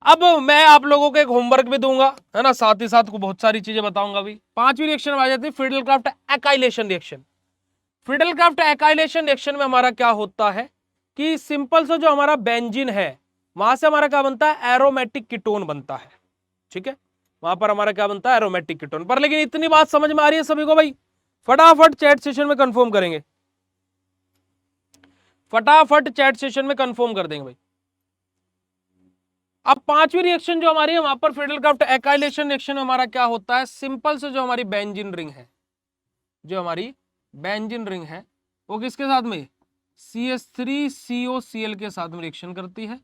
[SPEAKER 2] अब मैं आप लोगों को एक होमवर्क भी दूंगा, है ना, साथ ही साथ को बहुत सारी चीजें बताऊंगा भी। 5वीं रिएक्शन आ जाती है Friedel Crafts acylation reaction. Friedel Crafts acylation reaction में हमारा क्या होता है कि सिंपल सा जो हमारा बेंजीन है वहां से हमारा क्या बनता है, एरोमेटिक कीटोन बनता है। ठीक है, वहां पर हमारा क्या बनता है, एरोमेटिक कीटोन पर। लेकिन इतनी बात समझ में आ रही है सभी को भाई, फटाफट चैट सेशन में कंफर्म करेंगे, फटाफट चैट सेशन में कंफर्म कर देंगे भाई। अब पांचवी रिएक्शन जो हमारी है वहां पर फ्रीडल-क्राफ्ट एकाइलेशन रिएक्शन में हमारा क्या होता है, सिंपल से जो हमारी बेंजीन रिंग है, जो हमारी बेंजीन रिंग है वो किसके साथ में, CH3COCl के साथ में रिएक्शन करती है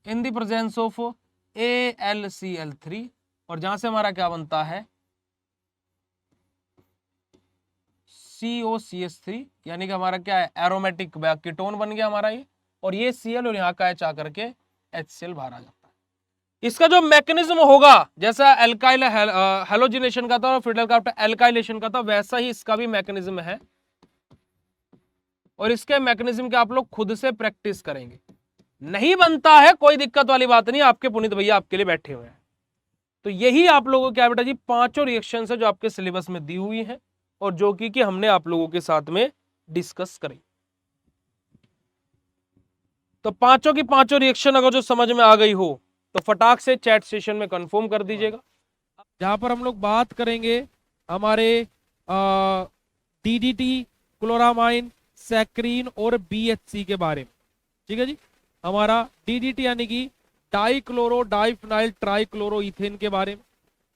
[SPEAKER 2] इन द प्रेजेंस ऑफ AlCl3, और जहां से हमारा क्या बनता है COCH3, यानी कि हमारा क्या है एरोमेटिक कीटोन बन गया हमारा ये, और ये Cl और यहाँ का H आकर के HCl बाहर आ जाता है। इसका जो मैकेनिज्म होगा जैसा एल्काइल हेलोजिनेशन का था और फ्रीडल-क्राफ्ट एल्काइलेशन का था, वैसा ही इसका भी मैकेनिज्म है, और इसके मैकेनिज्म के आप लोग खुद से प्रैक्टिस करेंगे। नहीं बनता है कोई दिक्कत वाली बात नहीं, आपके पुनीत भैया आपके लिए बैठे हुए हैं। तो यही आप लोगों को क्या बेटा जी पांचों रिएक्शन है जो आपके सिलेबस में दी हुई है और जो कि हमने आप लोगों के साथ में डिस्कस करी। तो पांचों की पांचों रिएक्शन अगर जो समझ में आ गई हो तो फटाक से चैट सेशन में कंफर्म कर दीजिएगा।
[SPEAKER 1] जहां पर हम लोग बात करेंगे हमारे DDT, क्लोरामाइन, सैक्रीन और BHC के बारे में। ठीक है जी, हमारा DDT यानी कि डाइक्लोरो डाइफिनाइल ट्राइक्लोरोइथेन के बारे में,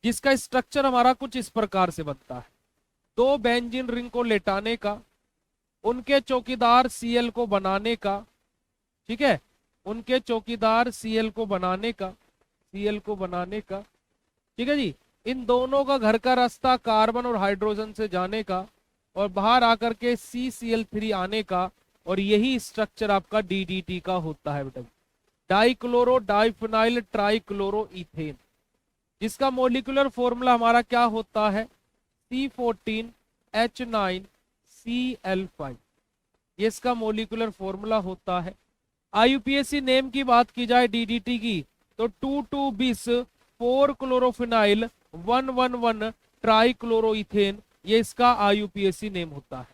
[SPEAKER 1] जिसका स्ट्रक्चर हमारा कुछ इस प्रकार से बनता है। दो बेंजीन रिंग को लेटाने का, उनके चौकीदार Cl को बनाने का, ठीक है, उनके चौकीदार Cl को बनाने का, Cl को बनाने का, ठीक है जी, इन दोनों का घर का रास्ता कार्बन और हाइड्रोजन से जाने का और बाहर आकर के CCl3 आने का, और यही स्ट्रक्चर आपका DDT का होता है बेटा, डाइक्लोरो डाइफिनाइल ट्राइक्लोरोइथेन, जिसका मोलिकुलर फॉर्मूला हमारा क्या होता है C14H9Cl5, ये इसका मोलिकुलर फॉर्मूला होता है। IUPAC नेम की बात की जाए DDT की तो 2,2-bis 4-क्लोरोफिनाइल 1,1,1 ट्राइक्लोरोइथेन, ये इसका IUPAC नेम होता है।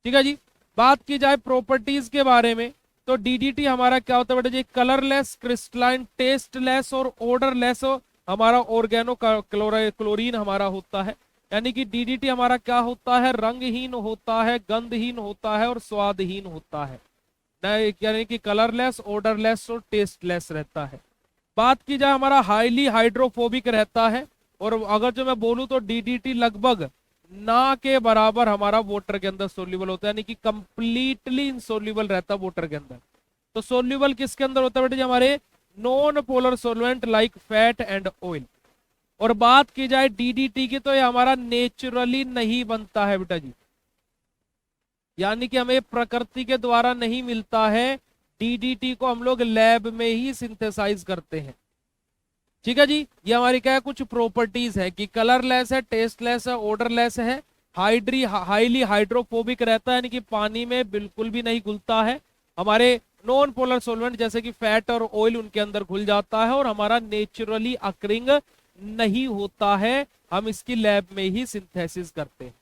[SPEAKER 1] ठीक है जी, बात की जाए प्रॉपर्टीज के बारे में तो DDT हमारा क्या होता है बेटा जी, कलरलेस, क्रिस्टलाइन, टेस्टलेस और ऑर्डरलेस हमारा ऑर्गेनो क्लोरीन हमारा होता है। यानी कि DDT हमारा क्या होता है, रंगहीन होता है, गंधहीन होता है और स्वादहीन होता है, यानी कि कलरलेस, ऑर्डरलेस और टेस्टलेस रहता है। बात की जाए हमारा हाईली हाइड्रोफोबिक रहता है, और अगर जो मैं बोलूं तो DDT लगभग ना के बराबर हमारा वाटर के अंदर सोल्यूबल होता है, यानी कि कंप्लीटली इनसोल्यूबल रहता है वाटर के अंदर। तो सोल्यूबल किसके अंदर होता है बेटा जी, हमारे non polar solvent like fat and oil. और बात की जाए DDT की तो ये हमारा नेचुरली नहीं बनता है बेटा जी, यानी कि हमें प्रकृति के द्वारा नहीं मिलता है, DDT को हम लोग लैब में ही सिंथेसाइज करते हैं। ठीक है जी, ये हमारी क्या है कुछ प्रॉपर्टीज है कि कलरलेस है, टेस्टलेस है, ऑर्डरलेस है, हाईली हाइड्रोफोबिक रहता है, यानी कि पानी में बिल्कुल भी नहीं घुलता है, हमारे नॉन पोलर सोलवेंट जैसे कि फैट और ऑयल उनके अंदर घुल जाता है, और हमारा नेचुरली अकरिंग नहीं होता है, हम इसकी लैब में ही सिंथेसिस करते हैं।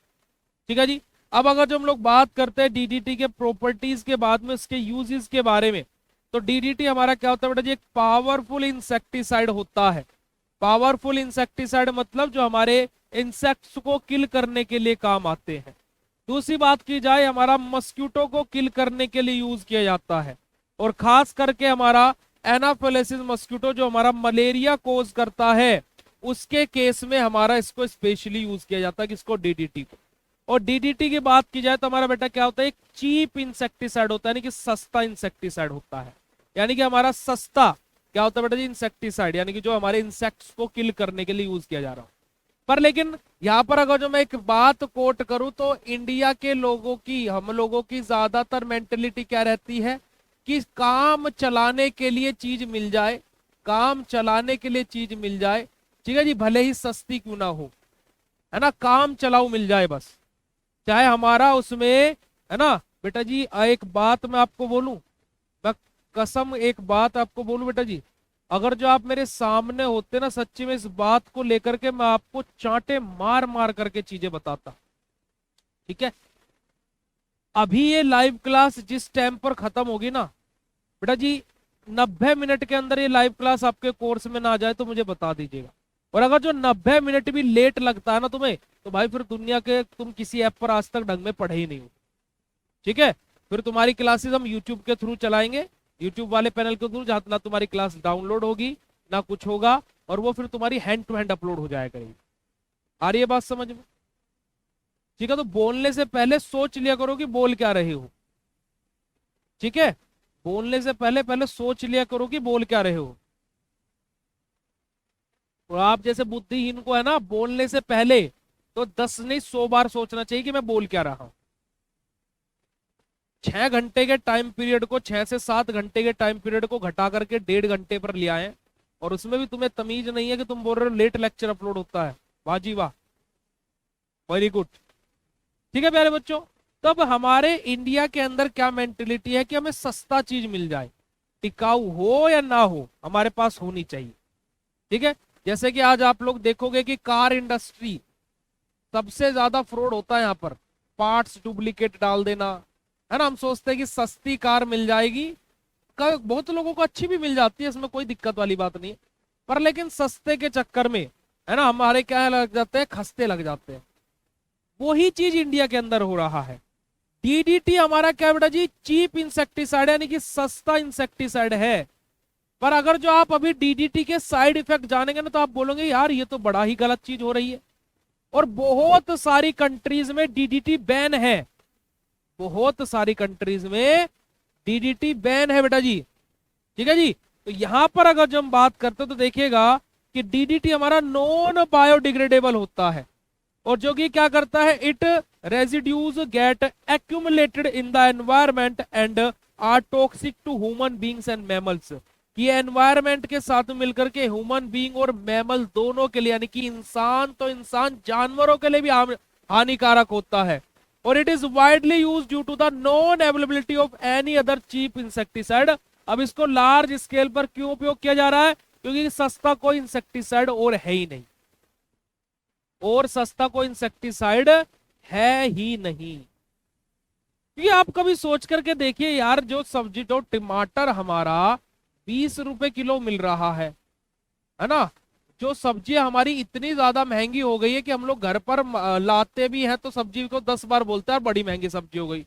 [SPEAKER 1] ठीक है जी, अब अगर जो हम लोग बात करते हैं DDT के प्रॉपर्टीज के बाद में उसके यूजेस के बारे में, तो DDT हमारा क्या होता है बेटा जी, एक पावरफुल इंसेक्टिसाइड होता है। पावरफुल इंसेक्टिसाइड मतलब जो हमारे इंसेक्ट्स को किल करने के लिए काम आते हैं। दूसरी बात की जाए हमारा मस्क्यूटो को किल करने के लिए यूज किया जाता है, और खास करके हमारा एनाफिलिस मस्क्यूटो जो हमारा मलेरिया कोज करता है उसके केस में हमारा इसको स्पेशली यूज किया जाता है, किसको, DDT को। और DDT की बात की जाए तो हमारा बेटा क्या होता है, एक चीप इंसेक्टिसाइड होता है, यानी कि सस्ता इंसेक्टिसाइड होता है, यानी कि हमारा सस्ता क्या होता है बेटा जी, इंसेक्टिसाइड, यानी कि जो हमारे इंसेक्ट्स को किल करने के लिए यूज किया जा रहा हो। पर लेकिन यहाँ पर अगर जो मैं एक बात कोट करूं तो इंडिया के लोगों की, हम लोगों की ज्यादातर मेंटेलिटी क्या रहती है कि काम चलाने के लिए चीज मिल जाए, काम चलाने के लिए चीज मिल जाए, ठीक है जी, भले ही सस्ती क्यों ना हो, है ना, काम चलाऊ मिल जाए बस, चाहे हमारा उसमें, है ना बेटा जी। एक बात मैं आपको बोलूं, मैं कसम एक बात आपको बोलूं बेटा जी, अगर जो आप मेरे सामने होते ना सच्ची में इस बात को लेकर के मैं आपको चांटे मार मार करके चीजें बताता। ठीक है, अभी ये लाइव क्लास जिस टाइम पर खत्म होगी ना बेटा जी, 90 मिनट के अंदर ये लाइव क्लास आपके कोर्स में ना आ जाए तो मुझे बता दीजिएगा, और अगर जो 90 मिनट भी लेट लगता है ना तुम्हें, तो भाई फिर दुनिया के तुम किसी ऐप पर आज तक ढंग में पढ़े ही नहीं हो। ठीक है, फिर तुम्हारी क्लासेस हम यूट्यूब के थ्रू चलाएंगे, यूट्यूब वाले पैनल के थ्रू, जहां ना तुम्हारी क्लास डाउनलोड होगी ना कुछ होगा, और वो फिर तुम्हारी हैंड टू हैंड अपलोड हो जाया करेगी। आ रही है बात समझ में? ठीक है, तो बोलने से पहले सोच लिया करो कि बोल क्या रहे हो। ठीक है, बोलने से पहले पहले सोच लिया करो कि बोल क्या रहे हो। और आप जैसे बुद्धिहीन को है ना, बोलने से पहले तो 10 नहीं 100 बार सोचना चाहिए कि मैं बोल क्या रहा हूं। 6 घंटे के टाइम पीरियड को, 6 से 7 घंटे के टाइम पीरियड को घटा करके 1.5 घंटे पर ले आए, और उसमें भी तुम्हें तमीज नहीं है कि तुम बोल रहे हो लेट लेक्चर अपलोड होता है। वाह जी वाह, वेरी गुड। ठीक है प्यारे बच्चों, तब हमारे इंडिया के अंदर क्या मेंटेलिटी है कि हमें सस्ता चीज मिल जाए, टिकाऊ हो या ना हो, हमारे पास होनी चाहिए। ठीक है, जैसे कि आज आप लोग देखोगे कि कार इंडस्ट्री सबसे ज्यादा फ्रॉड होता है यहाँ पर, पार्ट्स डुप्लीकेट डाल देना, है ना। हम सोचते हैं कि सस्ती कार मिल जाएगी, बहुत लोगों को अच्छी भी मिल जाती है, इसमें कोई दिक्कत वाली बात नहीं है, पर लेकिन सस्ते के चक्कर में है ना हमारे क्या लग जाते हैं, खस्ते लग जाते हैं। वही चीज इंडिया के अंदर हो रहा है। डीडीटी हमारा क्या बेटा जी, चीप इंसेक्टिसाइड, यानी कि सस्ता इंसेक्टिसाइड है। पर अगर जो आप अभी डीडीटी के साइड इफेक्ट जानेंगे ना, तो आप बोलोगे यार ये तो बड़ा ही गलत चीज हो रही है। और बहुत सारी कंट्रीज में डीडीटी बैन है, बहुत सारी कंट्रीज में डीडीटी बैन है बेटा जी। ठीक है जी, तो यहां पर अगर जो हम बात करते हैं तो देखिएगा कि डीडीटी हमारा नॉन बायोडिग्रेडेबल होता है, और जो कि क्या करता है, it residues get accumulated in the environment and are toxic to human beings and mammals. ये एनवायरमेंट के साथ मिलकर के ह्यूमन बीइंग और मैमल दोनों के लिए, यानी कि इंसान तो इंसान, जानवरों के लिए भी हानिकारक होता है। और it is widely use due to the non availability of any other cheap insecticide. अब इसको लार्ज स्केल पर क्यों उपयोग किया जा रहा है, क्योंकि सस्ता कोई इंसेक्टिसाइड और है ही नहीं, और सस्ता कोई इंसेक्टिसाइड है ही नहीं। क्योंकि आप कभी सोच करके देखिए यार, जो सब्जी, जो टमाटर हमारा 20 रुपए किलो मिल रहा है ना, जो सब्जी हमारी इतनी ज्यादा महंगी हो गई है कि हम लोग घर पर लाते भी हैं तो सब्जी को 10 बार बोलते हैं बड़ी महंगी सब्जी हो गई।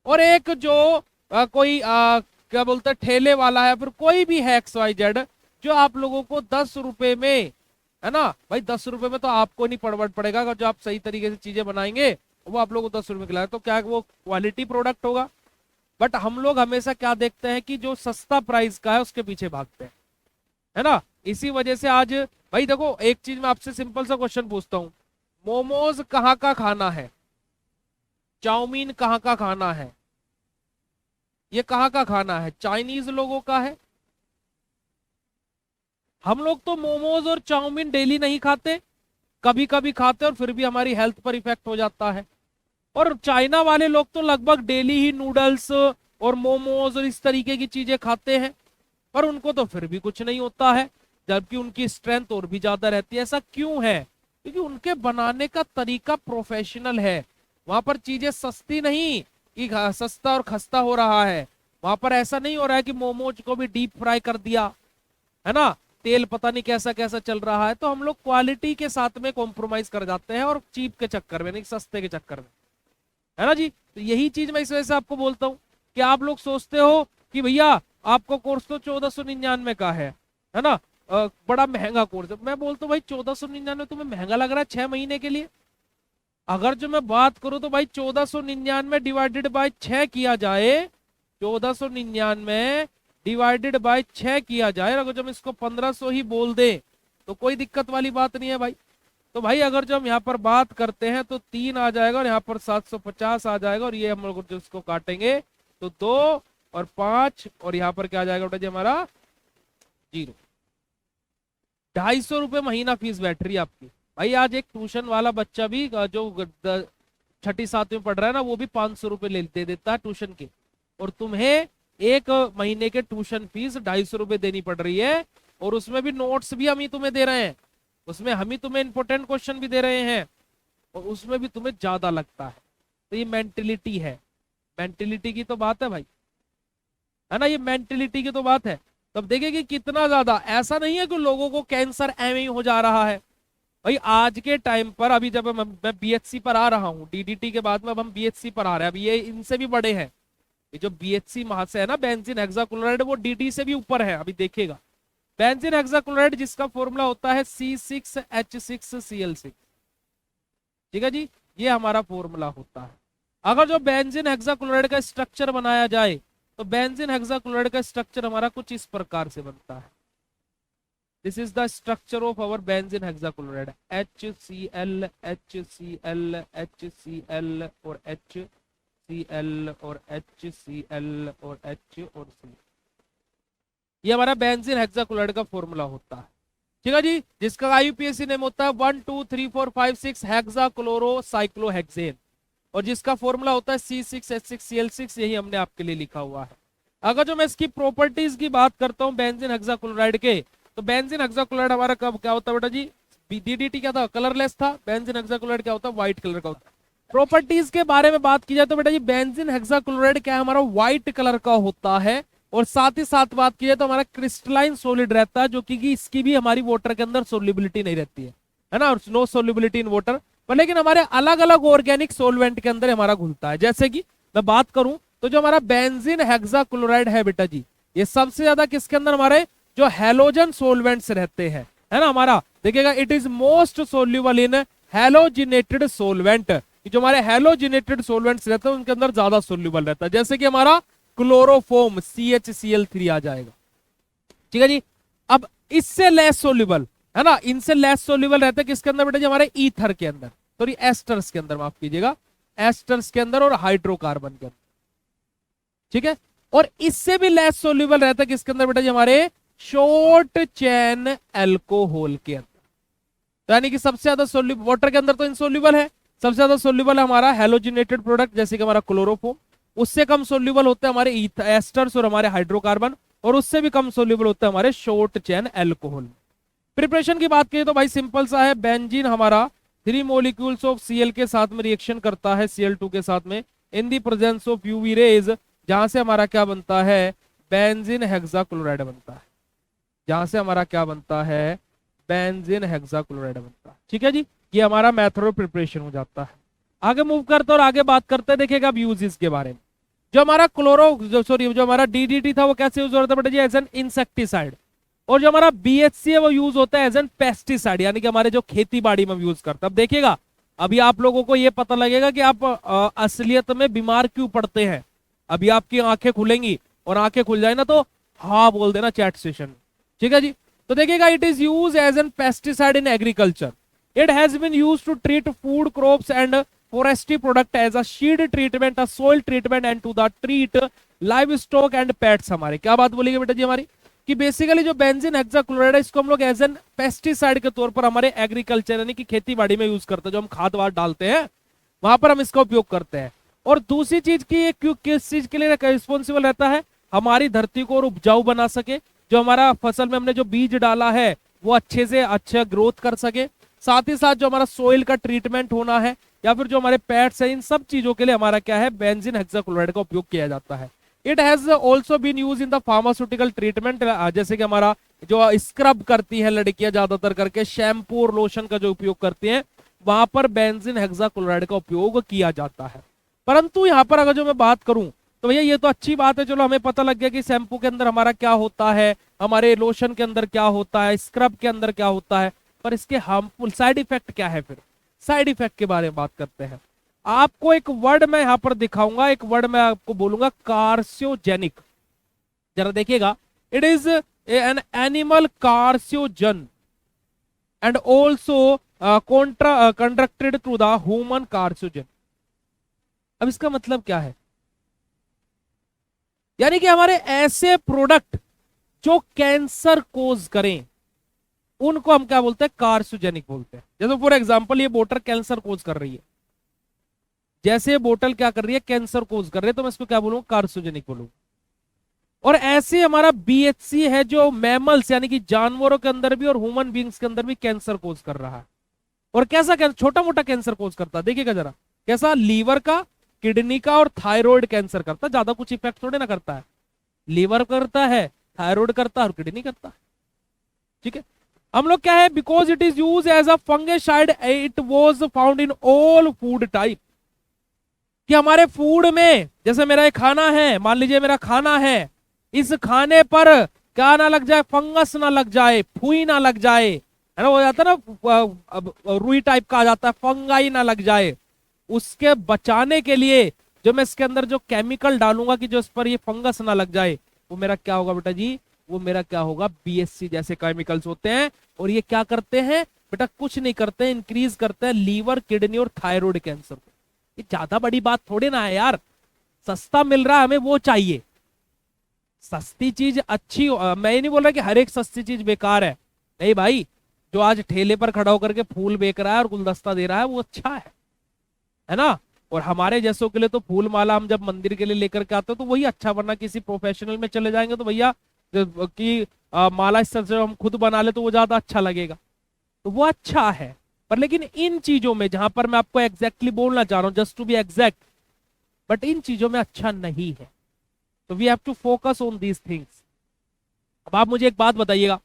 [SPEAKER 1] और एक जो कोई क्या बोलते हैं ठेले वाला है, फिर कोई भी है XYZ, जो आप लोगों को 10 रुपए में, है ना भाई, 10 रुपए में तो आपको नहीं पड़ेगा, अगर जो आप सही तरीके से चीजें बनाएंगे वो आप लोगों को 10 रुपए खिलाए, तो क्या वो क्वालिटी प्रोडक्ट होगा। बट हम लोग हमेशा क्या देखते हैं कि जो सस्ता प्राइस का है उसके पीछे भागते हैं, है ना। इसी वजह से आज भाई देखो, एक चीज मैं आपसे सिंपल सा क्वेश्चन पूछता हूं, मोमोज कहाँ का खाना है, चाउमीन कहाँ का खाना है, ये कहाँ का खाना है, चाइनीज लोगों का है। हम लोग तो मोमोज और चाउमीन डेली नहीं खाते, कभी कभी खाते, और फिर भी हमारी हेल्थ पर इफेक्ट हो जाता है। और चाइना वाले लोग तो लगभग डेली ही नूडल्स और मोमोज और इस तरीके की चीजें खाते हैं, पर उनको तो फिर भी कुछ नहीं होता है, जबकि उनकी स्ट्रेंथ और भी ज्यादा रहती है। ऐसा क्यों है, क्योंकि उनके बनाने का तरीका प्रोफेशनल है। वहां पर चीजें सस्ती नहीं कि सस्ता और खस्ता हो रहा है, वहां पर ऐसा नहीं हो रहा है कि मोमोज को भी डीप फ्राई कर दिया, है ना, तेल पता नहीं कैसा कैसा चल रहा है। तो हम लोग क्वालिटी के साथ में कॉम्प्रोमाइज कर जाते हैं, और चीप के चक्कर में नहीं, सस्ते के चक्कर में, है ना जी। तो यही चीज मैं इस वजह से आपको बोलता हूँ कि आप लोग सोचते हो कि भैया आपको कोर्स तो 1499 का है ना, बड़ा महंगा कोर्स है। मैं बोलता हूँ भाई 1499 तुम्हें महंगा लग रहा है 6 महीने के लिए। अगर जो मैं बात करूं तो भाई 1499 डिवाइडेड बाय 6 किया जाए, 1499 डिवाइडेड बाय 6 किया जाए, अगर जब इसको 1500 ही बोल दे तो कोई दिक्कत वाली बात नहीं है भाई। तो भाई अगर जो हम यहाँ पर बात करते हैं तो 3 आ जाएगा, और यहाँ पर 750 आ जाएगा, और ये हम लोग जो इसको काटेंगे तो 2 और 5, और यहाँ पर क्या आ जाएगा बेटा जी हमारा 0। 250 रुपए महीना फीस बैठ रही है आपकी। भाई आज एक ट्यूशन वाला बच्चा भी जो 6ठी 7वीं में पढ़ रहा है ना, वो भी 500 रुपए दे देता है ट्यूशन के, और तुम्हें एक महीने के ट्यूशन फीस 250 रुपए देनी पड़ रही है। और उसमें भी नोट्स भी हम ही तुम्हें दे रहे हैं, उसमें हम ही तुम्हें इंपोर्टेंट क्वेश्चन भी दे रहे हैं, और उसमें भी तुम्हें ज्यादा लगता है। तो ये मेंटेलिटी है, मेंटेलिटी की तो बात है भाई, है ना, ये मेंटेलिटी की तो बात है। तब देखिए कि कितना ज्यादा, ऐसा नहीं है कि लोगों को कैंसर एवं ही हो जा रहा है, भाई आज के टाइम पर अभी जब मैं बीएचसी पर आ रहा हूँ, डीडीटी के बाद में अब हम बीएचसी पर आ रहे हैं, अभी ये इनसे भी बड़े हैं। ये जो बीएचसी वहां से है ना बेंजीन हेक्साक्लोराइड, वो डीडी से भी ऊपर है, अभी देखेगा। बेंजीन हेक्साक्लोराइड जिसका फॉर्मूला होता है C6H6Cl6। ठीक है जी, ये हमारा फॉर्मूला होता है। अगर जो बेंजीन हेक्साक्लोराइड का स्ट्रक्चर बनाया जाए तो बेंजीन हेक्साक्लोराइड का स्ट्रक्चर हमारा कुछ इस प्रकार से बनता है। This is the structure of our benzene hexachloride, HCl HCl HCl और HCl और HCl और H और C। ये हमारा बेंजीन हेक्साक्लोराइड का फॉर्मूला होता है। ठीक है जी, जिसका आईयूपीएसी नेम होता है 1 2 3 4 5 6 हेक्साक्लोरोसाइक्लोहेक्सेन, और जिसका फॉर्मूला होता है C6H6Cl6। यही हमने आपके लिए लिखा हुआ है। अगर जो मैं इसकी प्रॉपर्टीज की बात करता हूं बेंजीन हेक्साक्लोराइड के, तो बेंजीन हेक्साक्लोराइड हमारा कब क्या होता है बेटा जी, डीडीटी क्या था, कलरलेस था। बेंजीन हेक्साक्लोराइड क्या होता है, व्हाइट कलर का होता है। प्रॉपर्टीज के बारे में बात की जाए तो बेटा जी बेंजीन हेक्साक्लोराइड क्या है, हमारा व्हाइट कलर का होता है। और साथ ही साथ बात की जाए तो हमारा क्रिस्टलाइन सॉलिड रहता है, जो कि इसकी भी हमारी वाटर के अंदर सोल्युबिलिटी नहीं रहती है ना, नो सोल्युबिलिटी इन वाटर, पर लेकिन हमारे अलग अलग ऑर्गेनिक सोलवेंट के अंदर हमारा घुलता है। जैसे कि मैं बात करूं तो जो हमारा बेंजीन हेक्साक्लोराइड है बेटा जी, ये सबसे ज्यादा किसके अंदर, हमारे जो हैलोजन सोलवेंट्स रहते हैं, है ना, हमारा देखिएगा it is most soluble in halogenated solvent. जो हमारे हैलोजिनेटेड सोलवेंट्स रहते हैं उनके अंदर ज्यादा सोल्यूबल रहता है। जैसे कि हमारा क्लोरोफोम CHCl3 आ जाएगा। ठीक है जी, अब इससे लेस सोल्यूबल है ना, इनसे लेस सोल्यूबल रहता है किसके अंदर बेटा जी, हमारे ईथर के अंदर, सॉरी एस्टर्स के अंदर, माफ कीजिएगा, एस्टर्स के अंदर और हाइड्रोकार्बन के अंदर। ठीक है, और इससे भी लेस सोल्यूबल रहता है किसके अंदर बेटा जी, हमारे शॉर्ट चेन एल्कोहल के अंदर। तो यानी कि सबसे ज्यादा सोल्यूबल वाटर के अंदर तो इनसोल्यूबल है, सबसे ज्यादा सोल्यूबल है हमारा हैलोजिनेटेड प्रोडक्ट जैसे कि हमारा क्लोरोफोम। उससे कम सोल्यूबल होते हैं हमारे एस्टर्स और हमारे हाइड्रोकार्बन, और उससे भी कम सोल्यूबल होते हैं हमारे शॉर्ट चेन एल्कोहल। प्रिपरेशन की बात करें तो भाई सिंपल सा है, बेंजीन हमारा 3 मॉलिक्यूल्स ऑफ Cl के साथ में रिएक्शन करता है Cl2 के साथ में in the presence of UV rays, जहां से हमारा क्या बनता है, बेंजीन हेक्साक्लोराइड बनता है। जहां से हमारा क्या बनता है, बेंजीन हेक्साक्लोराइड बनता है। ठीक है जी, ये हमारा मेथड ऑफ प्रिपरेशन हो जाता है। आगे मूव करते और आगे बात करते हैं, देखिएगा अब यूजेस के बारे में। जो हमारा जो हमारा डीडीटी था वो कैसे यूज होता है बेटा जी, एज एन इंसेक्टिसाइड। और जो हमारा बीएचसी है वो यूज होता है एज एन पेस्टिसाइड, यानी कि हमारे जो खेती बाड़ी में यूज करता है। अब देखिएगा अभी आप लोगों को ये पता लगेगा कि आप असलियत में बीमार क्यों पड़ते हैं। अभी आपकी आंखें खुलेंगी, और आंखें खुल जाए ना तो हाँ बोल देना चैट सेशन। ठीक है जी, तो देखिएगा it is use as an pesticide in agriculture. It has been used to treat food crops and forestry product as a seed treatment, a soil treatment and to the treat livestock and pets। हमारे क्या बात बोलेगी बेटा जी हमारी, कि basically जो benzene hexachloride है इसको हम लोग एज एन पेस्टिसाइड के तौर पर हमारे एग्रीकल्चर यानी कि खेती बाड़ी में यूज करते हैं। जो हम खाद वाद डालते हैं वहां पर हम इसका उपयोग करते हैं। और दूसरी चीज की क्यों किस चीज के लिए रिस्पॉन्सिबल रहता है, हमारी धरती को और उपजाऊ बना सके, जो हमारा फसल में हमने जो बीज डाला है वो अच्छे से अच्छा ग्रोथ कर सके। साथ ही साथ जो हमारा सोइल का ट्रीटमेंट होना है या फिर जो हमारे पेट्स है, इन सब चीजों के लिए हमारा क्या है, बेंजीन हेक्साक्लोराइड का उपयोग किया जाता है। It has also been use in the pharmaceutical treatment, जैसे कि हमारा जो स्क्रब करती है लड़कियां ज्यादातर करके, शैम्पू और लोशन का जो उपयोग करती हैं, वहां पर बेंजीन हेक्साक्लोराइड का उपयोग किया जाता है। परंतु यहाँ पर अगर जो मैं बात करूं तो भैया ये तो अच्छी बात है, चलो हमें पता लग गया कि शैम्पू के अंदर हमारा क्या होता है, हमारे लोशन के अंदर क्या होता है, स्क्रब के अंदर क्या होता है, पर इसके हार्मफुल साइड इफेक्ट क्या है। फिर साइड इफेक्ट के बारे में बात करते हैं। आपको एक वर्ड मैं यहां पर दिखाऊंगा, एक वर्ड मैं आपको बोलूंगा, कार्सियोजेनिक। जरा देखिएगा, it is an animal carcinogen and also conducted through the human carcinogen. अब इसका मतलब क्या है, यानी कि हमारे ऐसे प्रोडक्ट जो कैंसर कोज करें उनको हम क्या बोलते हैं, कार्सियोजेनिक बोलते हैं। जैसे फॉर एग्जांपल ये बोतल कैंसर कोज कर रही है, जैसे ये बोतल क्या कर रही है, कैंसर कोज कर रही है, तो मैं इसको क्या बोलूंगा, कार्सियोजेनिक बोलूंगा। और ऐसे हमारा बीएचसी है जो मैमल्स यानी कि जानवरों के अंदर भी और ह्यूमन बींग्स के अंदर भी कैंसर कोज कर रहा है। और कैसा कैंसर, छोटा मोटा कैंसर कोज करता है, देखिएगा जरा कैसा, लीवर का, किडनी का और थायराइड कैंसर करता है। ज्यादा कुछ इफेक्ट थोड़े ना करता है, लीवर करता है, थायराइड करता है और किडनी करता है। ठीक है, हम लोग क्या है, because it is use as a fungicide, it was found in all food type. कि हमारे फूड में, जैसे मेरा एक खाना है, मान लीजिए मेरा खाना है, इस खाने पर क्या ना लग जाए, फंगस ना लग जाए, फुई ना लग जाए, है ना, हो जाता है ना, रुई टाइप का आ जाता है, फंगाई ना लग जाए, उसके बचाने के लिए जो मैं इसके अंदर जो केमिकल डालूंगा कि जो इस पर ये फंगस ना लग जाए, वो मेरा क्या होगा बेटा जी, वो मेरा क्या होगा, बीएससी जैसे केमिकल्स होते हैं। और ये क्या करते हैं बेटा, कुछ नहीं करते हैं, इंक्रीज करते हैं लीवर, किडनी और थायराइड कैंसर को। ये ज्यादा बड़ी बात थोड़ी ना है यार, सस्ता मिल रहा है हमें वो चाहिए। सस्ती चीज अच्छी मैं ये नहीं बोल रहा कि हर एक सस्ती चीज बेकार है, नहीं भाई, जो आज ठेले पर खड़ा होकर के फूल बेच रहा है और गुलदस्ता दे रहा है वो अच्छा है ना। और हमारे जैसों के लिए तो फूल माला हम जब मंदिर के लिए लेकर के आते हैं तो वही अच्छा, वरना किसी प्रोफेशनल में चले जाएंगे तो भैया कि माला इस तरह से हम खुद बना ले तो वो ज्यादा अच्छा लगेगा, तो वो अच्छा है। पर लेकिन इन चीजों में, जहां पर मैं आपको एग्जैक्टली बोलना चाह रहा हूं, just to be exact, but इन चीजों में अच्छा नहीं है। तो we have to focus on these things. अब आप मुझे एक बात बताइएगा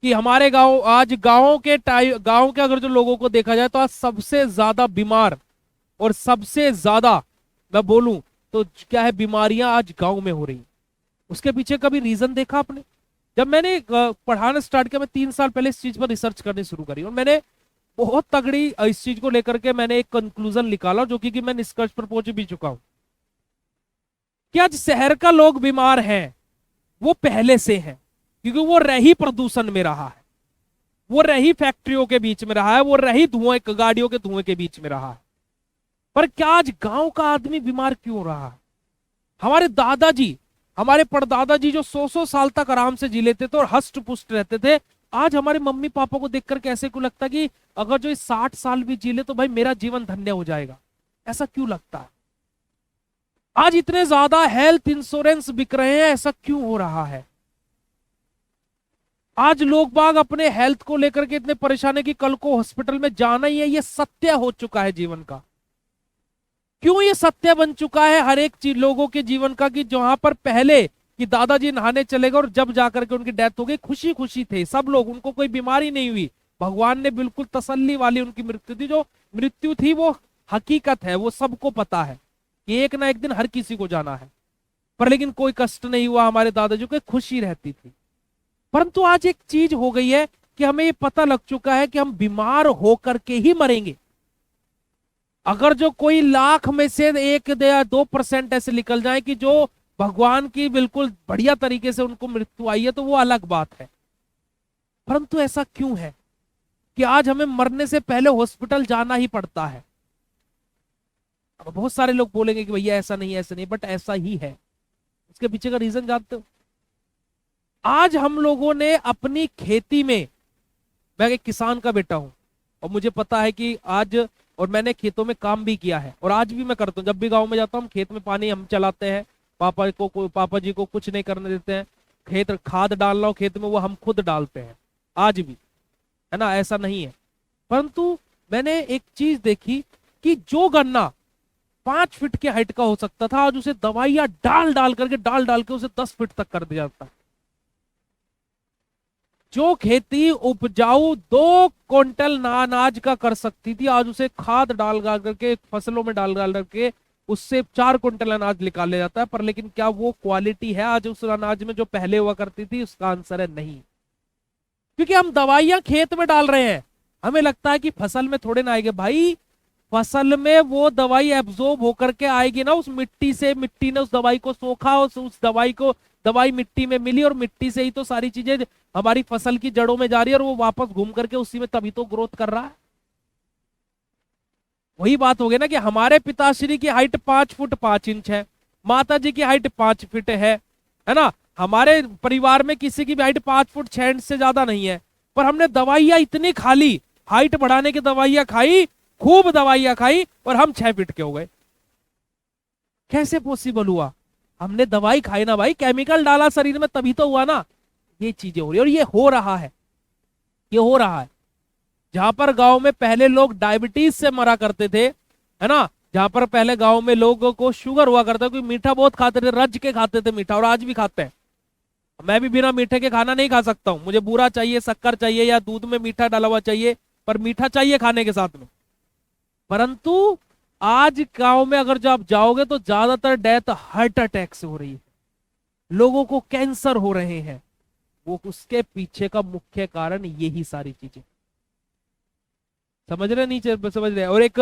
[SPEAKER 1] कि हमारे गांव, आज गांव के अगर जो लोगों को देखा जाए तो आज सबसे ज्यादा बीमार और सबसे ज्यादा मैं बोलूं तो क्या है, बीमारियां आज गांव में हो रही। उसके पीछे कभी रीजन देखा आपने? जब मैंने पढ़ाना स्टार्ट किया, मैं 3 साल पहले इस चीज पर रिसर्च करनी शुरू करी और मैंने बहुत तगड़ी इस चीज को लेकर के मैंने एक कंक्लूजन निकाला, जो कि मैं निष्कर्ष पर पहुंच भी चुका हूं कि आज शहर का लोग बीमार हैं वो पहले से है, क्योंकि वो रही प्रदूषण में रहा है, वो रही फैक्ट्रियों के बीच में रहा है, वो रही धुएं, गाड़ियों के धुएं के बीच में रहा है। पर क्या आज गांव का आदमी बीमार क्यों हो रहा है? हमारे दादाजी, हमारे परदादाजी जो 100-100 साल तक आराम से जी लेते थे और हष्ट पुष्ट रहते थे, आज हमारे मम्मी पापा को देखकर कैसे क्यों लगता कि अगर जो 60 साल भी जी ले तो भाई मेरा जीवन धन्य हो जाएगा? ऐसा क्यों लगता है? आज इतने ज्यादा हेल्थ इंश्योरेंस बिक रहे हैं, ऐसा क्यों हो रहा है? आज लोग बाग अपने हेल्थ को लेकर के इतने परेशान है कि कल को हॉस्पिटल में जाना ही है, ये सत्य हो चुका है जीवन का। क्यों ये सत्य बन चुका है हर एक चीज लोगों के जीवन का, कि जहां पर पहले कि दादाजी नहाने चले गए और जब जाकर के उनकी डेथ हो गई, खुशी खुशी थे सब लोग, उनको कोई बीमारी नहीं हुई, भगवान ने बिल्कुल तसल्ली वाली उनकी मृत्यु थी। जो मृत्यु थी वो हकीकत है, वो सबको पता है कि एक ना एक दिन हर किसी को जाना है, पर लेकिन कोई कष्ट नहीं हुआ हमारे दादाजी को, खुशी रहती थी। परंतु आज एक चीज हो गई है कि हमें ये पता लग चुका है कि हम बीमार होकर के ही मरेंगे। अगर जो कोई लाख में से 1-2% ऐसे निकल जाए कि जो भगवान की बिल्कुल बढ़िया तरीके से उनको मृत्यु आई है, तो वो अलग बात है। परंतु ऐसा क्यों है कि आज हमें मरने से पहले हॉस्पिटल जाना ही पड़ता है? अब बहुत सारे लोग बोलेंगे कि भैया ऐसा नहीं, ऐसा नहीं, बट ऐसा ही है। उसके पीछे का रीजन जानते हो? आज हम लोगों ने अपनी खेती में, मैं एक किसान का बेटा हूं और मुझे पता है कि आज, और मैंने खेतों में काम भी किया है और आज भी मैं करता हूँ। जब भी गांव में जाता हूँ, खेत में पानी हम चलाते हैं, पापा जी को कुछ नहीं करने देते हैं, खेत खाद डालना हो खेत में वो हम खुद डालते हैं आज भी, है ना, ऐसा नहीं है। परंतु मैंने एक चीज देखी कि जो गन्ना 5 फीट के हाइट का हो सकता था, आज उसे दवाइयां डाल डाल के उसे 10 फीट तक कर दिया जाता है। जो खेती उपजाऊ 2 क्विंटल अनाज का कर सकती थी, आज उसे खाद डाल करके फसलों में डाल करके उससे 4 क्विंटल अनाज निकाला जाता है। पर लेकिन क्या वो क्वालिटी है आज उस अनाज में जो पहले हुआ करती थी? उसका आंसर है नहीं, क्योंकि हम दवाइयां खेत में डाल रहे हैं। हमें लगता है कि फसल में थोड़े ना आएंगे, भाई फसल में वो दवाई एब्जॉर्ब होकर के आएगी ना उस मिट्टी से, मिट्टी ने उस दवाई को सोखा, उस दवाई मिट्टी में मिली और मिट्टी से ही तो सारी चीजें हमारी फसल की जड़ों में जा रही है और वो वापस घूम करके उसी में तभी तो ग्रोथ कर रहा है। वही बात हो गई ना कि हमारे पिताश्री की हाइट 5 फुट 5 इंच है, माता जी की हाइट 5 फीट है ना। हमारे परिवार में किसी की भी हाइट 5 फुट 6 इंच से ज्यादा नहीं है, पर हमने दवाइयां इतनी खा ली, हाइट बढ़ाने की दवाइयां खाई, खूब दवाइयां खाई और हम 6 फीट के हो गए। कैसे पॉसिबल हुआ? हमने दवाई खाई ना भाई, केमिकल डाला शरीर में, तभी तो हुआ ना। ये चीजें हो रही है और ये हो रहा है, ये हो रहा है। जहां पर गांव में पहले लोग डायबिटीज से मरा करते थे, है ना, जहां पर पहले गांव में लोगों को शुगर हुआ करता, कोई मीठा बहुत खाते थे, रज के खाते थे मीठा, और आज भी खाते हैं। मैं भी बिना मीठे के खाना नहीं खा सकता हूँ, मुझे बूरा चाहिए, शक्कर चाहिए या दूध में मीठा डाला हुआ चाहिए, पर मीठा चाहिए खाने के साथ में। परंतु आज गांव में अगर जो आप जाओगे तो ज्यादातर डेथ हार्ट अटैक से हो रही है, लोगों को कैंसर हो रहे हैं। वो उसके पीछे का मुख्य कारण यही सारी चीजें। समझ रहे नीचे समझ रहे। और एक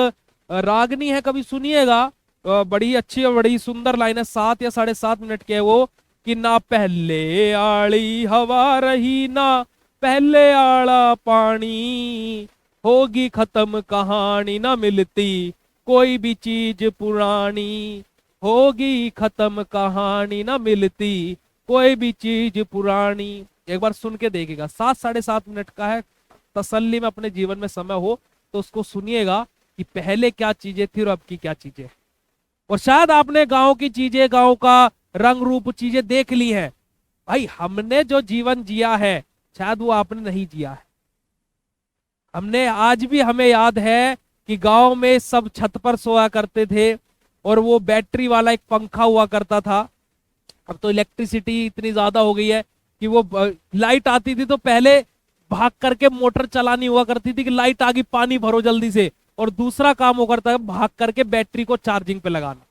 [SPEAKER 1] रागनी है, कभी सुनिएगा, बड़ी अच्छी और बड़ी सुंदर लाइन है, 7 या 7.5 मिनट के है वो, कि ना पहले आड़ी हवा रही ना पहले आड़ा पानी, होगी खत्म कहानी ना मिलती कोई भी चीज पुरानी, होगी खत्म कहानी ना मिलती कोई भी चीज पुरानी। एक बार सुन के देखिएगा, 7-7.5 मिनट का है, तसल्ली में अपने जीवन में समय हो तो उसको सुनिएगा कि पहले क्या चीजें थी और अब की क्या चीजें। और शायद आपने गांव की चीजें, गांव का रंग रूप चीजें देख ली है। भाई हमने जो जीवन जिया है शायद वो आपने नहीं जिया है। हमने आज भी, हमें याद है कि गांव में सब छत पर सोया करते थे और वो बैटरी वाला एक पंखा हुआ करता था। अब तो इलेक्ट्रिसिटी इतनी ज्यादा हो गई है कि वो लाइट आती थी तो पहले भाग करके मोटर चलानी हुआ करती थी कि लाइट आ गई पानी भरो जल्दी से, और दूसरा काम हो करता है भाग करके बैटरी को चार्जिंग पे लगाना।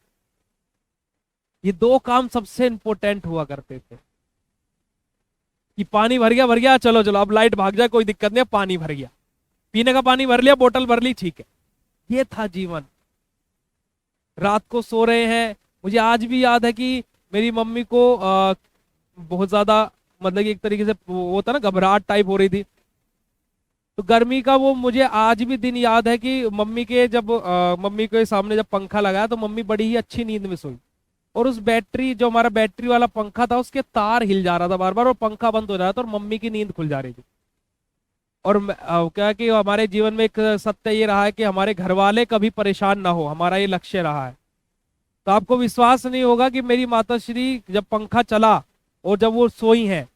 [SPEAKER 1] ये 2 काम सबसे इंपॉर्टेंट हुआ करते थे कि पानी भर गया चलो चलो अब लाइट भाग जाए कोई दिक्कत नहीं, पानी भर गया, पीने का पानी भर लिया, बोतल भर ली, ठीक है। ये था जीवन। रात को सो रहे हैं। मुझे आज भी याद है कि मेरी मम्मी को बहुत ज्यादा, मतलब कि एक तरीके से वो होता ना, घबराहट टाइप हो रही थी, तो गर्मी का वो मुझे आज भी दिन याद है कि मम्मी के जब मम्मी के सामने जब पंखा लगाया तो मम्मी बड़ी ही अच्छी नींद में सोई, और उस बैटरी, जो हमारा बैटरी वाला पंखा था, उसके तार हिल जा रहा था बार बार और पंखा बंद हो जा रहा था और मम्मी की नींद खुल जा रही थी। और क्या कि हमारे जीवन में एक सत्य ये रहा है कि हमारे घर वाले कभी परेशान ना हो, हमारा ये लक्ष्य रहा है। तो आपको विश्वास नहीं होगा कि मेरी माताश्री जब पंखा चला और जब वो सोई हैं,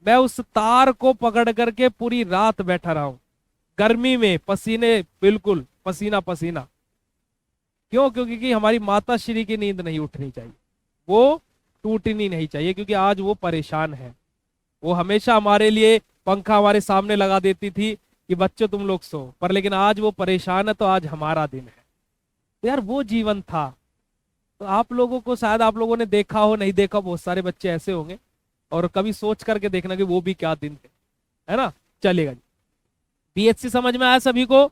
[SPEAKER 1] मैं उस तार को पकड़ करके पूरी रात बैठा रहा हूं, गर्मी में, पसीने, बिल्कुल पसीना पसीना। क्यों? क्योंकि हमारी माताश्री की नींद नहीं उठनी चाहिए, वो टूटनी नहीं चाहिए, क्योंकि आज वो परेशान है। वो हमेशा हमारे लिए पंखा हमारे सामने लगा देती थी कि बच्चों तुम लोग सो, पर लेकिन आज वो परेशान है तो आज हमारा दिन है। तो यार वो जीवन था। तो आप लोगों को, शायद आप लोगों ने देखा हो, नहीं देखा, बहुत सारे बच्चे ऐसे होंगे, और कभी सोच करके देखना कि वो भी क्या दिन थे, है ना। चलेगा जी। बीएससी समझ में आया सभी को?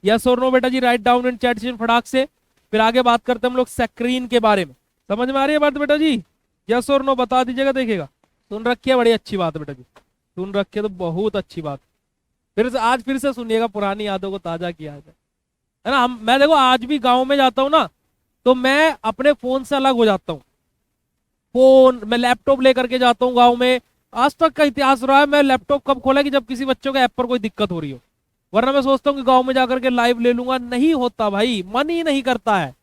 [SPEAKER 1] यस और नो बेटा जी, write down in chat section फटाक से। फिर आगे बात करते हैं हम लोग स्क्रीन के बारे में। समझ में आ रही है बात बेटा जी? यस और नो बता दीजिएगा, देखिएगा। सुन रखिए, बड़ी अच्छी बात है बेटा जी, सुन रखिए तो बहुत अच्छी बात। फिर से आज फिर से सुनिएगा, पुरानी यादों को ताजा किया जाए, है ना। मैं देखो आज भी गाँव में जाता हूँ ना, तो मैं अपने फोन से अलग हो जाता हूँ। फोन, मैं लैपटॉप लेकर के जाता हूँ गाँव में। आज तक का इतिहास रहा है, मैं लैपटॉप कब खोला कि जब किसी बच्चों के ऐप पर कोई दिक्कत हो रही हो, वरना मैं सोचता हूँ कि गाँव में जाकर के लाइव ले लूंगा। नहीं होता भाई, मन ही नहीं करता है।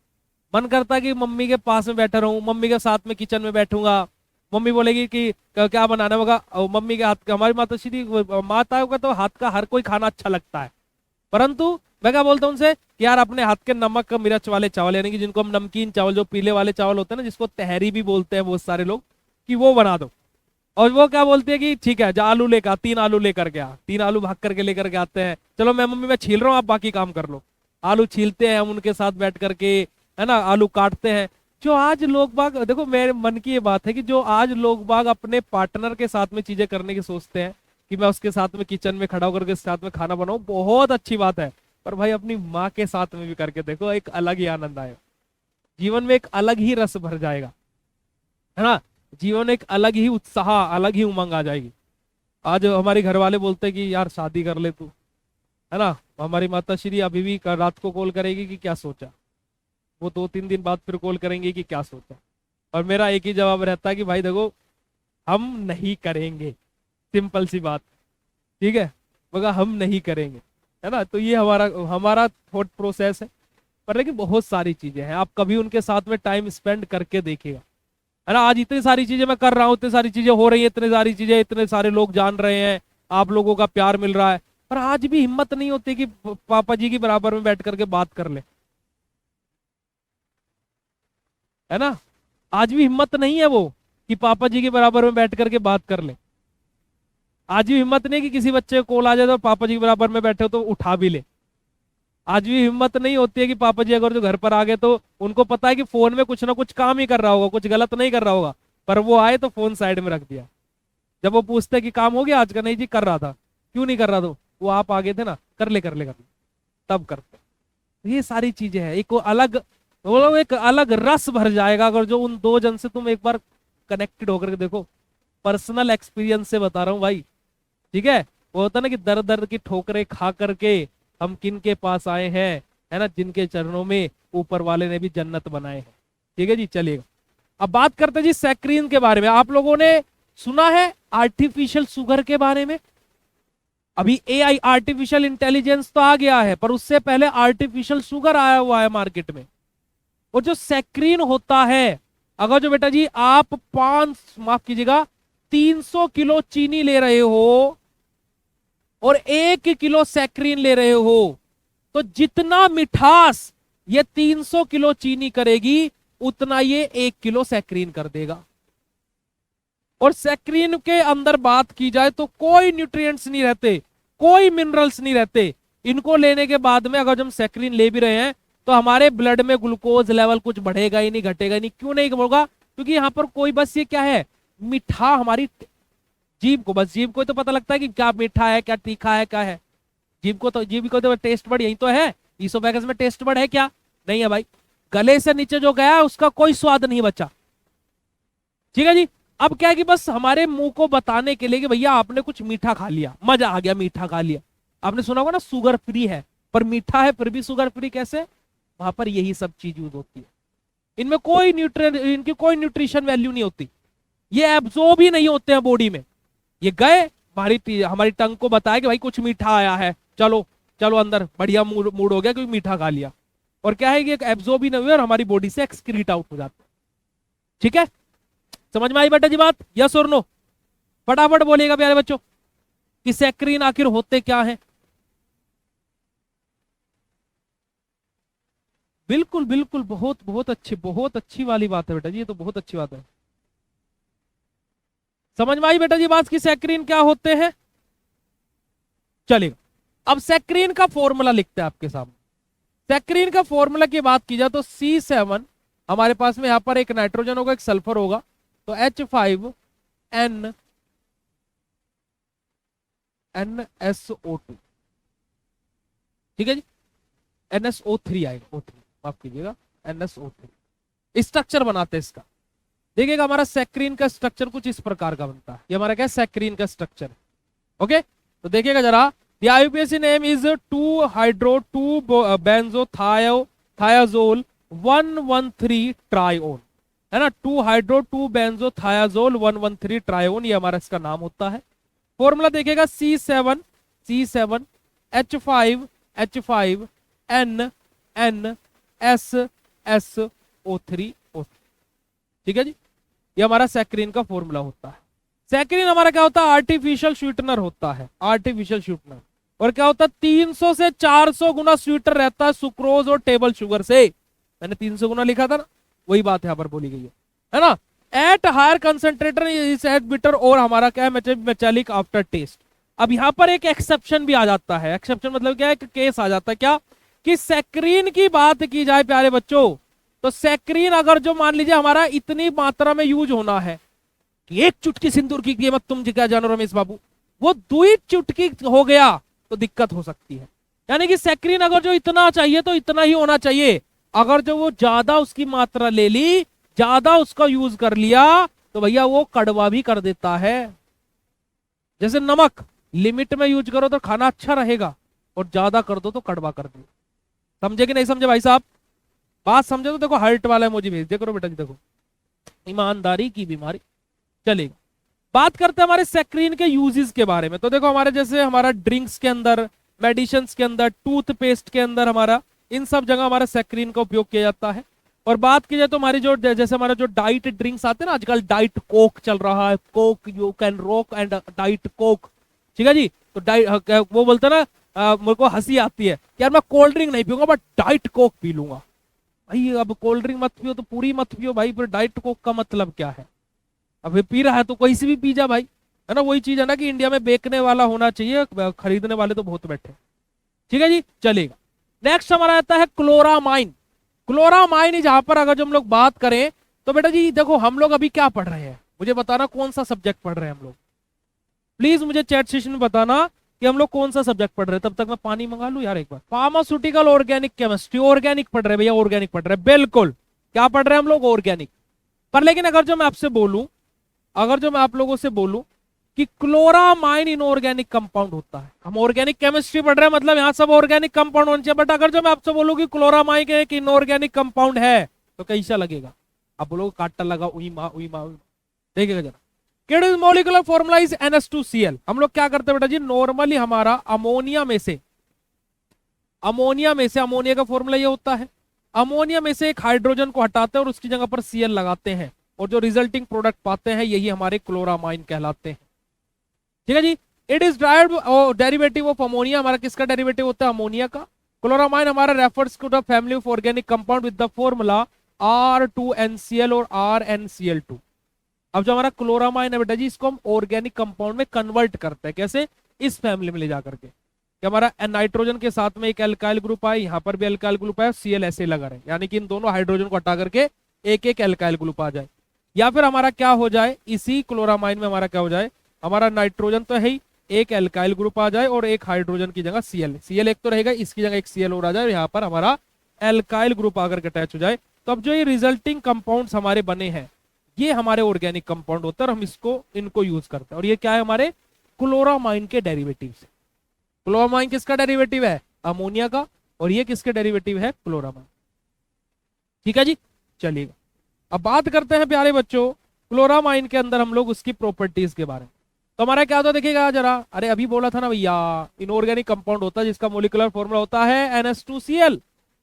[SPEAKER 1] मन करता है कि मम्मी के पास में बैठा रहूं, मम्मी के साथ में किचन में बैठूंगा। मम्मी बोलेगी कि क्या बनाना होगा, और मम्मी के हाथ का, हमारी माताश्री माता का तो हाथ का हर कोई खाना अच्छा लगता है। परंतु मैं क्या बोलता हूँ उनसे कि यार अपने हाथ के नमक मिर्च वाले चावल, यानी कि जिनको हम नमकीन चावल, जो पीले वाले चावल होते हैं ना, जिसको तहरी भी बोलते हैं बहुत सारे लोग, कि वो बना दो। और वो क्या बोलती है कि ठीक है, जा आलू लेकर, 3 आलू लेकर के आ, 3 आलू भाग करके लेकर के आते हैं। चलो मैं मम्मी, मैं छील रहा हूँ, आप बाकी काम कर लो। आलू छीलते हैं हम उनके साथ बैठ करके, है ना, आलू काटते हैं। जो आज लोग बाग, देखो मेरे मन की ये बात है कि जो आज लोग बाग अपने पार्टनर के साथ में चीजें करने की सोचते हैं कि मैं उसके साथ में किचन में खड़ा होकर के साथ में खाना बनाऊं, बहुत अच्छी बात है। पर भाई अपनी माँ के साथ में भी करके देखो, एक अलग ही आनंद आएगा जीवन में, एक अलग ही रस भर जाएगा, है ना। जीवन में एक अलग ही उत्साह, अलग ही उमंग आ जाएगी। आज हमारे घर वाले बोलते हैं कि यार शादी कर ले तू, है ना। हमारी माता श्री अभी भी रात को कॉल करेगी कि क्या सोचा, वो 2-3 दिन बाद फिर कॉल करेंगे कि क्या सोचा, और मेरा एक ही जवाब रहता है कि भाई देखो हम नहीं करेंगे, सिंपल सी बात, ठीक है, मगर हम नहीं करेंगे, है ना। तो ये हमारा थॉट प्रोसेस है। पर लेकिन बहुत सारी चीजें हैं, आप कभी उनके साथ में टाइम स्पेंड करके देखिएगा, है ना। आज इतनी सारी चीजें मैं कर रहा हूँ, इतनी सारी चीजें हो रही है, इतनी सारी चीजें, इतने सारे लोग जान रहे हैं, आप लोगों का प्यार मिल रहा है, पर आज भी हिम्मत नहीं होती कि पापा जी की बराबर में बैठ करके बात कर ले, है ना। आज भी हिम्मत नहीं है वो। कि पापा जी के बराबर में बैठ करके बात कर ले। आज भी हिम्मत नहीं कि किसी बच्चे को कॉल आ जाए तो पापा जी के बराबर में बैठे हो तो उठा भी ले। आज भी हिम्मत नहीं होती है कि पापा जी अगर जो घर पर आ गए तो उनको पता है कि फोन में कुछ ना कुछ काम ही कर रहा होगा, कुछ गलत नहीं कर रहा होगा, पर वो आए तो फोन साइड में रख दिया। जब वो पूछते कि काम हो गया आज का, नहीं जी कर रहा था। क्यों नहीं कर रहा? तो वो आप आ गए थे ना, कर ले कर ले कर ले, तब करते। ये सारी चीजें हैं, एक अलग, वो लोग एक अलग रस भर जाएगा अगर जो उन दो जन से तुम एक बार कनेक्टेड होकर के देखो। पर्सनल एक्सपीरियंस से बता रहा हूँ भाई, ठीक है। वो होता ना कि दर दर की ठोकरें खा करके हम किन के पास आए हैं, है ना, जिनके चरणों में ऊपर वाले ने भी जन्नत बनाए हैं। ठीक है जी, चलिएगा। अब बात करते हैं जी सैक्रीन के बारे में। आप लोगों ने सुना है आर्टिफिशियल शुगर के बारे में? अभी एआई आर्टिफिशियल इंटेलिजेंस तो आ गया है, पर उससे पहले आर्टिफिशियल शुगर आया हुआ है मार्केट में। और जो सैक्रीन होता है, अगर जो बेटा जी आप 300 किलो चीनी ले रहे हो और 1 किलो सैक्रीन ले रहे हो, तो जितना मिठास ये 300 किलो चीनी करेगी उतना ये 1 किलो सैक्रीन कर देगा। और सैक्रीन के अंदर बात की जाए तो कोई न्यूट्रिएंट्स नहीं रहते, कोई मिनरल्स नहीं रहते। इनको लेने के बाद में अगर हम सैक्रीन ले भी रहे हैं तो हमारे ब्लड में ग्लूकोज लेवल कुछ बढ़ेगा ही नहीं, घटेगा ही नहीं। क्यों नहीं होगा? क्योंकि यहाँ पर कोई बस ये क्या है, मीठा हमारी जीभ को, बस जीभ को तो पता लगता है कि क्या मीठा है, क्या तीखा है, क्या है। जीभ को तो टेस्ट बड यही तो है। ईसोफेगस में टेस्ट बड है क्या? नहीं है भाई। गले से नीचे जो गया उसका कोई स्वाद नहीं बचा। ठीक है जी। अब क्या है कि बस हमारे मुंह को बताने के लिए कि भैया आपने कुछ मीठा खा लिया, मजा आ गया, मीठा खा लिया। आपने सुना होगा ना शुगर फ्री है, पर मीठा है फिर भी शुगर फ्री कैसे? वहां पर यही सब चीज यूज होती है। इनमें कोई इनकी कोई न्यूट्रिशन वैल्यू नहीं होती। ये एब्जॉर्ब ही नहीं होते हैं बॉडी में। ये गए हमारी टंग को बताया कि भाई कुछ मीठा आया है, चलो चलो अंदर, बढ़िया मूड हो गया क्योंकि मीठा खा लिया। और क्या है कि एब्जॉर्ब ही नहीं हुए और हमारी बॉडी से एक्सक्रीट आउट हो जाता है। ठीक है, समझ में आई बेटा जी बात? यस और नो? फटाफट बोलिएगा प्यारे बच्चों कि सैक्रीन आखिर होते क्या है। बिल्कुल बिल्कुल, बहुत बहुत अच्छी वाली बात है बेटा जी, ये तो बहुत अच्छी बात है। समझ में आई बेटा जी बात कि सैक्रीन क्या होते हैं? चलिए अब सैक्रीन का फॉर्मूला लिखते हैं आपके सामने। सैक्रीन का फॉर्मूला की बात की जाए तो C7, हमारे पास में यहां पर एक नाइट्रोजन होगा, एक सल्फर होगा, तो H5NNSO2। ठीक है जी, NSO3 आएगा, O3 माफ कीजिएगा, NSO3 स्ट्रक्चर बनाते हैं इसका। देखिएगा हमारा सैक्रीन का स्ट्रक्चर कुछ इस प्रकार का बनता है। ये हमारा क्या सैक्रीन का स्ट्रक्चर है। ओके, तो देखिएगा जरा, the IUPAC name is 2-hydro-2-benzothiazole 113 trione, है ना, 2-hydro-2-benzothiazole 113 trione, ये हमारा इसका नाम होता है। फॉर्मूला देखिएगा C7 H5NNSSO3। ठीक है जी, ये हमारा सैक्रीन का फॉर्मूला होता है। सैक्रीन हमारा क्या होता है? आर्टिफिशियल स्वीटनर होता है, आर्टिफिशियल स्वीटनर। और क्या होता है? 300 से 400 गुना स्वीटर रहता है सुक्रोज और टेबल शुगर से। मैंने 300 गुना लिखा था ना, वही बात यहाँ पर बोली गई है ना। At higher concentrator is at bitter, और हमारा क्या है, मेटालिक आफ्टर टेस्ट। अब यहाँ पर एक एक्सेप्शन भी आ जाता है। एक्सेप्शन मतलब क्या है? केस आ जाता है क्या कि सैक्रीन की बात की जाए प्यारे बच्चों, तो सैक्रीन अगर जो मान लीजिए हमारा इतनी मात्रा में यूज होना है कि एक चुटकी सिंदूर की कीमत तुम क्या जानो रमेश बाबू, वो 2 चुटकी हो गया तो दिक्कत हो सकती है। यानी कि सैक्रीन अगर जो इतना चाहिए तो इतना ही होना चाहिए। अगर जो वो ज्यादा उसकी मात्रा ले ली, ज्यादा उसका यूज कर लिया, तो भैया वो कड़वा भी कर देता है। जैसे नमक लिमिट में यूज करो तो खाना अच्छा रहेगा, और ज्यादा कर दो तो कड़वा कर दो। समझे कि नहीं समझे भाई साहब? बात समझे तो देखो हार्ट वाला इमोजी भेज दे करो बेटा जी। देखो ईमानदारी की बीमारी। चलेगा, बात करते हैं हमारे सैक्रीन के यूजेस के बारे में। तो देखो हमारे जैसे हमारा ड्रिंक्स के अंदर, मेडिसिन्स के अंदर, टूथपेस्ट के अंदर, हमारा इन सब जगह हमारा सैक्रीन का उपयोग किया जाता है। और बात की जाए तो हमारी जो जैसे हमारा जो डाइट ड्रिंक्स आते हैं ना, आजकल डाइट कोक चल रहा है, Coke you can rock and diet Coke. ठीक है जी, तो डाइट वो बोलते ना, मेरे को हंसी आती है यार, मैं कोल्ड ड्रिंक नहीं पीऊंगा बट डाइट कोक पी लूंगा। भाई अब कोल्ड ड्रिंक मत पियो तो पूरी मत पियो भाई, फिर डाइट कोक का मतलब क्या है? अब ये पी रहा है तो कोई से भी पी जा भाई, है ना। वही चीज है ना कि इंडिया में बेचने वाला होना चाहिए, खरीदने वाले तो बहुत बैठे। ठीक है जी, चलेगा। नेक्स्ट हमारा आता है क्लोरामाइन। क्लोरामाइन जहां पर अगर जो हम लोग बात करें तो बेटा जी देखो, हम लोग अभी क्या पढ़ रहे हैं, मुझे बताना कौन सा सब्जेक्ट पढ़ रहे हैं हम लोग। प्लीज मुझे चैट सेशन में बताना कि हम लोग कौन सा सब्जेक्ट पढ़ रहे हैं, तब तक मैं पानी मंगा लूं यार एक बार। फार्मास्यूटिकल ऑर्गेनिक केमिस्ट्री, ऑर्गेनिक पढ़ रहे हैं भैया, ऑर्गेनिक पढ़ रहे हैं, बिल्कुल। क्या पढ़ रहे हैं हम लोग? ऑर्गेनिक। पर लेकिन अगर जो मैं आपसे बोलूं, अगर जो मैं आप लोगों से बोलूं कि क्लोरामाइन इनऑर्गेनिक कंपाउंड होता है, हम ऑर्गेनिक केमिस्ट्री पढ़ रहे हैं, मतलब यहां सब ऑर्गेनिक कंपाउंड होने चाहिए, बट अगर जो मैं आपसे बोलूं कि क्लोरामाइन एक इनऑर्गेनिक कंपाउंड है तो कैसा लगेगा? आप बोलोगे काटा लगा, उई माँ उई माँ। देखिएगा जरा, क्या is molecular formula is NH2Cl। हम लोग क्या करते हैं बेटा जी, नॉर्मली हमारा अमोनिया में से अमोनिया का फॉर्मूला ये होता है, अमोनिया में से एक हाइड्रोजन को हटाते हैं और उसकी जगह पर Cl लगाते हैं, और जो रिजल्टिंग प्रोडक्ट पाते हैं यही हमारे क्लोरामाइन कहलाते हैं। ठीक है जी। It is derived derivative of ammonia, हमारा किसका डेरिवेटिव होता है? अमोनिया का। क्लोरामाइन हमारा refers to the family of organic compound with the formula R2NCl और RnCl2। अब जो हमारा क्लोरामाइन है बेटा जी, इसको हम ऑर्गेनिक कंपाउंड में कन्वर्ट करते हैं, कैसे? इस फैमिली में ले जाकर के, कि हमारा नाइट्रोजन के साथ में एक एल्काइल ग्रुप आए, यहाँ पर भी एल्काइल ग्रुप आए, Cl ऐसे लगा रहे, यानी कि इन दोनों हाइड्रोजन को हटा करके एक एक एल्काइल ग्रुप आ जाए। या फिर हमारा क्या हो जाए, इसी क्लोरामाइन में हमारा क्या हो जाए, हमारा नाइट्रोजन तो है ही, एक एल्काइल ग्रुप आ जाए और एक हाइड्रोजन की जगह Cl एक तो रहेगा, इसकी जगह एक Cl और आ जाए, और यहाँ पर हमारा एल्काइल ग्रुप आकर के अटैच हो जाए। तो अब जो ये रिजल्टिंग कंपाउंड्स हमारे बने हैं ये हमारे ऑर्गेनिक कंपाउंड होता है, और हम इनको यूज करते हैं। और ये क्या है? हमारे क्लोरामाइन के डेरिवेटिव से। क्लोरामाइन किसका डेरिवेटिव है? अमोनिया का। और ये किसके डेरिवेटिव है? क्लोरामाइन। ठीक है जी, चलिएगा। अब बात करते हैं प्यारे बच्चों क्लोरामाइन के अंदर हम लोग उसकी प्रॉपर्टीज के बारे में। तो हमारा क्या होता है देखिएगा जरा, अरे अभी बोला था ना भैया, इनऑर्गेनिक कंपाउंड होता है जिसका मोलिकुलर फॉर्मूला होता है NH2Cl,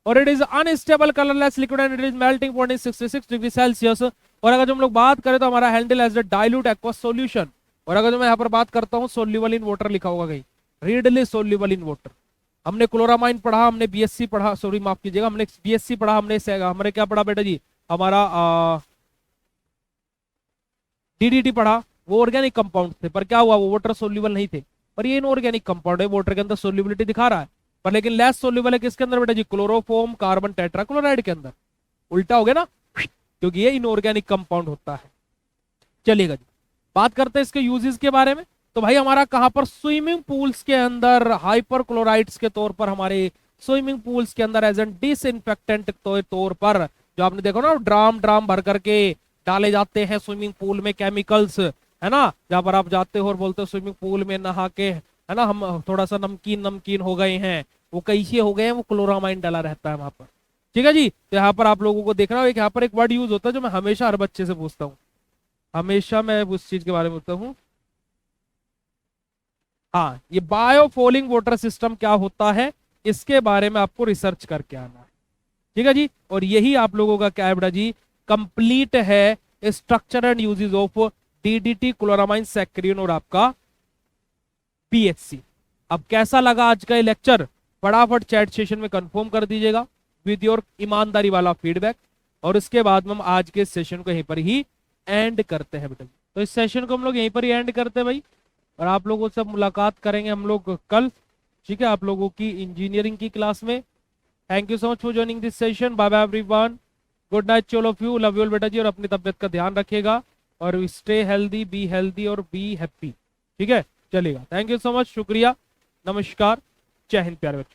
[SPEAKER 1] और it is unstable colourless liquid and it is melting point 66 degree Celsius. और अगर जो हम लोग बात करें तो हमारा handle as the dilute aqueous solution. और अगर जो मैं यहाँ पर बात करता हूँ, सोल्यूबल इन वाटर लिखा होगा कहीं, रीडली सोल्यूबल इन वाटर। हमने क्लोरामाइन पढ़ा, हमने बीएससी पढ़ा, सॉरी माफ कीजिएगा, हमने बीएससी पढ़ा, हमने क्या पढ़ा बेटा जी, हमारा DDT पढ़ा। वो ऑर्गेनिक कंपाउंड थे, पर क्या हुआ, वो वाटर सोल्यूबल नहीं थे। पर ये इनऑर्गेनिक कंपाउंड है, वाटर के अंदर सोल्यूबिलिटी दिखा रहा है, पर लेकिन लेस सोल्यूबल है किसके अंदर बेटा जी? क्लोरोफॉर्म कार्बन टेट्राक्लोराइड के अंदर। उल्टा हो गया ना, क्योंकि ये इनऑर्गेनिक कंपाउंड होता है। चलिएगा जी, बात करते हैं इसके यूजेस के बारे में। तो भाई हमारा कहां पर? स्विमिंग पूल्स के अंदर हाइपर क्लोराइड्स के तौर पर, हमारे स्विमिंग पूल्स के अंदर एज एन डिसइंफेक्टेंट तौर पर, जो आपने देखो ना ड्राम भर करके डाले जाते हैं स्विमिंग पूल में केमिकल्स, है ना, जहां पर आप जाते हो और बोलते हो स्विमिंग पूल में नहा के, है ना, हम थोड़ा सा नमकीन हो गए हैं, वो कैसे हो गए हैं? वो क्लोरामाइन डाला रहता है वहां पर। ठीक है जी। तो यहाँ पर आप लोगों को देखना हो, यहाँ पर एक वर्ड यूज होता है जो मैं हमेशा हर बच्चे से पूछता हूँ, हमेशा मैं उस चीज के बारे में पूछता हूँ। हाँ, ये बायोफॉलिंग वाटर सिस्टम क्या होता है, इसके बारे में आपको रिसर्च करके आना है। ठीक है जी। और यही आप लोगों का क्या है बेटा जी, कंप्लीट है structure and uses of DDT, chloramine, saccharin और आपका BHC। अब कैसा लगा आज का ये लेक्चर? फटाफट चैट सेशन में कंफर्म कर दीजिएगा विद योर ईमानदारी वाला फीडबैक, और उसके बाद में हम आज के सेशन को यहीं पर ही एंड करते हैं बेटा। तो इस सेशन को हम लोग यहीं पर ही एंड करते हैं भाई, और आप लोगों से मुलाकात करेंगे हम लोग कल, ठीक है, आप लोगों की इंजीनियरिंग की क्लास में। Thank you so much for joining this session. Bye bye everyone, good night all of you, love you बेटा जी, और अपनी तबियत का ध्यान रखिएगा, और स्टे हेल्दी और बी हैप्पी। ठीक है, चलेगा। थैंक यू सो मच, शुक्रिया, नमस्कार, जय हिंद प्यारे बच्चों।